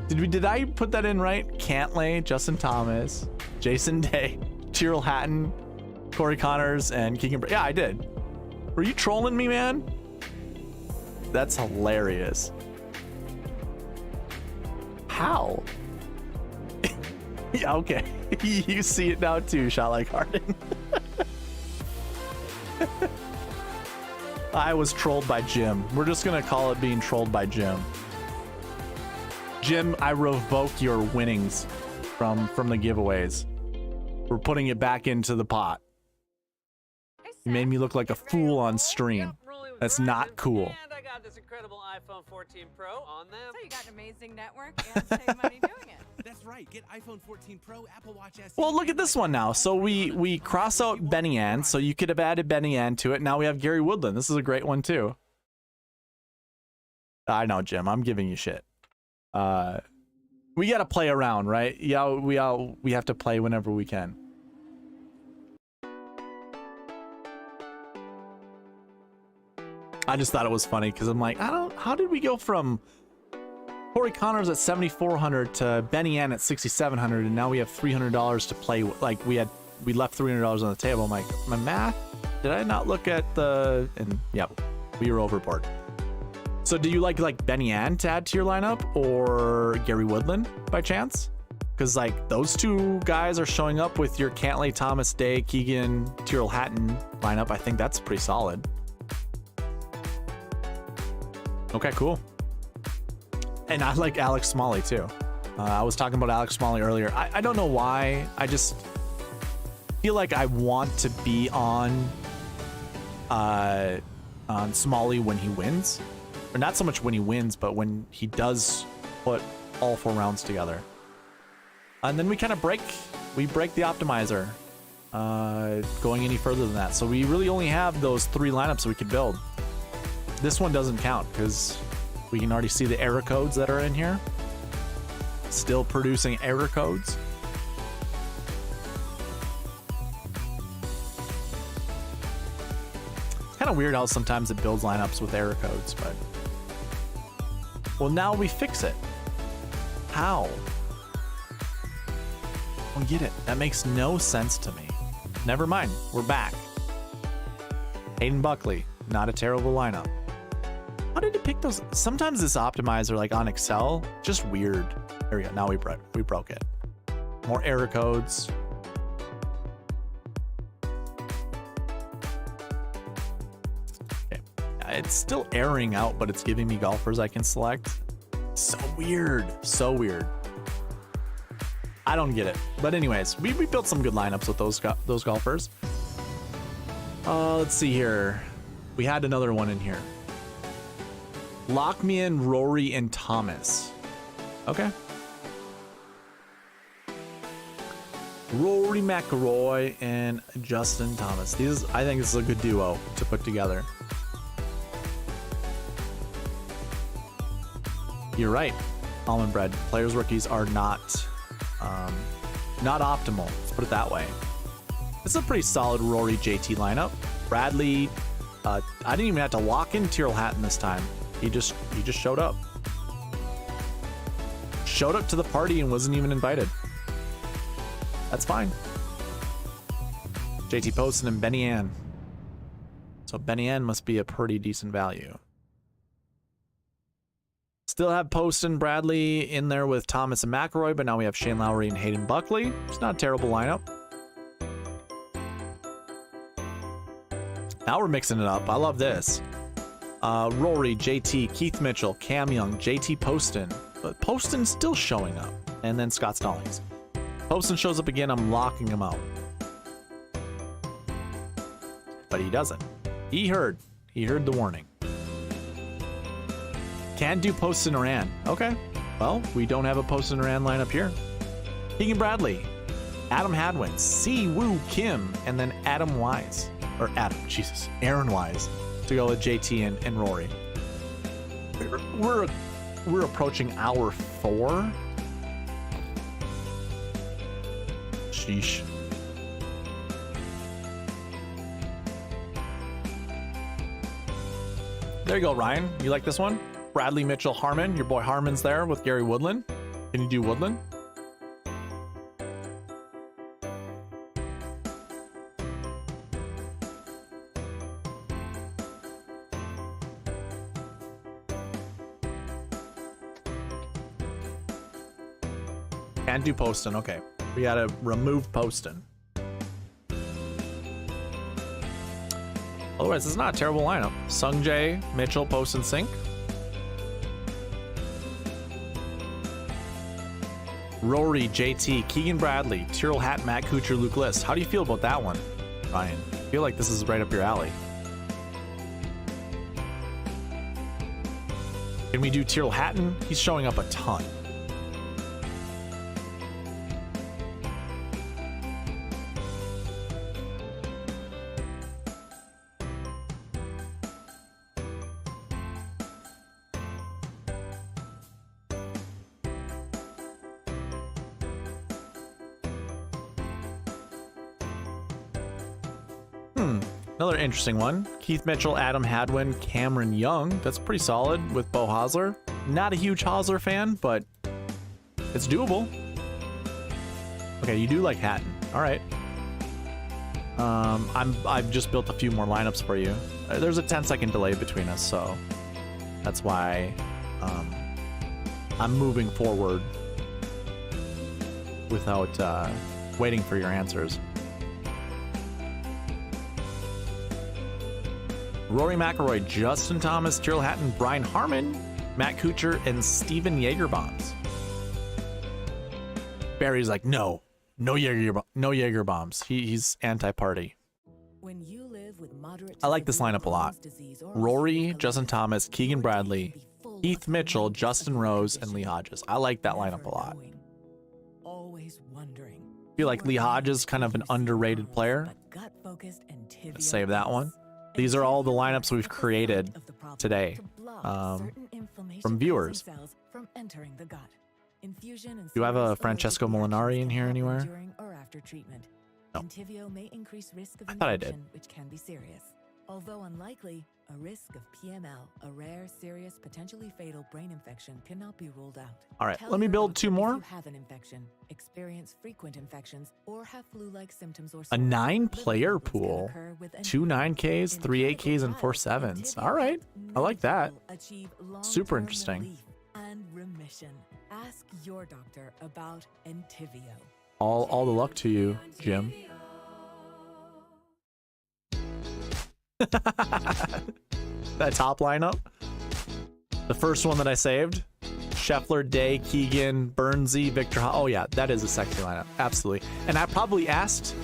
Did I put that in right? Cantlay, Justin Thomas, Jason Day, Tyrrell Hatton, Corey Connors, and Keegan. Yeah, I did. Were you trolling me, man? That's hilarious. How? Yeah, okay. You see it now too, Shot Like Harden. I was trolled by Jim. We're just gonna call it being trolled by Jim. Jim, I revoke your winnings from the giveaways. We're putting it back into the pot. You made me look like a fool on stream. That's not cool. have this incredible iPhone 14 Pro on them. So you got an amazing network and save money doing it. That's right. Get iPhone 14 Pro, Apple Watch SE. Well, look at this one now. So we cross out Benny Ann, so you could have added Benny Ann to it. Now we have Gary Woodland. This is a great one too. I know, Jim. I'm giving you shit. We got to play around, right? Yeah, we have to play whenever we can. I just thought it was funny because I'm like, how did we go from Corey Connors at 7,400 to Benny Ann at 6,700, and now we have $300 to play? Like we left $300 on the table. I'm like, my math? Did I not look at the? And yep, we were overboard. So do you like Benny Ann to add to your lineup or Gary Woodland by chance? Because like those two guys are showing up with your Cantlay, Thomas, Day, Keegan, Tyrrell Hatton lineup. I think that's pretty solid. Okay, cool. And I like Alex Smalley too. I was talking about Alex Smalley earlier. I don't know why. I just feel like I want to be on Smalley when he wins. Or not so much when he wins, but when he does put all 4 rounds together. And then we kind of break the optimizer going any further than that. So we really only have those 3 lineups we could build. This one doesn't count because we can already see the error codes that are in here. Still producing error codes. It's kind of weird how sometimes it builds lineups with error codes, but... Well, now we fix it. How? I don't get it. That makes no sense to me. Never mind. We're back. Hayden Buckley. Not a terrible lineup. How did it pick those? Sometimes this optimizer, like on Excel, just weird. There we go. Now we broke it. More error codes. Okay. It's still erroring out, but it's giving me golfers I can select. So weird. So weird. I don't get it. But anyways, we built some good lineups with those golfers. Let's see here. We had another one in here. Lock me in Rory and Thomas. Okay. Rory McIlroy and Justin Thomas. I think this is a good duo to put together. You're right, Almond Bread. Players rookies are not optimal. Let's put it that way. This is a pretty solid Rory JT lineup. Bradley. I didn't even have to lock in Tyrrell Hatton this time. He just showed up. Showed up to the party and wasn't even invited. That's fine. JT Poston and Benny Ann. So Benny Ann must be a pretty decent value. Still have Poston, Bradley in there with Thomas and McIlroy, but now we have Shane Lowry and Hayden Buckley. It's not a terrible lineup. Now we're mixing it up. I love this. Rory, JT, Keith Mitchell, Cam Young, JT Poston. But Poston's still showing up. And then Scott Stallings. Poston shows up again. I'm locking him out. But he doesn't. He heard the warning. Can't do Poston or Ann. Okay. Well, we don't have a Poston or Ann lineup here. Keegan Bradley, Adam Hadwin, Siwoo Kim, and then Aaron Wise to go with JT and Rory. We're approaching hour 4. Sheesh. There you go, Ryan. You like this one? Bradley, Mitchell, Harmon. Your boy Harmon's there with Gary Woodland. Can you do Woodland? Can't do Poston. Okay. We gotta remove Poston. Otherwise, it's not a terrible lineup. Sungjae, Mitchell, Poston, Sink. Rory, JT, Keegan Bradley, Tyrrell Hatton, Matt Kuchar, Luke List. How do you feel about that one, Ryan? I feel like this is right up your alley. Can we do Tyrrell Hatton? He's showing up a ton. Another interesting one. Keith Mitchell, Adam Hadwin, Cameron Young. That's pretty solid with Bo Hosler. Not a huge Hosler fan, but it's doable. Okay, you do like Hatton. All right. I've just built a few more lineups for you. There's a 10-second delay between us, so that's why I'm moving forward without waiting for your answers. Rory McIlroy, Justin Thomas, Tyrrell Hatton, Brian Harmon, Matt Kuchar, and Steven Jaegerbombs. Barry's like, no Jaegerbombs. He's anti-party. I like this lineup a lot. Rory, Justin Thomas, Keegan Bradley, Keith Mitchell, Justin Rose, and Lee Hodges. I like that lineup a lot. I feel like Lee Hodges is kind of an underrated player. Let's save that one. These are all the lineups we've created today from viewers. Do I have a Francesco Molinari in here anywhere? No. I thought I did. Although unlikely, a risk of PML, a rare, serious, potentially fatal brain infection, cannot be ruled out. All right, let me build two more. If you have an infection, experience frequent infections, or have flu-like symptoms or a 9-player pool. 2 9Ks, 3 8Ks, and 4 7s. All right, I like that. Super interesting. And remission. Ask your doctor about Entyvio. All the luck to you, Jim. That top lineup, the first one that I saved, Scheffler, Day, Keegan, Burnsy, Victor. Oh yeah, that is a sexy lineup, absolutely. And I probably asked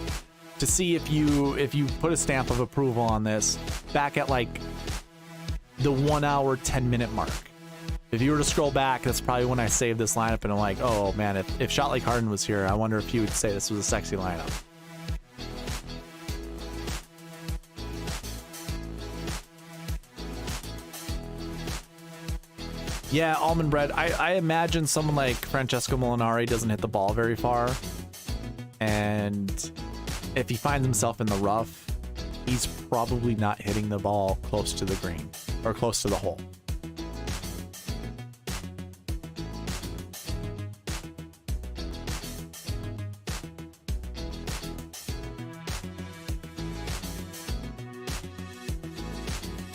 to see if you put a stamp of approval on this back at like the 1 hour 10-minute mark. If you were to scroll back, that's probably when I saved this lineup, and I'm like, oh man, if Shot Like Harden was here, I wonder if he would say this was a sexy lineup. Yeah, Almond Bread. I imagine someone like Francesco Molinari doesn't hit the ball very far. And if he finds himself in the rough, he's probably not hitting the ball close to the green or close to the hole.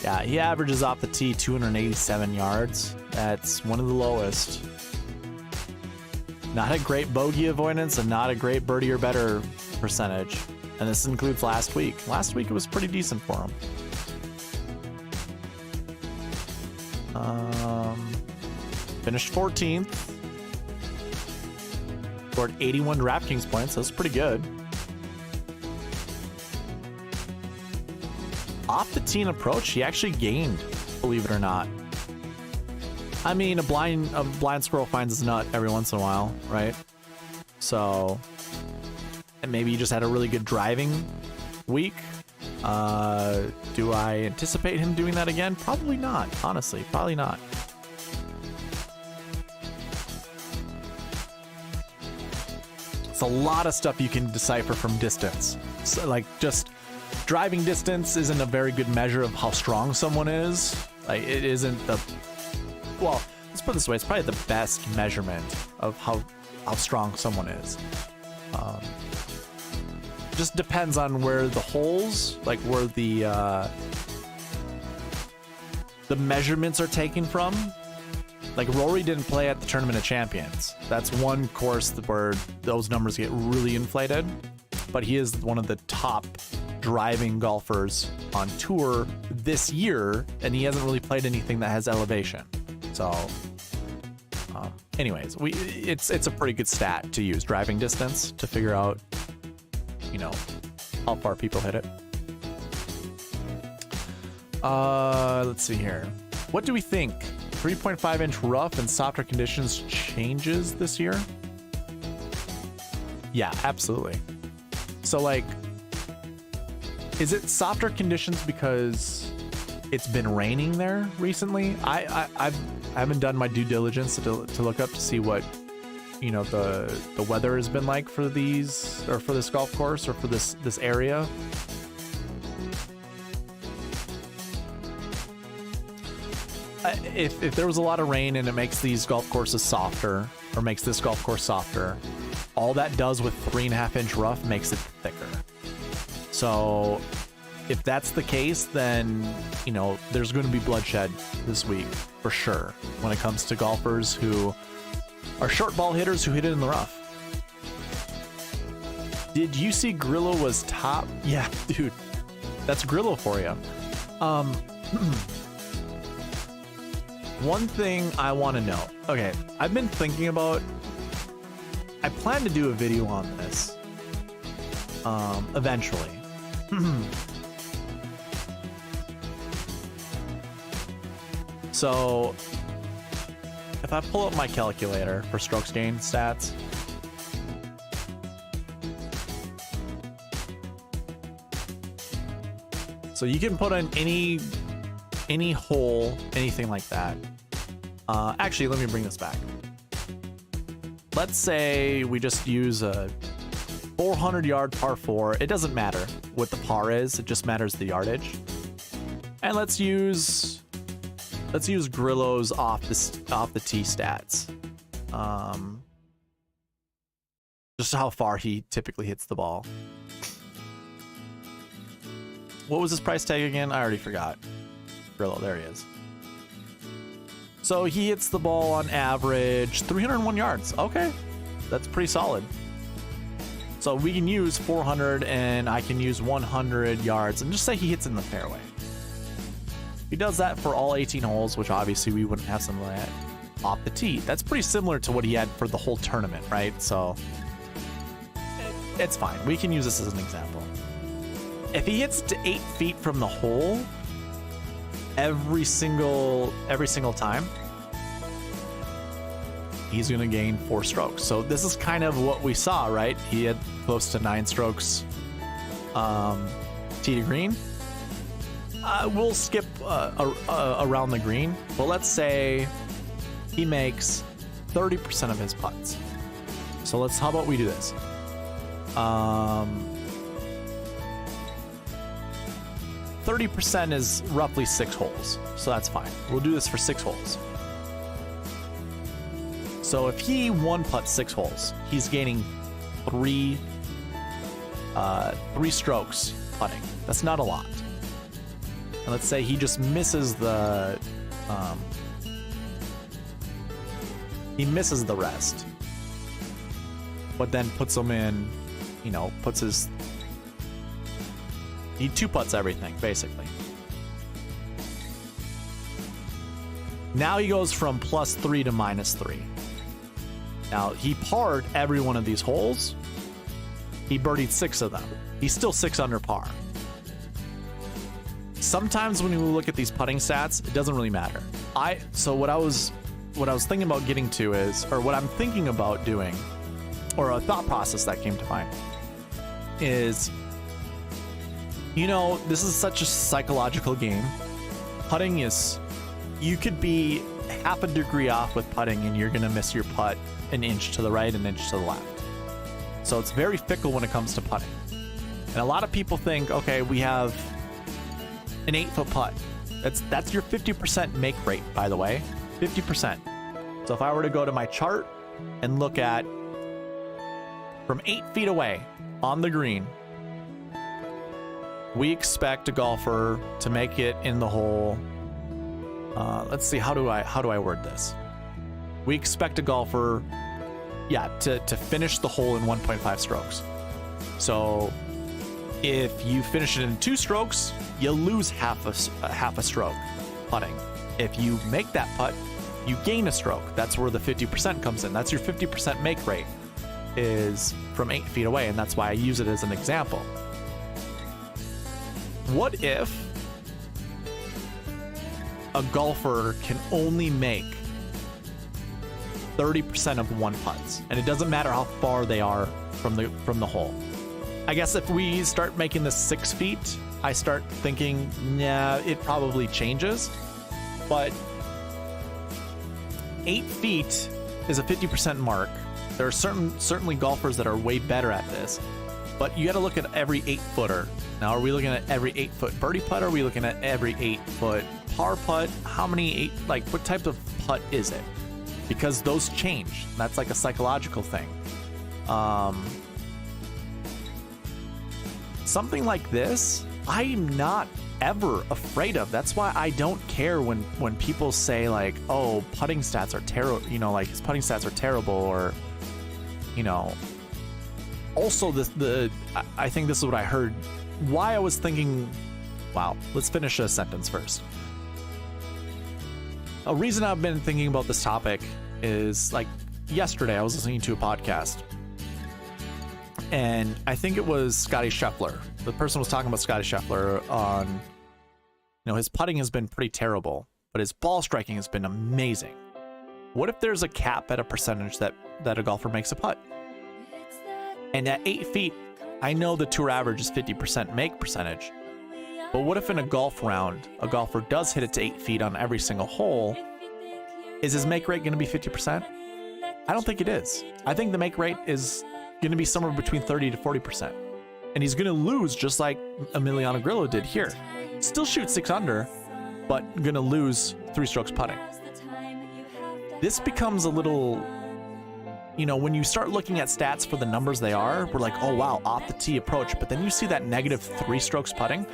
Yeah, he averages off the tee 287 yards. That's one of the lowest. Not a great bogey avoidance and not a great birdie or better percentage. And this includes last week. Last week it was pretty decent for him. Finished 14th. Scored 81 DraftKings points. That's pretty good. Off the tee and approach, he actually gained, believe it or not. I mean, a blind squirrel finds his nut every once in a while, right? So, and maybe he just had a really good driving week. Do I anticipate him doing that again? Probably not, honestly, probably not. It's a lot of stuff you can decipher from distance. So, like, just driving distance isn't a very good measure of how strong someone is. Like, it isn't the... Well, let's put it this way. It's probably the best measurement of how strong someone is. Just depends on where the holes, like where the measurements are taken from. Like Rory didn't play at the Tournament of Champions. That's one course where those numbers get really inflated. But he is one of the top driving golfers on tour this year, and he hasn't really played anything that has elevation. So, anyways, it's a pretty good stat to use, driving distance, to figure out, you know, how far people hit it. Let's see here. What do we think 3.5 inch rough and softer conditions changes this year? Yeah, absolutely. So like, is it softer conditions because it's been raining there recently? I haven't done my due diligence to look up to see what, you know, the weather has been like for these, or for this golf course, or for this area. If there was a lot of rain and it makes these golf courses softer, or makes this golf course softer, all that does with 3.5 inch rough makes it thicker. So if that's the case, then, you know, there's going to be bloodshed this week for sure when it comes to golfers who are short ball hitters who hit it in the rough. Did you see Grillo was top? Yeah, dude, that's Grillo for you. One thing I want to know. Okay, I've been thinking about, I plan to do a video on this eventually. So if I pull up my calculator for strokes gained stats, so you can put in any hole, anything like that. Actually, let me bring this back. Let's say we just use a 400-yard par 4. It doesn't matter what the par is; it just matters the yardage. And let's use Grillo's off the tee stats. Just how far he typically hits the ball. What was his price tag again? I already forgot. Grillo, there he is. So he hits the ball on average 301 yards. Okay, that's pretty solid. So we can use 400 and I can use 100 yards and just say he hits in the fairway. He does that for all 18 holes, which obviously we wouldn't have some of that off the tee. That's pretty similar to what he had for the whole tournament, right? So it's fine. We can use this as an example. If he hits to 8 feet from the hole every single time, he's going to gain 4 strokes. So this is kind of what we saw, right? He had close to 9 strokes tee to green. We'll skip around the green, but let's say he makes 30% of his putts. So how about we do this? 30% is roughly 6 holes, so that's fine. We'll do this for 6 holes. So if he one putts 6 holes, he's gaining 3 strokes putting. That's not a lot. And let's say he just misses the rest, but then puts them in, you know, he 2 putts everything, basically. Now he goes from +3 to -3. Now, he parred every one of these holes. He birdied 6 of them. He's still 6 under par. Sometimes when you look at these putting stats, it doesn't really matter. So what I was thinking about getting to is, or what I'm thinking about doing, or a thought process that came to mind, is, you know, this is such a psychological game. Putting is, you could be half a degree off with putting and you're going to miss your putt an inch to the right, an inch to the left. So it's very fickle when it comes to putting. And a lot of people think, okay, we have an 8-foot putt. That's your 50% make rate, by the way, 50%. So if I were to go to my chart and look at from 8 feet away on the green, we expect a golfer to make it in the hole. Let's see, how do I word this? We expect a golfer, to finish the hole in 1.5 strokes. So if you finish it in 2 strokes, you lose half a stroke putting. If you make that putt, you gain a stroke. That's where the 50% comes in. That's your 50% make rate, is from 8 feet away, and that's why I use it as an example. What if a golfer can only make 30% of one putts, and it doesn't matter how far they are from the hole. I guess if we start making this 6 feet, I start thinking, nah, it probably changes. But 8 feet is a 50% mark. There are certainly golfers that are way better at this, but you got to look at every 8-footer. Now, are we looking at every 8-foot birdie putt? Or are we looking at every 8-foot par putt? How many what type of putt is it? Because those change. That's like a psychological thing. Something like this, I'm not ever afraid of. That's why I don't care when people say like, oh, putting stats are terrible, you know, like his putting stats are terrible, or, you know. Also, I think this is what I heard. Why I was thinking, wow, let's finish a sentence first. A reason I've been thinking about this topic is, like, yesterday I was listening to a podcast, and I think it was Scotty Scheffler. The person was talking about Scotty Scheffler on, you know, his putting has been pretty terrible, but his ball striking has been amazing. What if there's a cap at a percentage that a golfer makes a putt? And at 8 feet, I know the tour average is 50% make percentage, but what if in a golf round, a golfer does hit it to 8 feet on every single hole? Is his make rate going to be 50%? I don't think it is. I think the make rate is going to be somewhere between 30 to 40%. And he's going to lose just like Emiliano Grillo did here. Still shoot 6 under, but going to lose 3 strokes putting. This becomes a little, you know, when you start looking at stats for the numbers they are, we're like, oh wow, off the tee approach. But then you see that negative 3 strokes putting.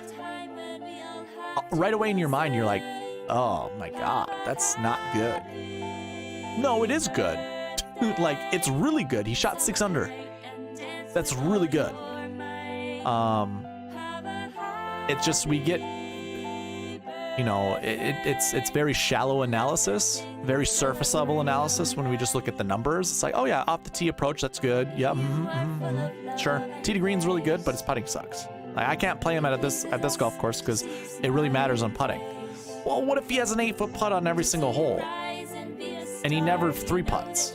Right away in your mind, you're like, oh my God, that's not good. No, it is good. Like, it's really good. He shot 6 under. That's really good. It's just, we get, you know, it's very shallow analysis, very surface level analysis when we just look at the numbers. It's like, oh yeah, off the tee approach, that's good. Yeah, sure. Tee to green's really good, but his putting sucks. Like, I can't play him at this golf course because it really matters on putting. Well, what if he has an 8-foot putt on every single hole and he never 3 putts?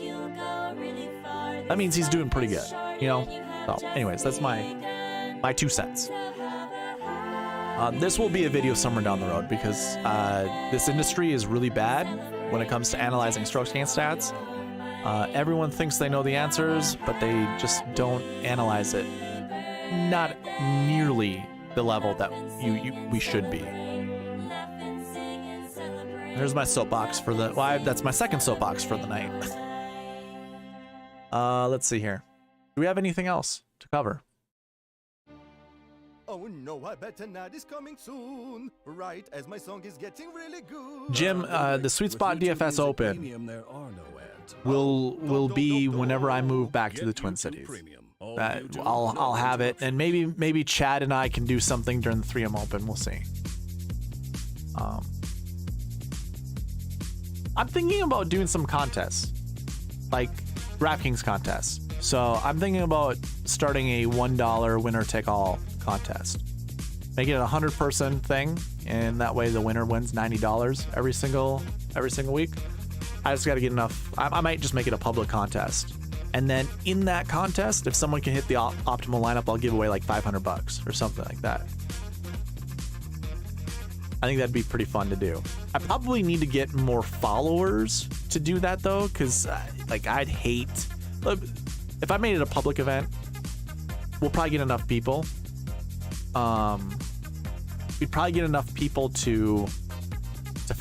That means he's doing pretty good, you know? So anyways, that's my 2 cents. This will be a video somewhere down the road because this industry is really bad when it comes to analyzing strokes gain stats. Everyone thinks they know the answers, but they just don't analyze it. Not nearly the level that we should be. There's my soapbox for the... Well, that's my second soapbox for the night. Let's see here. Do we have anything else to cover? Oh no, I bet tonight is coming soon. Right as my song is getting really good. Jim, the SweetSpot DFS Open will be whenever I move back to the Twin Cities. I'll have it, and maybe Chad and I can do something during the 3M Open. We'll see. I'm thinking about doing some contests, like DraftKings contests. So I'm thinking about starting a $1 winner take all contest. Make it a 100-person thing, and that way the winner wins $90 every single week. I just got to get enough. I might just make it a public contest, and then in that contest, if someone can hit the optimal lineup, I'll give away like $500 or something like that. I think that'd be pretty fun to do. I probably need to get more followers to do that though, because like I'd hate if I made it a public event. We'll probably get enough people. We'd probably get enough people to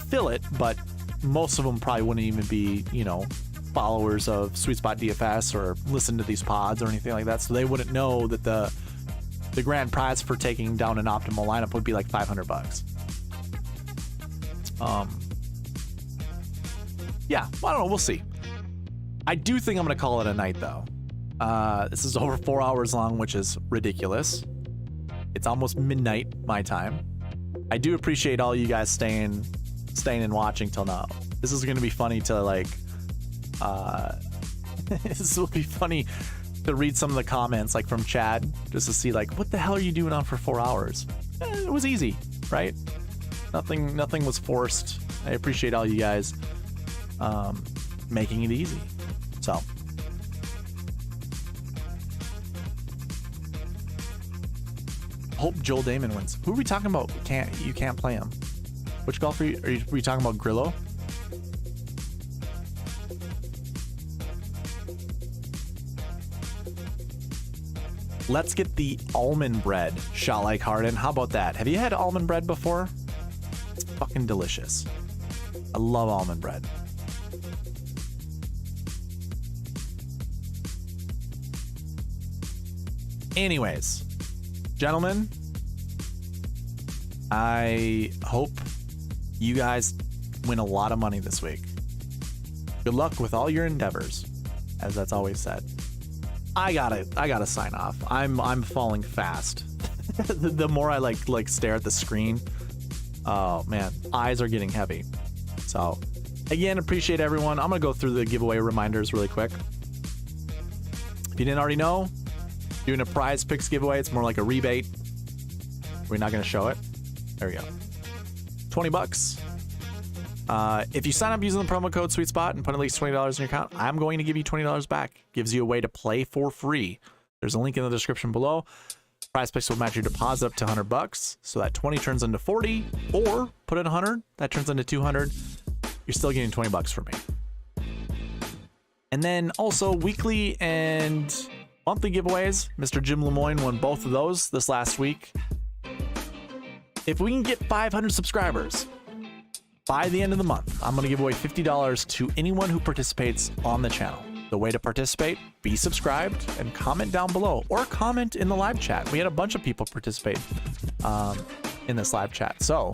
fill it, but most of them probably wouldn't even be, you know, followers of SweetSpotDFS or listen to these pods or anything like that, so they wouldn't know that the grand prize for taking down an optimal lineup would be like $500. Yeah, well, I don't know, we'll see. I do think I'm gonna call it a night though. This is over 4 hours long, which is ridiculous. It's almost midnight my time. I do appreciate all you guys staying and watching till now. This is gonna be funny to like this will be funny to read some of the comments like from Chad, just to see like, what the hell are you doing on for 4 hours? It was easy, right? Nothing was forced. I appreciate all you guys making it easy. So hope Joel Damon wins. Who are we talking about? You can't play him. Which golfer are you talking about? Grillo? Let's get the almond bread shot like Harden. How about that? Have you had almond bread before? It's fucking delicious. I love almond bread. Anyways, gentlemen, I hope you guys win a lot of money this week. Good luck with all your endeavors, as that's always said. I gotta sign off. I'm falling fast. The more I like stare at the screen, oh man, eyes are getting heavy. So again, appreciate everyone. I'm gonna go through the giveaway reminders really quick. If you didn't already know, doing a prize picks giveaway. It's more like a rebate. We're not gonna show it. There we go. $20. If you sign up using the promo code SweetSpot and put at least $20 in your account, I'm going to give you $20 back. Gives you a way to play for free. There's a link in the description below. Prize Picks will match your deposit up to $100, so that 20 turns into 40, or put in 100, that turns into 200. You're still getting $20 from me. And then also weekly and monthly giveaways. Mr. Jim Lemoyne won both of those this last week. If we can get 500 subscribers by the end of the month, I'm going to give away $50 to anyone who participates on the channel. The way to participate, be subscribed and comment down below, or comment in the live chat. We had a bunch of people participate in this live chat. So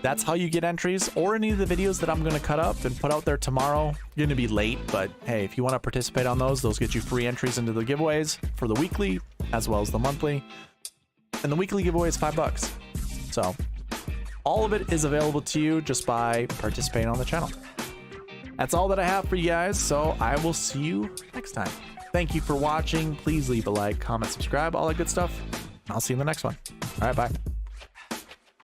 that's how you get entries, or any of the videos that I'm going to cut up and put out there tomorrow. You're going to be late, but hey, if you want to participate on those get you free entries into the giveaways for the weekly as well as the monthly. And the weekly giveaway is $5. So all of it is available to you just by participating on the channel. That's all that I have for you guys, so I will see you next time. Thank you for watching. Please leave a like, comment, subscribe, all that good stuff. I'll see you in the next one. All right, bye.